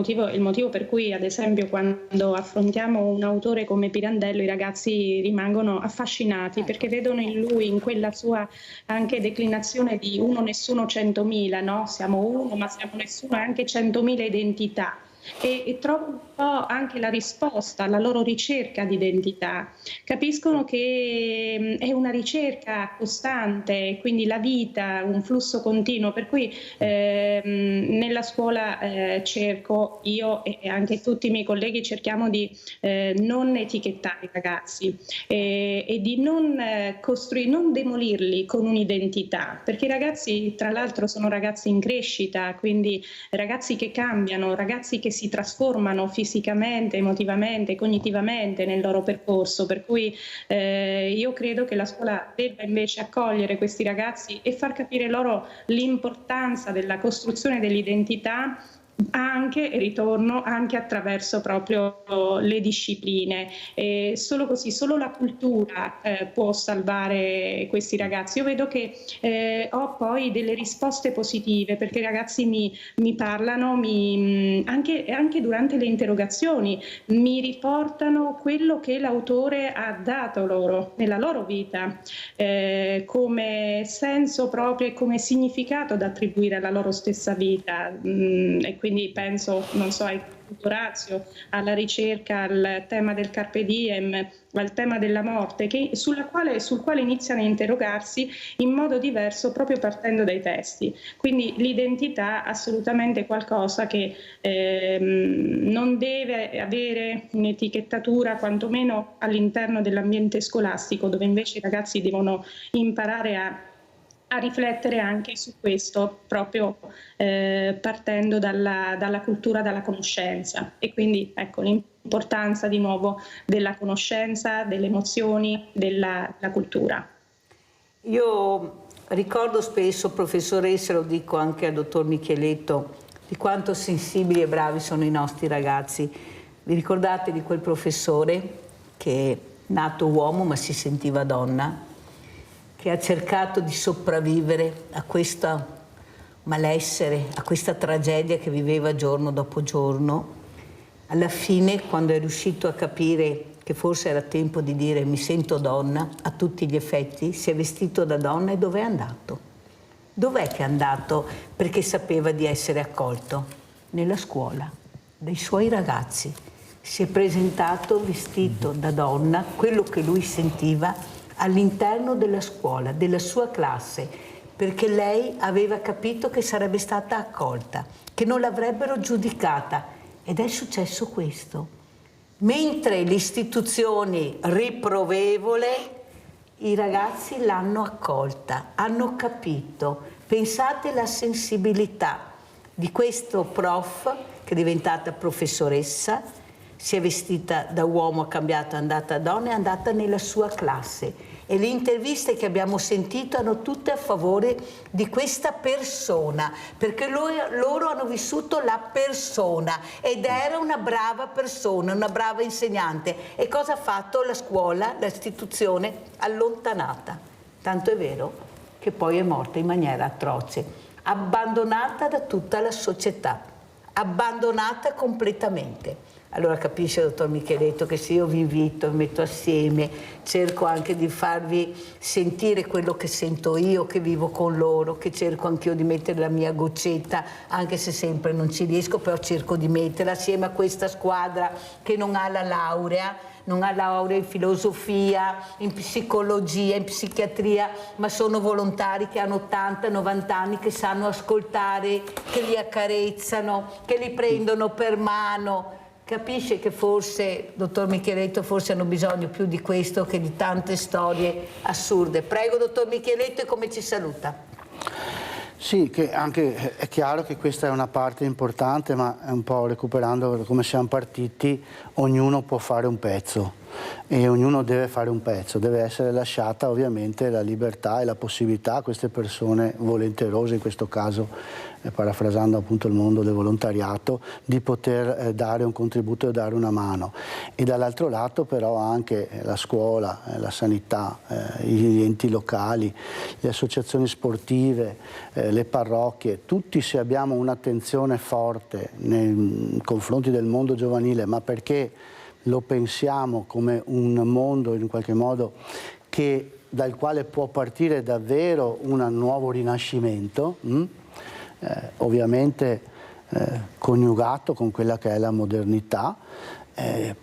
motivo per cui, ad esempio, quando affrontiamo un autore come Pirandello, i ragazzi rimangono affascinati perché vedono in lui, in quella sua anche declinazione di uno, nessuno, 100.000, no? Siamo uno, ma siamo nessuno, anche 100.000 identità. E trovo un po' anche la risposta alla loro ricerca di identità. Capiscono che è una ricerca costante, quindi la vita, un flusso continuo, per cui nella scuola cerco, io e anche tutti i miei colleghi cerchiamo di non etichettare i ragazzi e di non demolirli con un'identità, perché i ragazzi, tra l'altro, sono ragazzi in crescita, quindi ragazzi che cambiano, ragazzi che si trasformano fisicamente, emotivamente, cognitivamente nel loro percorso, per cui io credo che la scuola debba invece accogliere questi ragazzi e far capire loro l'importanza della costruzione dell'identità anche, e ritorno, anche attraverso proprio le discipline. Solo così, solo la cultura può salvare questi ragazzi. Io vedo che ho poi delle risposte positive, perché i ragazzi mi parlano, anche durante le interrogazioni, mi riportano quello che l'autore ha dato loro nella loro vita, come senso proprio e come significato da attribuire alla loro stessa vita. E quindi penso, non so, ai Orazio, alla ricerca, al tema del Carpe Diem, al tema della morte, sul quale iniziano a interrogarsi in modo diverso proprio partendo dai testi. Quindi l'identità è assolutamente qualcosa che non deve avere un'etichettatura, quantomeno all'interno dell'ambiente scolastico, dove invece i ragazzi devono imparare a riflettere anche su questo, proprio partendo dalla cultura, dalla conoscenza. E quindi ecco l'importanza di nuovo della conoscenza, delle emozioni, della cultura. Io ricordo spesso, professoressa, lo dico anche al dottor Micheletto, di quanto sensibili e bravi sono i nostri ragazzi. Vi ricordate di quel professore che è nato uomo ma si sentiva donna, che ha cercato di sopravvivere a questo malessere, a questa tragedia che viveva giorno dopo giorno? Alla fine, quando è riuscito a capire che forse era tempo di dire mi sento donna a tutti gli effetti, si è vestito da donna. E dov'è andato? Dov'è che è andato? Perché sapeva di essere accolto nella scuola dai suoi ragazzi. Si è presentato vestito da donna, quello che lui sentiva, all'interno della scuola, della sua classe, perché lei aveva capito che sarebbe stata accolta, che non l'avrebbero giudicata. Ed è successo questo. Mentre l'istituzione riprovevole, i ragazzi l'hanno accolta, hanno capito. Pensate alla sensibilità di questo prof, che è diventata professoressa, si è vestita da uomo, ha cambiato, è andata donna, è andata nella sua classe. E le interviste che abbiamo sentito hanno tutte a favore di questa persona, perché loro hanno vissuto la persona ed era una brava persona, una brava insegnante. E cosa ha fatto la scuola, l'istituzione? Allontanata. Tanto è vero che poi è morta in maniera atroce, abbandonata da tutta la società, abbandonata completamente. Allora capisce, dottor Micheletto, che se io vi invito, vi metto assieme, cerco anche di farvi sentire quello che sento io, che vivo con loro, che cerco anch'io di mettere la mia goccetta, anche se sempre non ci riesco, però cerco di metterla assieme a questa squadra che non ha la laurea, non ha laurea in filosofia, in psicologia, in psichiatria, ma sono volontari che hanno 80-90 anni, che sanno ascoltare, che li accarezzano, che li prendono per mano. Capisce che forse, dottor Micheletto, forse hanno bisogno più di questo che di tante storie assurde. Prego, dottor Micheletto, e come ci saluta? Sì, che anche è chiaro che questa è una parte importante, ma è un po' recuperando come siamo partiti, ognuno può fare un pezzo e ognuno deve fare un pezzo, deve essere lasciata ovviamente la libertà e la possibilità a queste persone volenterose, in questo caso parafrasando appunto il mondo del volontariato, di poter dare un contributo e dare una mano. E dall'altro lato però anche la scuola, la sanità, gli enti locali, le associazioni sportive, le parrocchie, tutti se abbiamo un'attenzione forte nei confronti del mondo giovanile, ma perché lo pensiamo come un mondo in qualche modo dal quale può partire davvero un nuovo rinascimento, ovviamente coniugato con quella che è la modernità,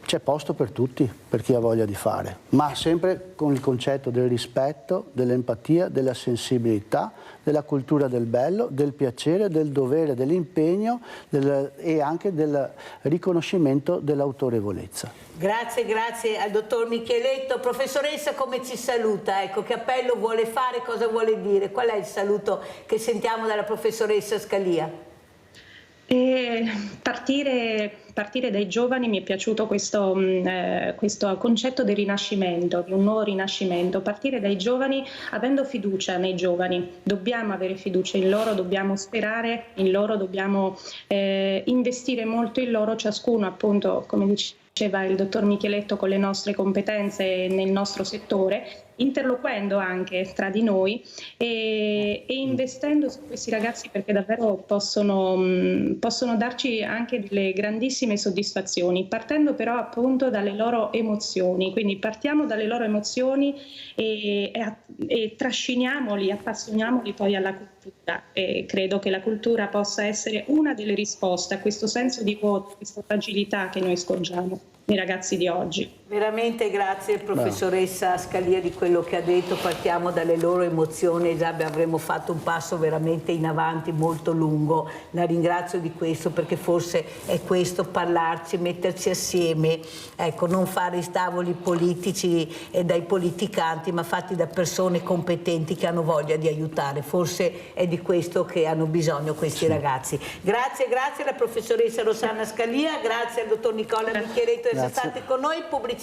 c'è posto per tutti, per chi ha voglia di fare, ma sempre con il concetto del rispetto, dell'empatia, della sensibilità, della cultura del bello, del piacere, del dovere, dell'impegno e anche del riconoscimento dell'autorevolezza. Grazie, grazie al dottor Micheletto. Professoressa, come ci saluta? Ecco, che appello vuole fare, cosa vuole dire? Qual è il saluto che sentiamo dalla professoressa Scalia? Partire dai giovani, mi è piaciuto questo concetto del rinascimento, di un nuovo rinascimento. Partire dai giovani avendo fiducia nei giovani, dobbiamo avere fiducia in loro, dobbiamo sperare in loro, dobbiamo investire molto in loro, ciascuno appunto, come diceva il dottor Micheletto, con le nostre competenze nel nostro settore, interloquendo anche tra di noi e investendo su questi ragazzi, perché davvero possono darci anche delle grandissime soddisfazioni, partendo però appunto dalle loro emozioni. Quindi partiamo dalle loro emozioni e trasciniamoli, appassioniamoli poi alla cultura, e credo che la cultura possa essere una delle risposte a questo senso di vuoto, a questa fragilità che noi scorgiamo nei ragazzi di oggi. Veramente grazie professoressa Scalia di quello che ha detto, partiamo dalle loro emozioni, già avremmo fatto un passo veramente in avanti molto lungo, la ringrazio di questo, perché forse è questo, parlarci, metterci assieme, ecco, non fare i tavoli politici e dai politicanti, ma fatti da persone competenti che hanno voglia di aiutare, forse è di questo che hanno bisogno questi ragazzi. Grazie alla professoressa Rossana Scalia, grazie al dottor Nicola Micheletto di essere stati con noi. Pubblicità.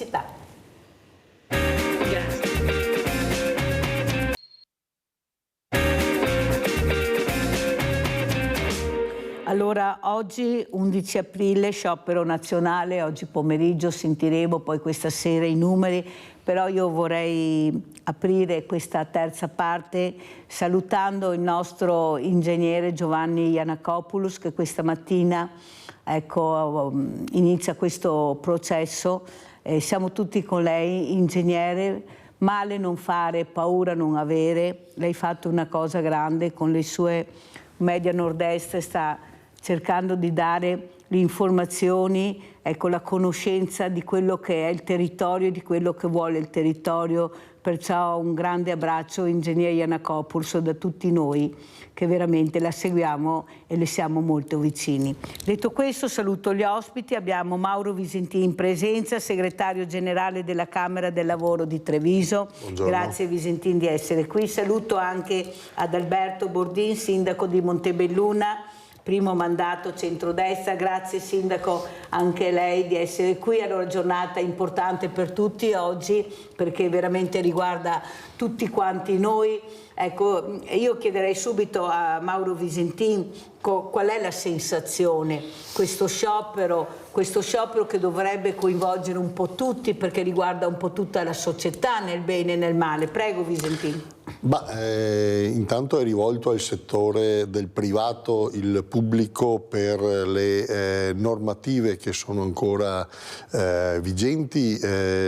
Allora, oggi 11 aprile, sciopero nazionale, oggi pomeriggio sentiremo poi questa sera i numeri, però io vorrei aprire questa terza parte salutando il nostro ingegnere Giovanni Iannakopoulos, che questa mattina inizia questo processo. Siamo tutti con lei, ingegnere, male non fare, paura non avere. Lei ha fatto una cosa grande con le sue Media Nord-Est, sta cercando di dare le informazioni, la conoscenza di quello che è il territorio, di quello che vuole il territorio. Perciò un grande abbraccio, ingegnere Iannakopoulos, da tutti noi che veramente la seguiamo e le siamo molto vicini. Detto questo, saluto gli ospiti. Abbiamo Mauro Visentin in presenza, segretario generale della Camera del Lavoro di Treviso. Buongiorno. Grazie Visentin di essere qui. Saluto anche ad Alberto Bordin, sindaco di Montebelluna, primo mandato centrodestra. Grazie sindaco anche lei di essere qui. Allora, giornata importante per tutti oggi, perché veramente riguarda tutti quanti noi. Ecco, io chiederei subito a Mauro Visentin qual è la sensazione, questo sciopero che dovrebbe coinvolgere un po' tutti, perché riguarda un po' tutta la società nel bene e nel male. Prego Visentin. Intanto è rivolto al settore del privato, il pubblico, per le normative che sono ancora vigenti.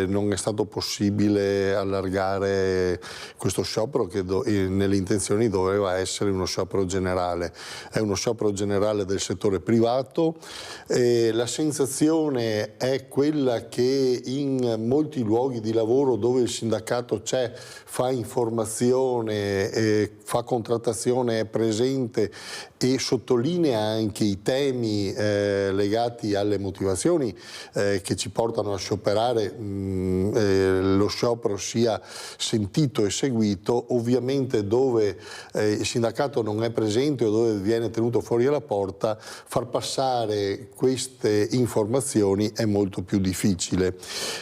Non è stato possibile allargare questo sciopero che nelle intenzioni doveva essere uno sciopero generale. È uno sciopero generale del settore privato. La sensazione è quella che in molti luoghi di lavoro dove il sindacato c'è, fa informazione, fa contrattazione, è presente e sottolinea anche i temi legati alle motivazioni che ci portano a scioperare, lo sciopero sia sentito e seguito. Ovviamente dove il sindacato non è presente o dove viene tenuto fuori alla porta, far passare queste informazioni è molto più difficile.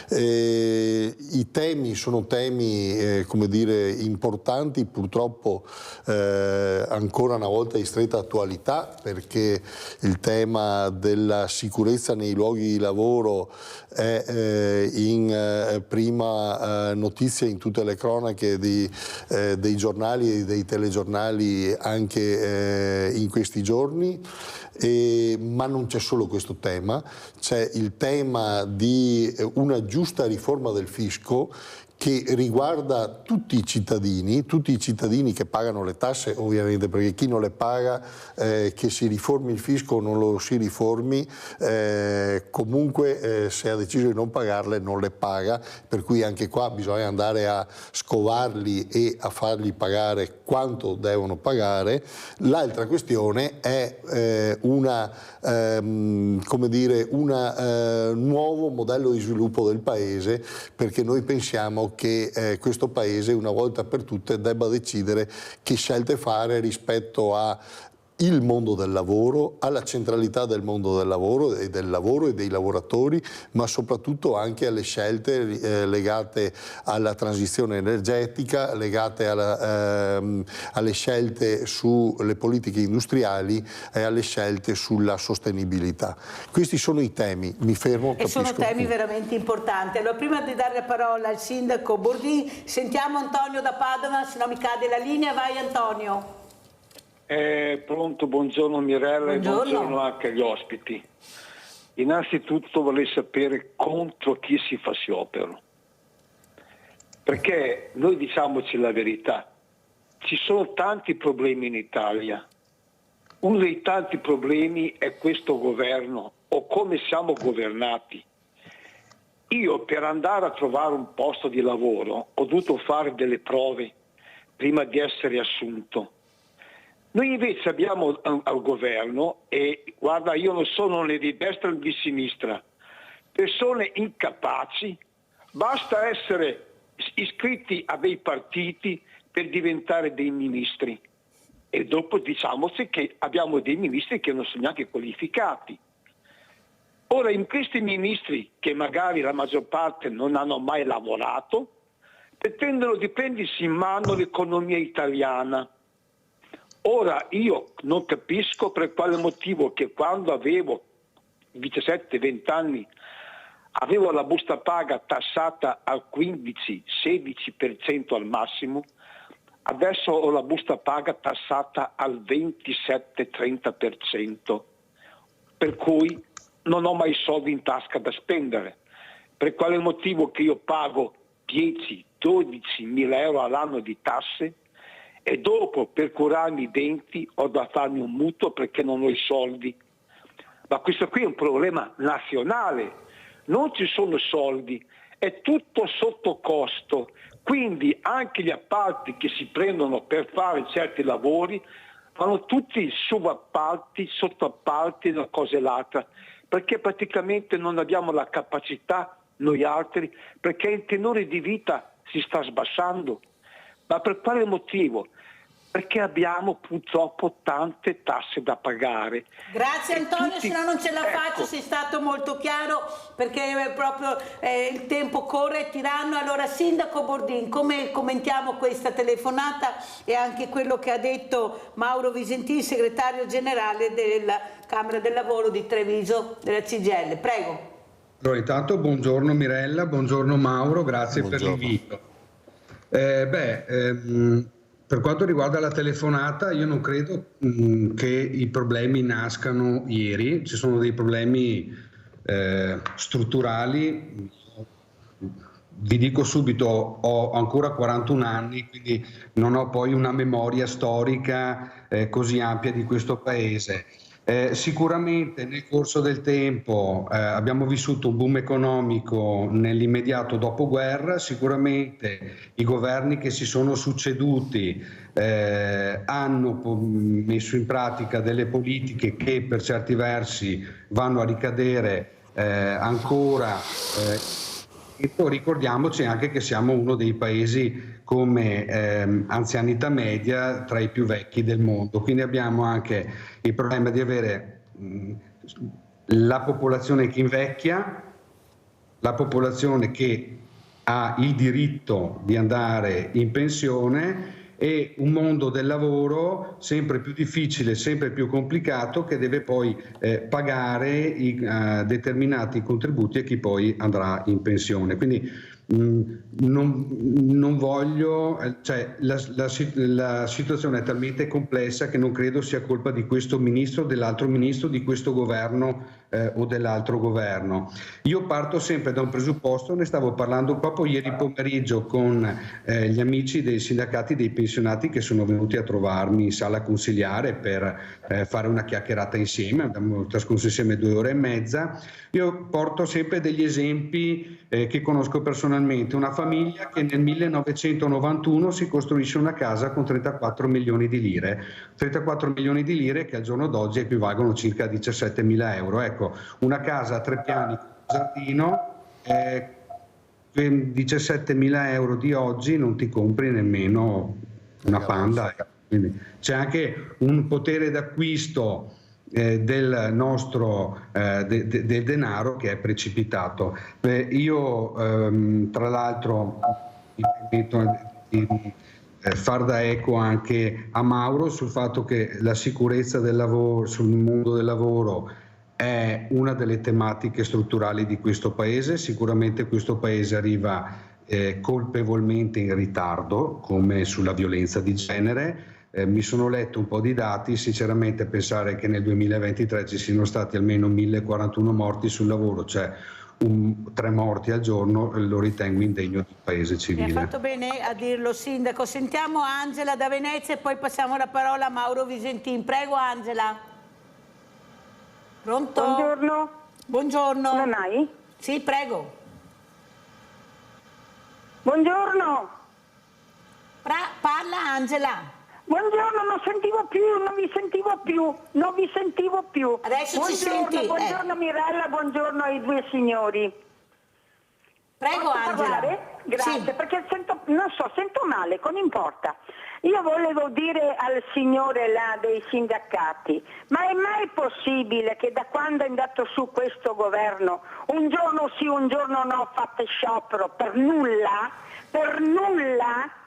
I temi sono temi come dire importanti, purtroppo ancora una volta di stretta attualità, perché il tema della sicurezza nei luoghi di lavoro è in prima notizia in tutte le cronache dei giornali e dei telegiornali anche in questi giorni. Ma non c'è solo questo tema, c'è il tema di una giusta riforma del fisco che riguarda tutti i cittadini che pagano le tasse, ovviamente, perché chi non le paga, che si riformi il fisco o non lo si riformi, comunque se ha deciso di non pagarle non le paga, per cui anche qua bisogna andare a scovarli e a fargli pagare quanto devono pagare. L'altra questione è un nuovo modello di sviluppo del paese, perché noi pensiamo che questo paese una volta per tutte debba decidere che scelte fare rispetto a il mondo del lavoro, alla centralità del mondo del lavoro e dei lavoratori, ma soprattutto anche alle scelte legate alla transizione energetica, legate alle scelte sulle politiche industriali e alle scelte sulla sostenibilità. Questi sono i temi, mi fermo. E sono temi veramente importanti. Allora, prima di dare la parola al sindaco Bordin, sentiamo Antonio da Padova, se no mi cade la linea. Vai Antonio. Pronto, buongiorno Mirella. Buongiorno. E buongiorno anche agli ospiti. Innanzitutto vorrei sapere contro chi si fa sciopero, perché noi diciamoci la verità, ci sono tanti problemi in Italia. Uno dei tanti problemi è questo governo o come siamo governati. Io per andare a trovare un posto di lavoro ho dovuto fare delle prove prima di essere assunto. Noi invece abbiamo al governo, e guarda, io non sono né di destra né di sinistra, persone incapaci, basta essere iscritti a dei partiti per diventare dei ministri, e dopo diciamoci che abbiamo dei ministri che non sono neanche qualificati. Ora, in questi ministri, che magari la maggior parte non hanno mai lavorato, pretendono di prendersi in mano l'economia italiana. Ora io non capisco per quale motivo che quando avevo 17-20 anni avevo la busta paga tassata al 15-16% al massimo, adesso ho la busta paga tassata al 27-30%, per cui non ho mai soldi in tasca da spendere. Per quale motivo che io pago 10-12 mila euro all'anno di tasse e dopo per curarmi i denti ho da farmi un mutuo perché non ho i soldi? Ma questo qui è un problema nazionale, non ci sono soldi, è tutto sotto costo, quindi anche gli appalti che si prendono per fare certi lavori fanno tutti subappalti, sottoappalti, una cosa e l'altra, perché praticamente non abbiamo la capacità noi altri, perché il tenore di vita si sta sbassando. Ma per quale motivo? Perché abbiamo purtroppo tante tasse da pagare. Grazie Antonio, se no non ce la faccio, sei stato molto chiaro, perché proprio il tempo corre, tiranno. Allora, sindaco Bordin, come commentiamo questa telefonata e anche quello che ha detto Mauro Visentini, segretario generale della Camera del Lavoro di Treviso, della CGIL? Prego. Allora, intanto buongiorno Mirella, buongiorno Mauro, grazie per l'invito. Per quanto riguarda la telefonata, io non credo che i problemi nascano ieri, ci sono dei problemi strutturali vi dico subito, ho ancora 41 anni, quindi non ho poi una memoria storica così ampia di questo paese. Sicuramente nel corso del tempo abbiamo vissuto un boom economico nell'immediato dopoguerra, sicuramente i governi che si sono succeduti hanno messo in pratica delle politiche che per certi versi vanno a ricadere ancora. Ricordiamoci anche che siamo uno dei paesi come anzianità media tra i più vecchi del mondo, quindi abbiamo anche il problema di avere la popolazione che invecchia, la popolazione che ha il diritto di andare in pensione e un mondo del lavoro sempre più difficile, sempre più complicato, che deve poi pagare determinati contributi a chi poi andrà in pensione. Quindi non voglio, cioè la situazione è talmente complessa che non credo sia colpa di questo ministro, dell'altro ministro, di questo governo o dell'altro governo. Io parto sempre da un presupposto, ne stavo parlando proprio ieri pomeriggio con gli amici dei sindacati dei pensionati che sono venuti a trovarmi in sala consigliare per fare una chiacchierata insieme, abbiamo trascorso insieme 2 ore e mezza. Io porto sempre degli esempi che conosco personalmente, una famiglia che nel 1991 si costruisce una casa con 34 milioni di lire, 34 milioni di lire che al giorno d'oggi equivalgono circa a 17.000 euro. Ecco, una casa a 3 piani con giardino, 17.000 euro di oggi non ti compri nemmeno una Panda. Quindi c'è anche un potere d'acquisto del nostro del denaro che è precipitato. Io tra l'altro mi permetto di far da eco anche a Mauro sul fatto che la sicurezza del lavoro, sul mondo del lavoro, è una delle tematiche strutturali di questo paese. Sicuramente questo paese arriva colpevolmente in ritardo, come sulla violenza di genere. Mi sono letto un po' di dati, sinceramente pensare che nel 2023 ci siano stati almeno 1041 morti sul lavoro, cioè 3 morti al giorno, lo ritengo indegno di un paese civile. Mi ha fatto bene a dirlo, Sindaco. Sentiamo Angela da Venezia e poi passiamo la parola a Mauro Visentin. Prego Angela. Pronto? Buongiorno. Buongiorno. Non hai? Sì, prego. Buongiorno. Parla Angela. Buongiorno, non vi sentivo più. Adesso buongiorno, ci senti? Buongiorno Mirella, buongiorno ai 2 signori. Prego Posso Angela. Parlare? Grazie, sì. Perché sento male, non importa. Io volevo dire al signore là dei sindacati, ma è mai possibile che da quando è andato su questo governo, un giorno sì, un giorno no, fate sciopero per nulla? Per nulla?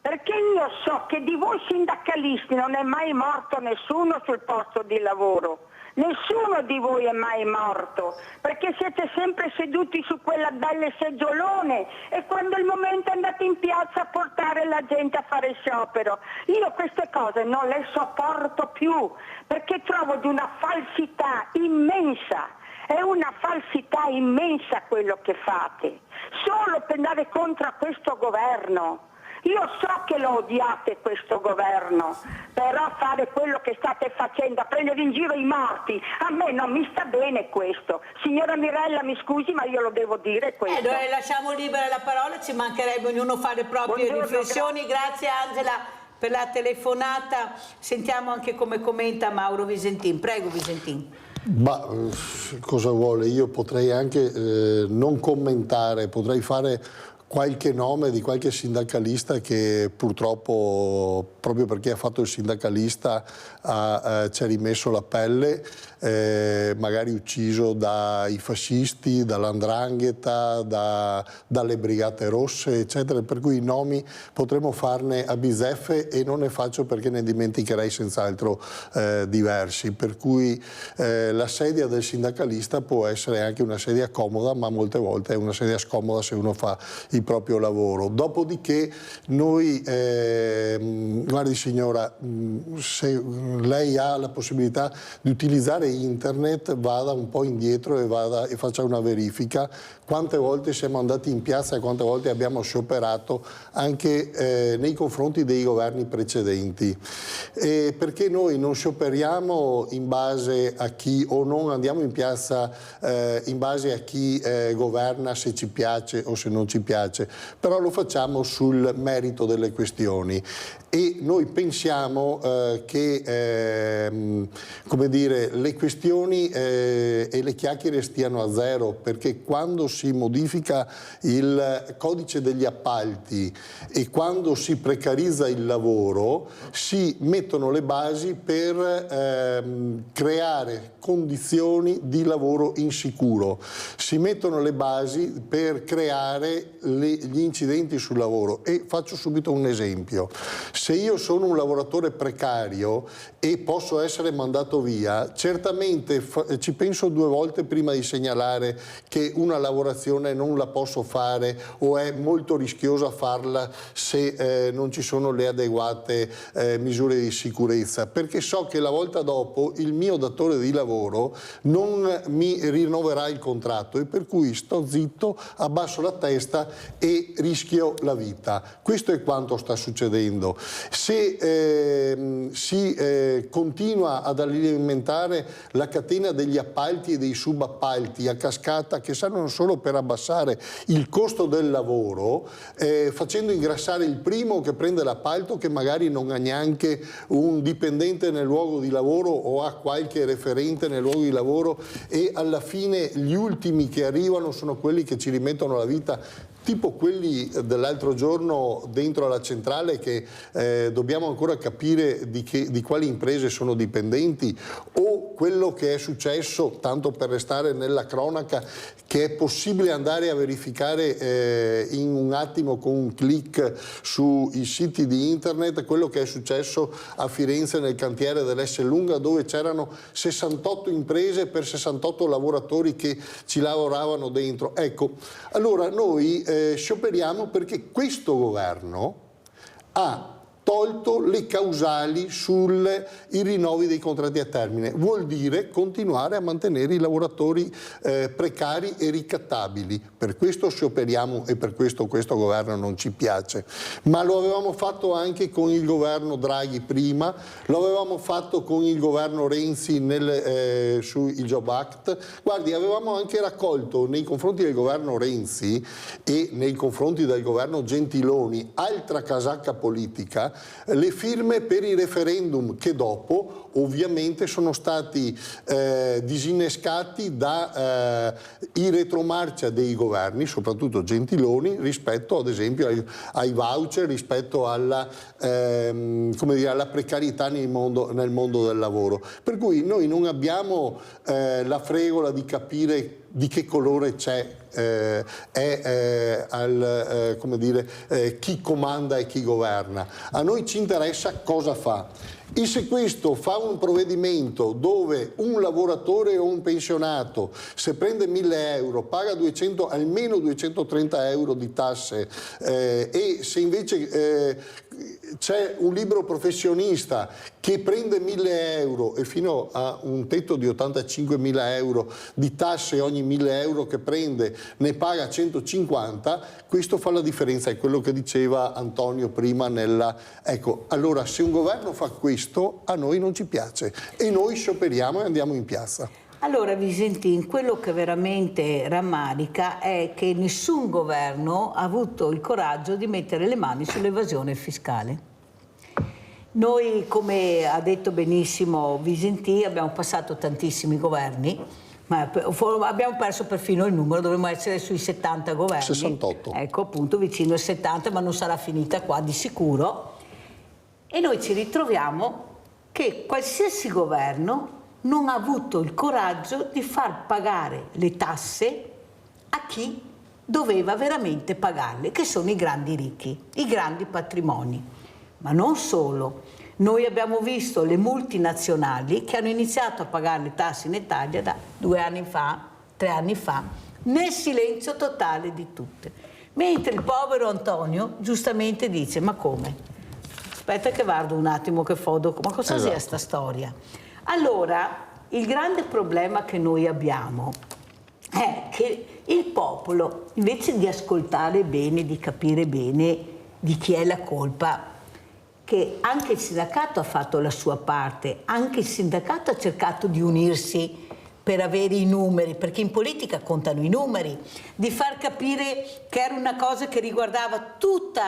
Perché io so che di voi sindacalisti non è mai morto nessuno sul posto di lavoro. Nessuno di voi è mai morto, perché siete sempre seduti su quella bella seggiolone e quando è il momento andate in piazza a portare la gente a fare sciopero. Io queste cose non le sopporto più, perché trovo di una falsità immensa. È una falsità immensa quello che fate, solo per andare contro questo governo. Io so che lo odiate questo governo, però fare quello che state facendo, a prendere in giro i morti, a me non mi sta bene questo. Signora Mirella, mi scusi, ma io lo devo dire questo. Lasciamo libera la parola, ci mancherebbe ognuno fare proprie riflessioni. Grazie Angela per la telefonata. Sentiamo anche come commenta Mauro Visentin. Prego Visentin. Ma cosa vuole? Io potrei anche non commentare, potrei fare qualche nome di qualche sindacalista che purtroppo, proprio perché ha fatto il sindacalista, ci ha rimesso la pelle, magari ucciso dai fascisti, dall''ndrangheta, dalle brigate rosse, eccetera, per cui i nomi potremmo farne a bizzeffe e non ne faccio perché ne dimenticherei senz'altro diversi, per cui la sedia del sindacalista può essere anche una sedia comoda, ma molte volte è una sedia scomoda se uno fa il proprio lavoro. Dopodiché noi, guardi signora, se lei ha la possibilità di utilizzare internet, vada un po' indietro e faccia una verifica. Quante volte siamo andati in piazza e quante volte abbiamo scioperato anche nei confronti dei governi precedenti. Perché noi non scioperiamo in base a chi, o non andiamo in piazza in base a chi governa, se ci piace o se non ci piace, però lo facciamo sul merito delle questioni. E noi pensiamo che come dire, le questioni e le chiacchiere stiano a zero, perché quando si modifica il codice degli appalti e quando si precarizza il lavoro, si mettono le basi per creare condizioni di lavoro insicuro, si mettono le basi per creare gli incidenti sul lavoro. E faccio subito un esempio: se io sono un lavoratore precario e posso essere mandato via, certamente ci penso 2 volte prima di segnalare che una lavorazione non la posso fare o è molto rischiosa farla se non ci sono le adeguate misure di sicurezza, perché so che la volta dopo il mio datore di lavoro non mi rinnoverà il contratto, e per cui sto zitto, abbasso la testa e rischio la vita. Questo è quanto sta succedendo. Se si continua ad alimentare la catena degli appalti e dei subappalti a cascata, che servono solo per abbassare il costo del lavoro, facendo ingrassare il primo che prende l'appalto, che magari non ha neanche un dipendente nel luogo di lavoro o ha qualche referente nel luogo di lavoro, e alla fine gli ultimi che arrivano sono quelli che ci rimettono la vita, tipo quelli dell'altro giorno dentro alla centrale, che dobbiamo ancora capire di quali imprese sono dipendenti, o quello che è successo, tanto per restare nella cronaca, che è possibile andare a verificare in un attimo con un click sui siti di internet, quello che è successo a Firenze nel cantiere dell'Esselunga, dove c'erano 68 imprese per 68 lavoratori che ci lavoravano dentro. Ecco, allora noi scioperiamo perché questo governo ha tolto le causali sui rinnovi dei contratti a termine. Vuol dire continuare a mantenere i lavoratori precari e ricattabili. Per questo scioperiamo e per questo governo non ci piace. Ma lo avevamo fatto anche con il governo Draghi prima, lo avevamo fatto con il governo Renzi sul Job Act. Guardi, avevamo anche raccolto nei confronti del governo Renzi e nei confronti del governo Gentiloni, altra casacca politica, le firme per i referendum, che dopo ovviamente sono stati disinnescati da i retromarcia dei governi, soprattutto Gentiloni, rispetto ad esempio ai voucher, rispetto alla, come dire, alla precarietà nel mondo del lavoro. Per cui noi non abbiamo la fregola di capire di che colore c'è come dire, chi comanda e chi governa. A noi ci interessa cosa fa. E se questo fa un provvedimento dove un lavoratore o un pensionato, se prende 1.000 euro, paga almeno 230 euro di tasse, e se invece c'è un libero professionista che prende 1.000 euro e fino a un tetto di 85.000 euro di tasse, ogni 1.000 euro che prende ne paga 150, questo fa la differenza, è quello che diceva Antonio prima Ecco, allora se un governo fa questo, a noi non ci piace e noi scioperiamo e andiamo in piazza. Allora Visentin, quello che veramente rammarica è che nessun governo ha avuto il coraggio di mettere le mani sull'evasione fiscale. Noi, come ha detto benissimo Visentin, abbiamo passato tantissimi governi, ma abbiamo perso perfino il numero, dovremmo essere sui 70 governi. 68. Ecco, appunto, vicino ai 70, ma non sarà finita qua di sicuro. E noi ci ritroviamo che qualsiasi governo non ha avuto il coraggio di far pagare le tasse a chi doveva veramente pagarle, che sono i grandi ricchi, i grandi patrimoni. Ma non solo. Noi abbiamo visto le multinazionali che hanno iniziato a pagare le tasse in Italia da 2 anni fa, 3 anni fa, nel silenzio totale di tutte. Mentre il povero Antonio giustamente dice: ma come? Aspetta che guardo un attimo che foto, ma cosa sia sta storia? Allora, il grande problema che noi abbiamo è che il popolo, invece di ascoltare bene, di capire bene di chi è la colpa, che anche il sindacato ha fatto la sua parte, anche il sindacato ha cercato di unirsi per avere i numeri, perché in politica contano i numeri, di far capire che era una cosa che riguardava tutto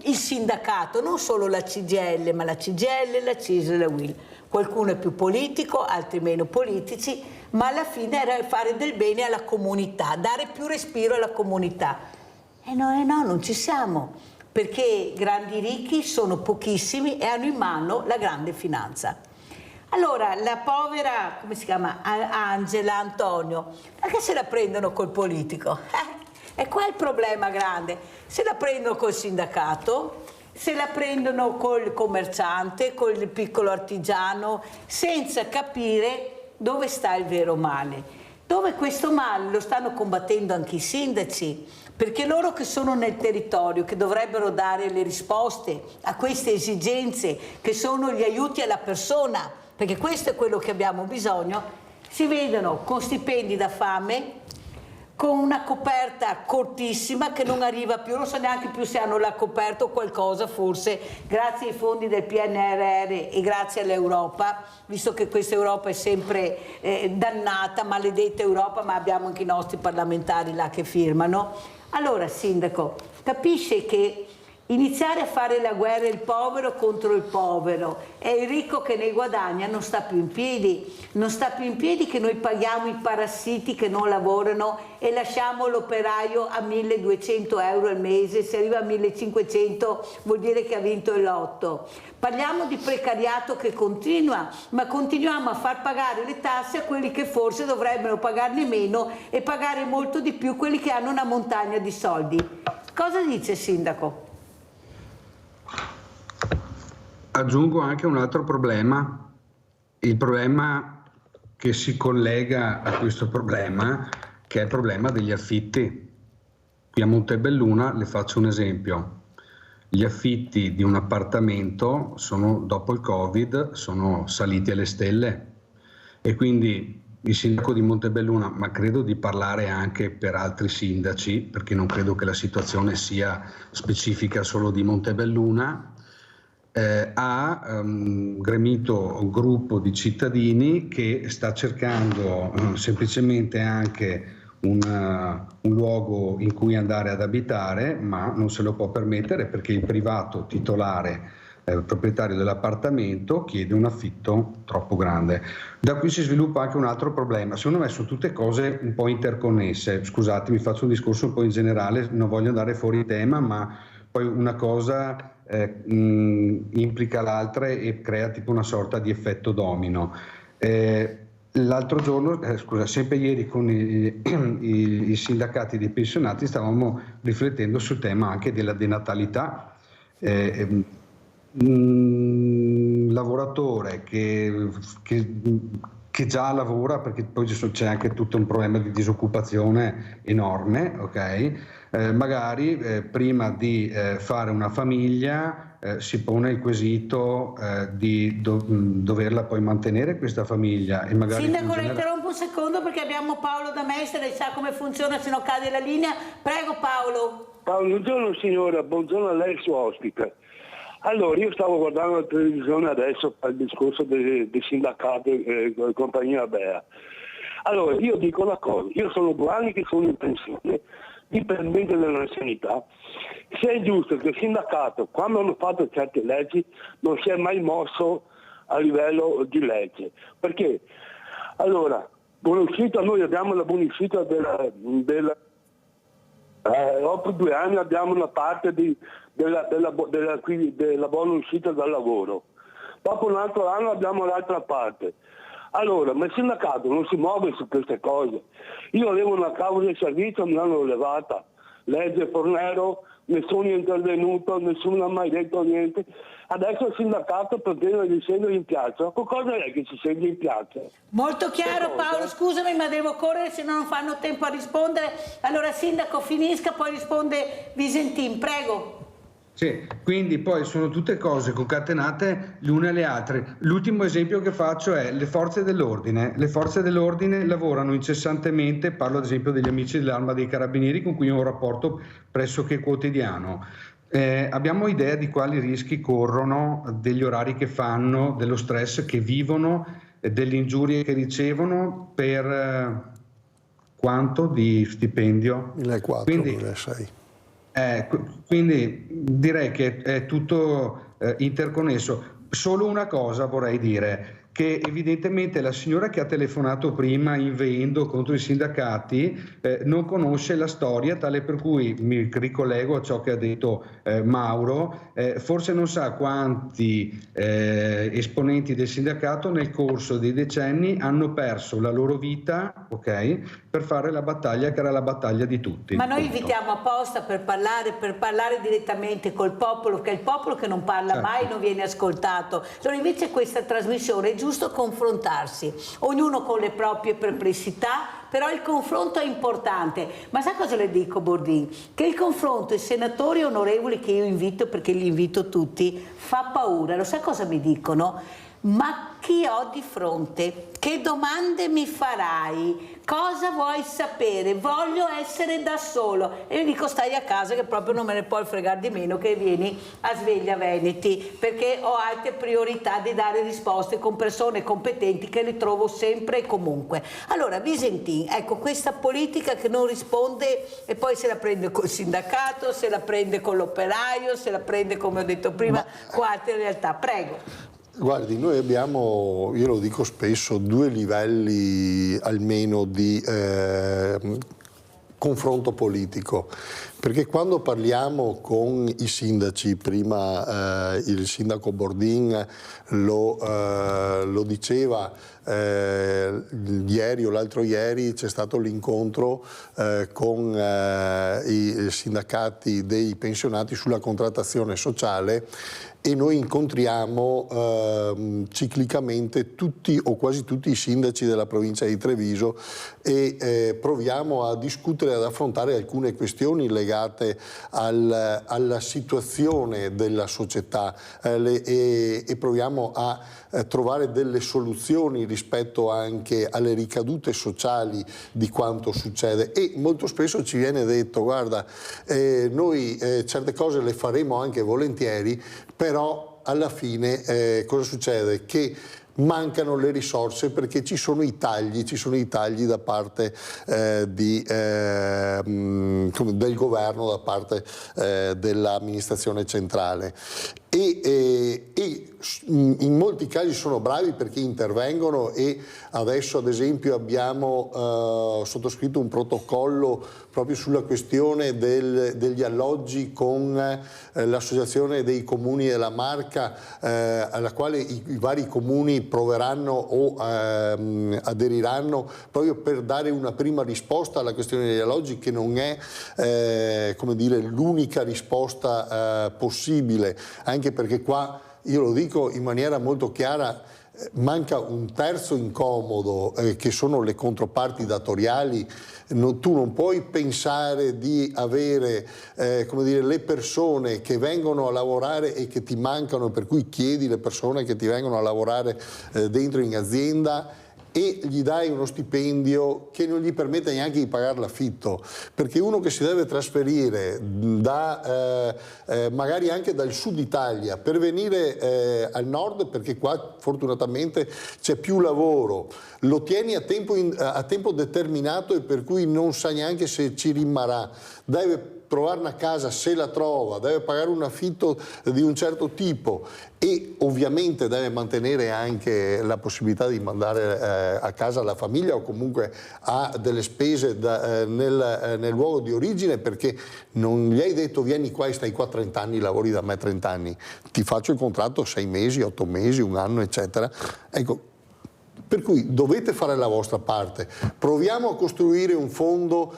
il sindacato, non solo la CGIL, ma la CGIL, la CISL e la UIL. Qualcuno è più politico, altri meno politici, ma alla fine era fare del bene alla comunità, dare più respiro alla comunità. E no, non ci siamo, perché grandi ricchi sono pochissimi e hanno in mano la grande finanza. Allora, la povera, come si chiama, Angela, Antonio, perché se la prendono col politico? E qua è il problema grande, se la prendono col sindacato, se la prendono col commerciante, col piccolo artigiano, senza capire dove sta il vero male. Dove questo male lo stanno combattendo anche i sindaci, perché loro che sono nel territorio, che dovrebbero dare le risposte a queste esigenze, che sono gli aiuti alla persona, perché questo è quello che abbiamo bisogno, si vedono con stipendi da fame, con una coperta cortissima che non arriva più, non so neanche più se hanno la coperta o qualcosa, forse grazie ai fondi del PNRR e grazie all'Europa, visto che questa Europa è sempre dannata, maledetta Europa, ma abbiamo anche i nostri parlamentari là che firmano. Allora, sindaco, capisce che iniziare a fare la guerra il povero contro il povero e il ricco che ne guadagna non sta più in piedi, non sta più in piedi che noi paghiamo i parassiti che non lavorano e lasciamo l'operaio a 1.200 euro al mese, se arriva a 1.500 vuol dire che ha vinto il lotto. Parliamo di precariato che continua, ma continuiamo a far pagare le tasse a quelli che forse dovrebbero pagarne meno e pagare molto di più quelli che hanno una montagna di soldi. Cosa dice sindaco? Aggiungo anche un altro problema, il problema che si collega a questo problema, che è il problema degli affitti. Qui a Montebelluna le faccio un esempio. Gli affitti di un appartamento dopo il Covid sono saliti alle stelle e quindi il sindaco di Montebelluna, ma credo di parlare anche per altri sindaci, perché non credo che la situazione sia specifica solo di Montebelluna, ha gremito un gruppo di cittadini che sta cercando semplicemente anche un luogo in cui andare ad abitare, ma non se lo può permettere perché il privato titolare, proprietario dell'appartamento, chiede un affitto troppo grande. Da qui si sviluppa anche un altro problema. Secondo me sono tutte cose un po' interconnesse. Scusatemi, faccio un discorso un po' in generale, non voglio andare fuori tema, ma poi una cosa implica l'altra e crea tipo una sorta di effetto domino. L'altro giorno, sempre ieri con i sindacati dei pensionati stavamo riflettendo sul tema anche della denatalità. Un lavoratore che già lavora, perché poi c'è anche tutto un problema di disoccupazione enorme, ok? Magari prima di fare una famiglia si pone il quesito di doverla poi mantenere questa famiglia e magari Sindaco, la interrompo un secondo perché abbiamo Paolo da Mestre, lei sa come funziona se non cade la linea. Prego Paolo. Buongiorno signora, buongiorno a lei il suo ospite. Allora, io stavo guardando la televisione adesso al discorso dei sindacati e compagnia Bea. Allora, io dico una cosa, io sono 2 anni che sono in pensione, dipendente dell'anzianità. Se è giusto che il sindacato, quando hanno fatto certe leggi, non si è mai mosso a livello di legge. Perché? Allora, buonuscita, noi abbiamo la buonuscita dopo 2 anni abbiamo una parte della buona uscita dal lavoro. Dopo un altro anno abbiamo l'altra parte. Allora, ma il sindacato non si muove su queste cose. Io avevo una causa di servizio, me l'hanno levata. legge Fornero, nessuno è intervenuto, nessuno ha mai detto niente. Adesso il sindacato pretende di scendere in piazza. Cosa è che si scende in piazza? Molto chiaro Paolo, scusami ma devo correre se no non fanno tempo a rispondere. Allora sindaco finisca, poi risponde Visentin, prego. Sì, quindi poi sono tutte cose concatenate le une alle altre. L'ultimo esempio che faccio è le forze dell'ordine. Le forze dell'ordine lavorano incessantemente, parlo ad esempio degli amici dell'Arma dei Carabinieri con cui ho un rapporto pressoché quotidiano. Abbiamo idea di quali rischi corrono, degli orari che fanno, dello stress che vivono, delle ingiurie che ricevono per quanto di stipendio? 1.400, quindi, 1.600. Quindi direi che è tutto interconnesso. Solo una cosa vorrei dire, che evidentemente la signora che ha telefonato prima inveendo contro i sindacati non conosce la storia, tale per cui mi ricollego a ciò che ha detto Mauro, forse non sa quanti esponenti del sindacato nel corso dei decenni hanno perso la loro vita, ok, per fare la battaglia che era la battaglia di tutti. Ma noi invitiamo apposta per parlare direttamente col popolo, che è il popolo che non parla mai, non viene ascoltato. Allora invece questa trasmissione è giusto confrontarsi, ognuno con le proprie perplessità, però il confronto è importante. Ma sa cosa le dico, Bordin? Che il confronto, i senatori onorevoli che io invito, perché li invito tutti, fa paura. Lo sa cosa mi dicono? Ma chi ho di fronte? Che domande mi farai? Cosa vuoi sapere? Voglio essere da solo. E io dico stai a casa che proprio non me ne puoi fregare di meno che vieni a Sveglia Veneti, perché ho altre priorità di dare risposte con persone competenti che le trovo sempre e comunque. Allora Visentin, ecco questa politica che non risponde e poi se la prende col sindacato, se la prende con l'operaio, se la prende come ho detto prima con altre realtà. Prego. Guardi, noi abbiamo, io lo dico spesso, 2 livelli almeno di confronto politico, perché quando parliamo con i sindaci, prima il sindaco Bordin lo diceva, ieri o l'altro ieri c'è stato l'incontro con i sindacati dei pensionati sulla contrattazione sociale e noi incontriamo ciclicamente tutti o quasi tutti i sindaci della provincia di Treviso e proviamo a discutere, ad affrontare alcune questioni legate alla situazione della società e proviamo a trovare delle soluzioni rispetto anche alle ricadute sociali di quanto succede e molto spesso ci viene detto guarda noi certe cose le faremo anche volentieri, però alla fine cosa succede? Che mancano le risorse perché ci sono i tagli da parte del governo, da parte dell'amministrazione centrale. E in molti casi sono bravi perché intervengono e adesso ad esempio abbiamo sottoscritto un protocollo proprio sulla questione degli alloggi con l'associazione dei comuni della Marca alla quale i vari comuni proveranno o aderiranno proprio per dare una prima risposta alla questione degli alloggi che non è come dire l'unica risposta possibile, anche perché qua io lo dico in maniera molto chiara, manca un terzo incomodo che sono le controparti datoriali. Tu non puoi pensare di avere come dire, le persone che vengono a lavorare e che ti mancano, per cui chiedi le persone che ti vengono a lavorare dentro in azienda e gli dai uno stipendio che non gli permette neanche di pagare l'affitto, perché uno che si deve trasferire magari anche dal sud Italia per venire al nord, perché qua fortunatamente c'è più lavoro, lo tieni a tempo determinato e per cui non sa neanche se ci rimarrà, deve trovare una casa, se la trova, deve pagare un affitto di un certo tipo e ovviamente deve mantenere anche la possibilità di mandare a casa la famiglia o comunque ha delle spese nel luogo di origine, perché non gli hai detto vieni qua e stai qua 30 anni, lavori da me 30 anni, ti faccio il contratto 6 mesi, 8 mesi, un anno eccetera. Ecco, per cui dovete fare la vostra parte, proviamo a costruire un fondo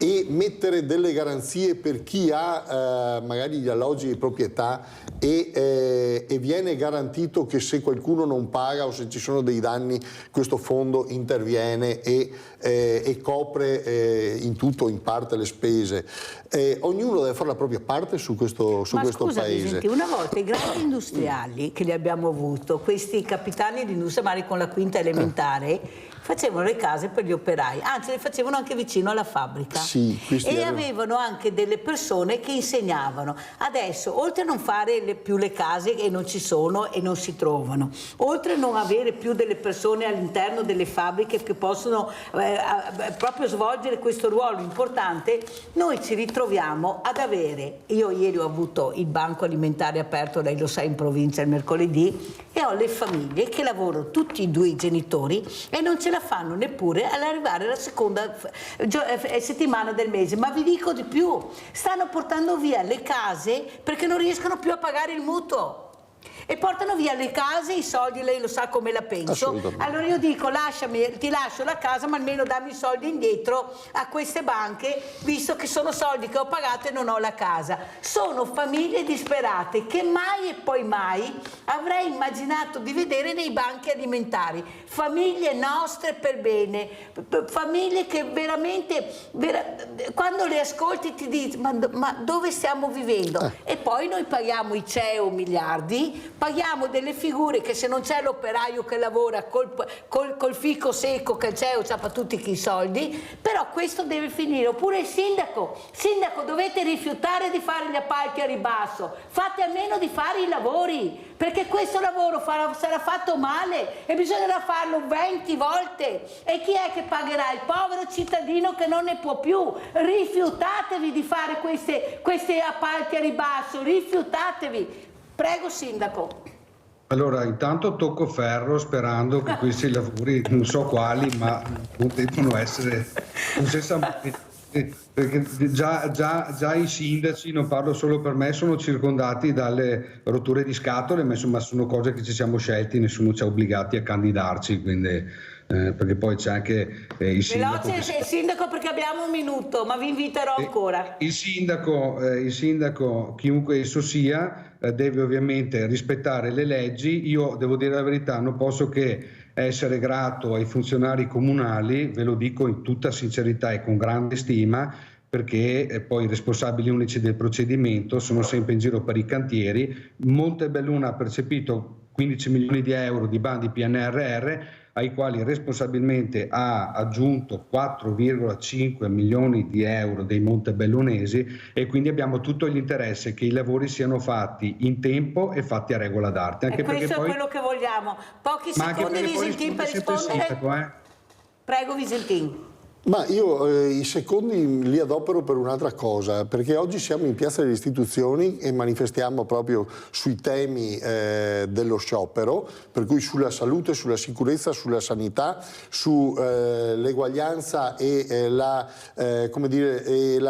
e mettere delle garanzie per chi ha magari gli alloggi di proprietà e viene garantito che se qualcuno non paga o se ci sono dei danni questo fondo interviene e copre in tutto o in parte le spese. Ognuno deve fare la propria parte su questo paese. Senti, una volta i grandi industriali che li abbiamo avuto, questi capitani di industria magari con la quinta elementare, facevano le case per gli operai, anzi le facevano anche vicino alla fabbrica, e avevano anche delle persone che insegnavano. Adesso, oltre a non fare più le case e non ci sono e non si trovano, oltre a non avere più delle persone all'interno delle fabbriche che possono proprio svolgere questo ruolo importante, noi ci ritroviamo ad avere, io ieri ho avuto il banco alimentare aperto, lei lo sa, in provincia il mercoledì, e ho le famiglie che lavorano tutti e due i genitori e non ce la fanno neppure all'arrivare alla seconda settimana del mese. Ma vi dico di più, stanno portando via le case perché non riescono più a pagare il mutuo. E portano via le case, i soldi, lei lo sa come la penso. Allora io dico, ti lascio la casa, ma almeno dammi i soldi indietro a queste banche, visto che sono soldi che ho pagato e non ho la casa. Sono famiglie disperate che mai e poi mai avrei immaginato di vedere nei banchi alimentari. Famiglie nostre per bene, famiglie che veramente, quando le ascolti ti dici, ma dove stiamo vivendo? E poi noi paghiamo i CEO miliardi, paghiamo delle figure che se non c'è l'operaio che lavora col fico secco che il CEO c'ha tutti i soldi, però questo deve finire. Oppure il sindaco, dovete rifiutare di fare gli appalti a ribasso, fate almeno di fare i lavori, perché questo lavoro sarà fatto male e bisognerà farlo 20 volte. E chi è che pagherà? Il povero cittadino che non ne può più. Rifiutatevi di fare questi appalti a ribasso, rifiutatevi. Prego, sindaco. Allora, intanto tocco ferro sperando che questi lavori, non so quali, ma non devono essere perché già i sindaci, non parlo solo per me, sono circondati dalle rotture di scatole, ma insomma sono cose che ci siamo scelti, nessuno ci ha obbligati a candidarci, quindi perché poi c'è anche il sindaco. Veloce il sindaco, perché abbiamo un minuto, ma vi inviterò ancora. Il sindaco, chiunque esso sia, deve ovviamente rispettare le leggi. Io devo dire la verità, non posso che essere grato ai funzionari comunali, ve lo dico in tutta sincerità e con grande stima, perché poi i responsabili unici del procedimento sono sempre in giro per i cantieri. Montebelluna ha percepito 15 milioni di euro di bandi PNRR, ai quali responsabilmente ha aggiunto 4,5 milioni di euro dei montebellunesi, e quindi abbiamo tutto l'interesse che i lavori siano fatti in tempo e fatti a regola d'arte. Anche questo perché è poi, quello che vogliamo. Pochi secondi, Visentin, per rispondere. Prego, Visentin. Ma io i secondi li adopero per un'altra cosa, perché oggi siamo in Piazza delle Istituzioni e manifestiamo proprio sui temi dello sciopero, per cui sulla salute, sulla sicurezza, sulla sanità, sull'eguaglianza e la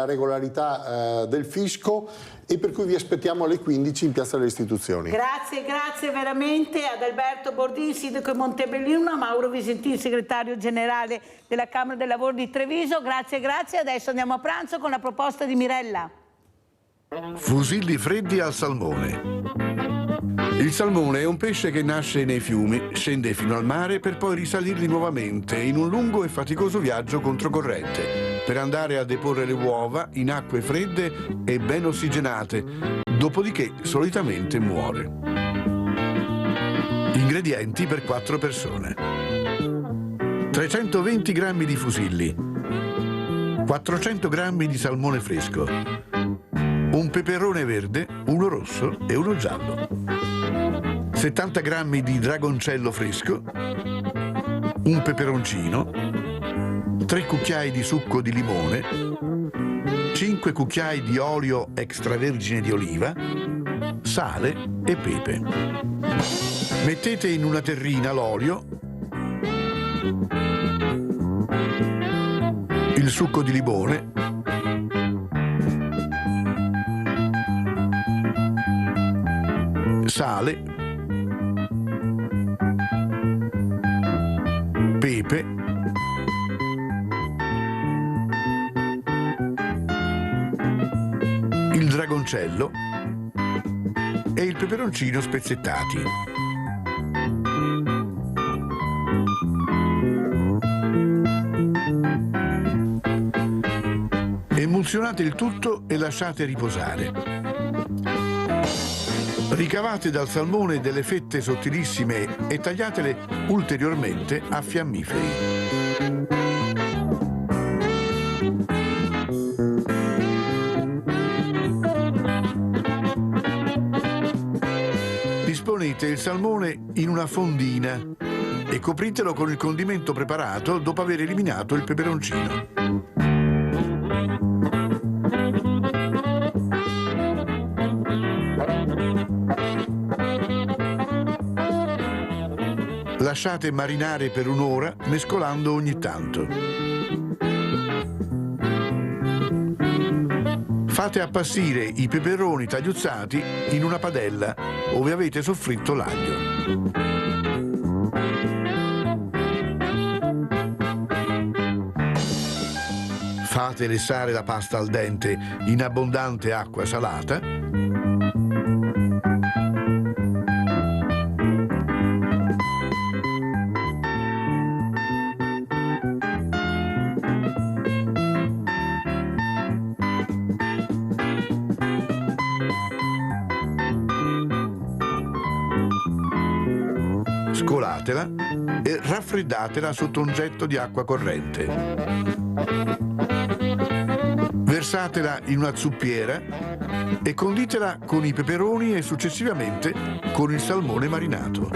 regolarità del fisco, e per cui vi aspettiamo alle 15 in Piazza delle Istituzioni. Grazie veramente ad Alberto Bordin, sindaco di Montebelluna, a Mauro Visentin, segretario generale della Camera del Lavoro di Treviso. Grazie. Adesso andiamo a pranzo con la proposta di Mirella. Fusilli freddi al salmone. Il salmone è un pesce che nasce nei fiumi, scende fino al mare per poi risalirli nuovamente in un lungo e faticoso viaggio controcorrente, per andare a deporre le uova in acque fredde e ben ossigenate, dopodiché solitamente muore. Ingredienti per 4 persone: 320 grammi di fusilli, 400 grammi di salmone fresco, un peperone verde, uno rosso e uno giallo, 70 grammi di dragoncello fresco, un peperoncino, 3 cucchiai di succo di limone, 5 cucchiai di olio extravergine di oliva, sale e pepe. Mettete in una terrina l'olio, il succo di limone, sale, pepe, dragoncello e il peperoncino spezzettati. Emulsionate il tutto e lasciate riposare. Ricavate dal salmone delle fette sottilissime e tagliatele ulteriormente a fiammiferi. Disponete il salmone in una fondina e copritelo con il condimento preparato dopo aver eliminato il peperoncino. Lasciate marinare per un'ora mescolando ogni tanto. Fate appassire i peperoni tagliuzzati in una padella dove avete soffritto l'aglio. Fate lessare la pasta al dente in abbondante acqua salata. Scolatela e raffreddatela sotto un getto di acqua corrente. Versatela in una zuppiera e conditela con i peperoni e successivamente con il salmone marinato.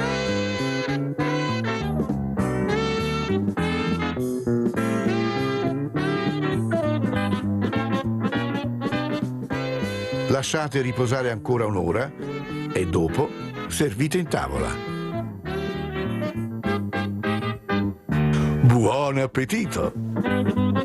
Lasciate riposare ancora un'ora e dopo servite in tavola. Buon appetito!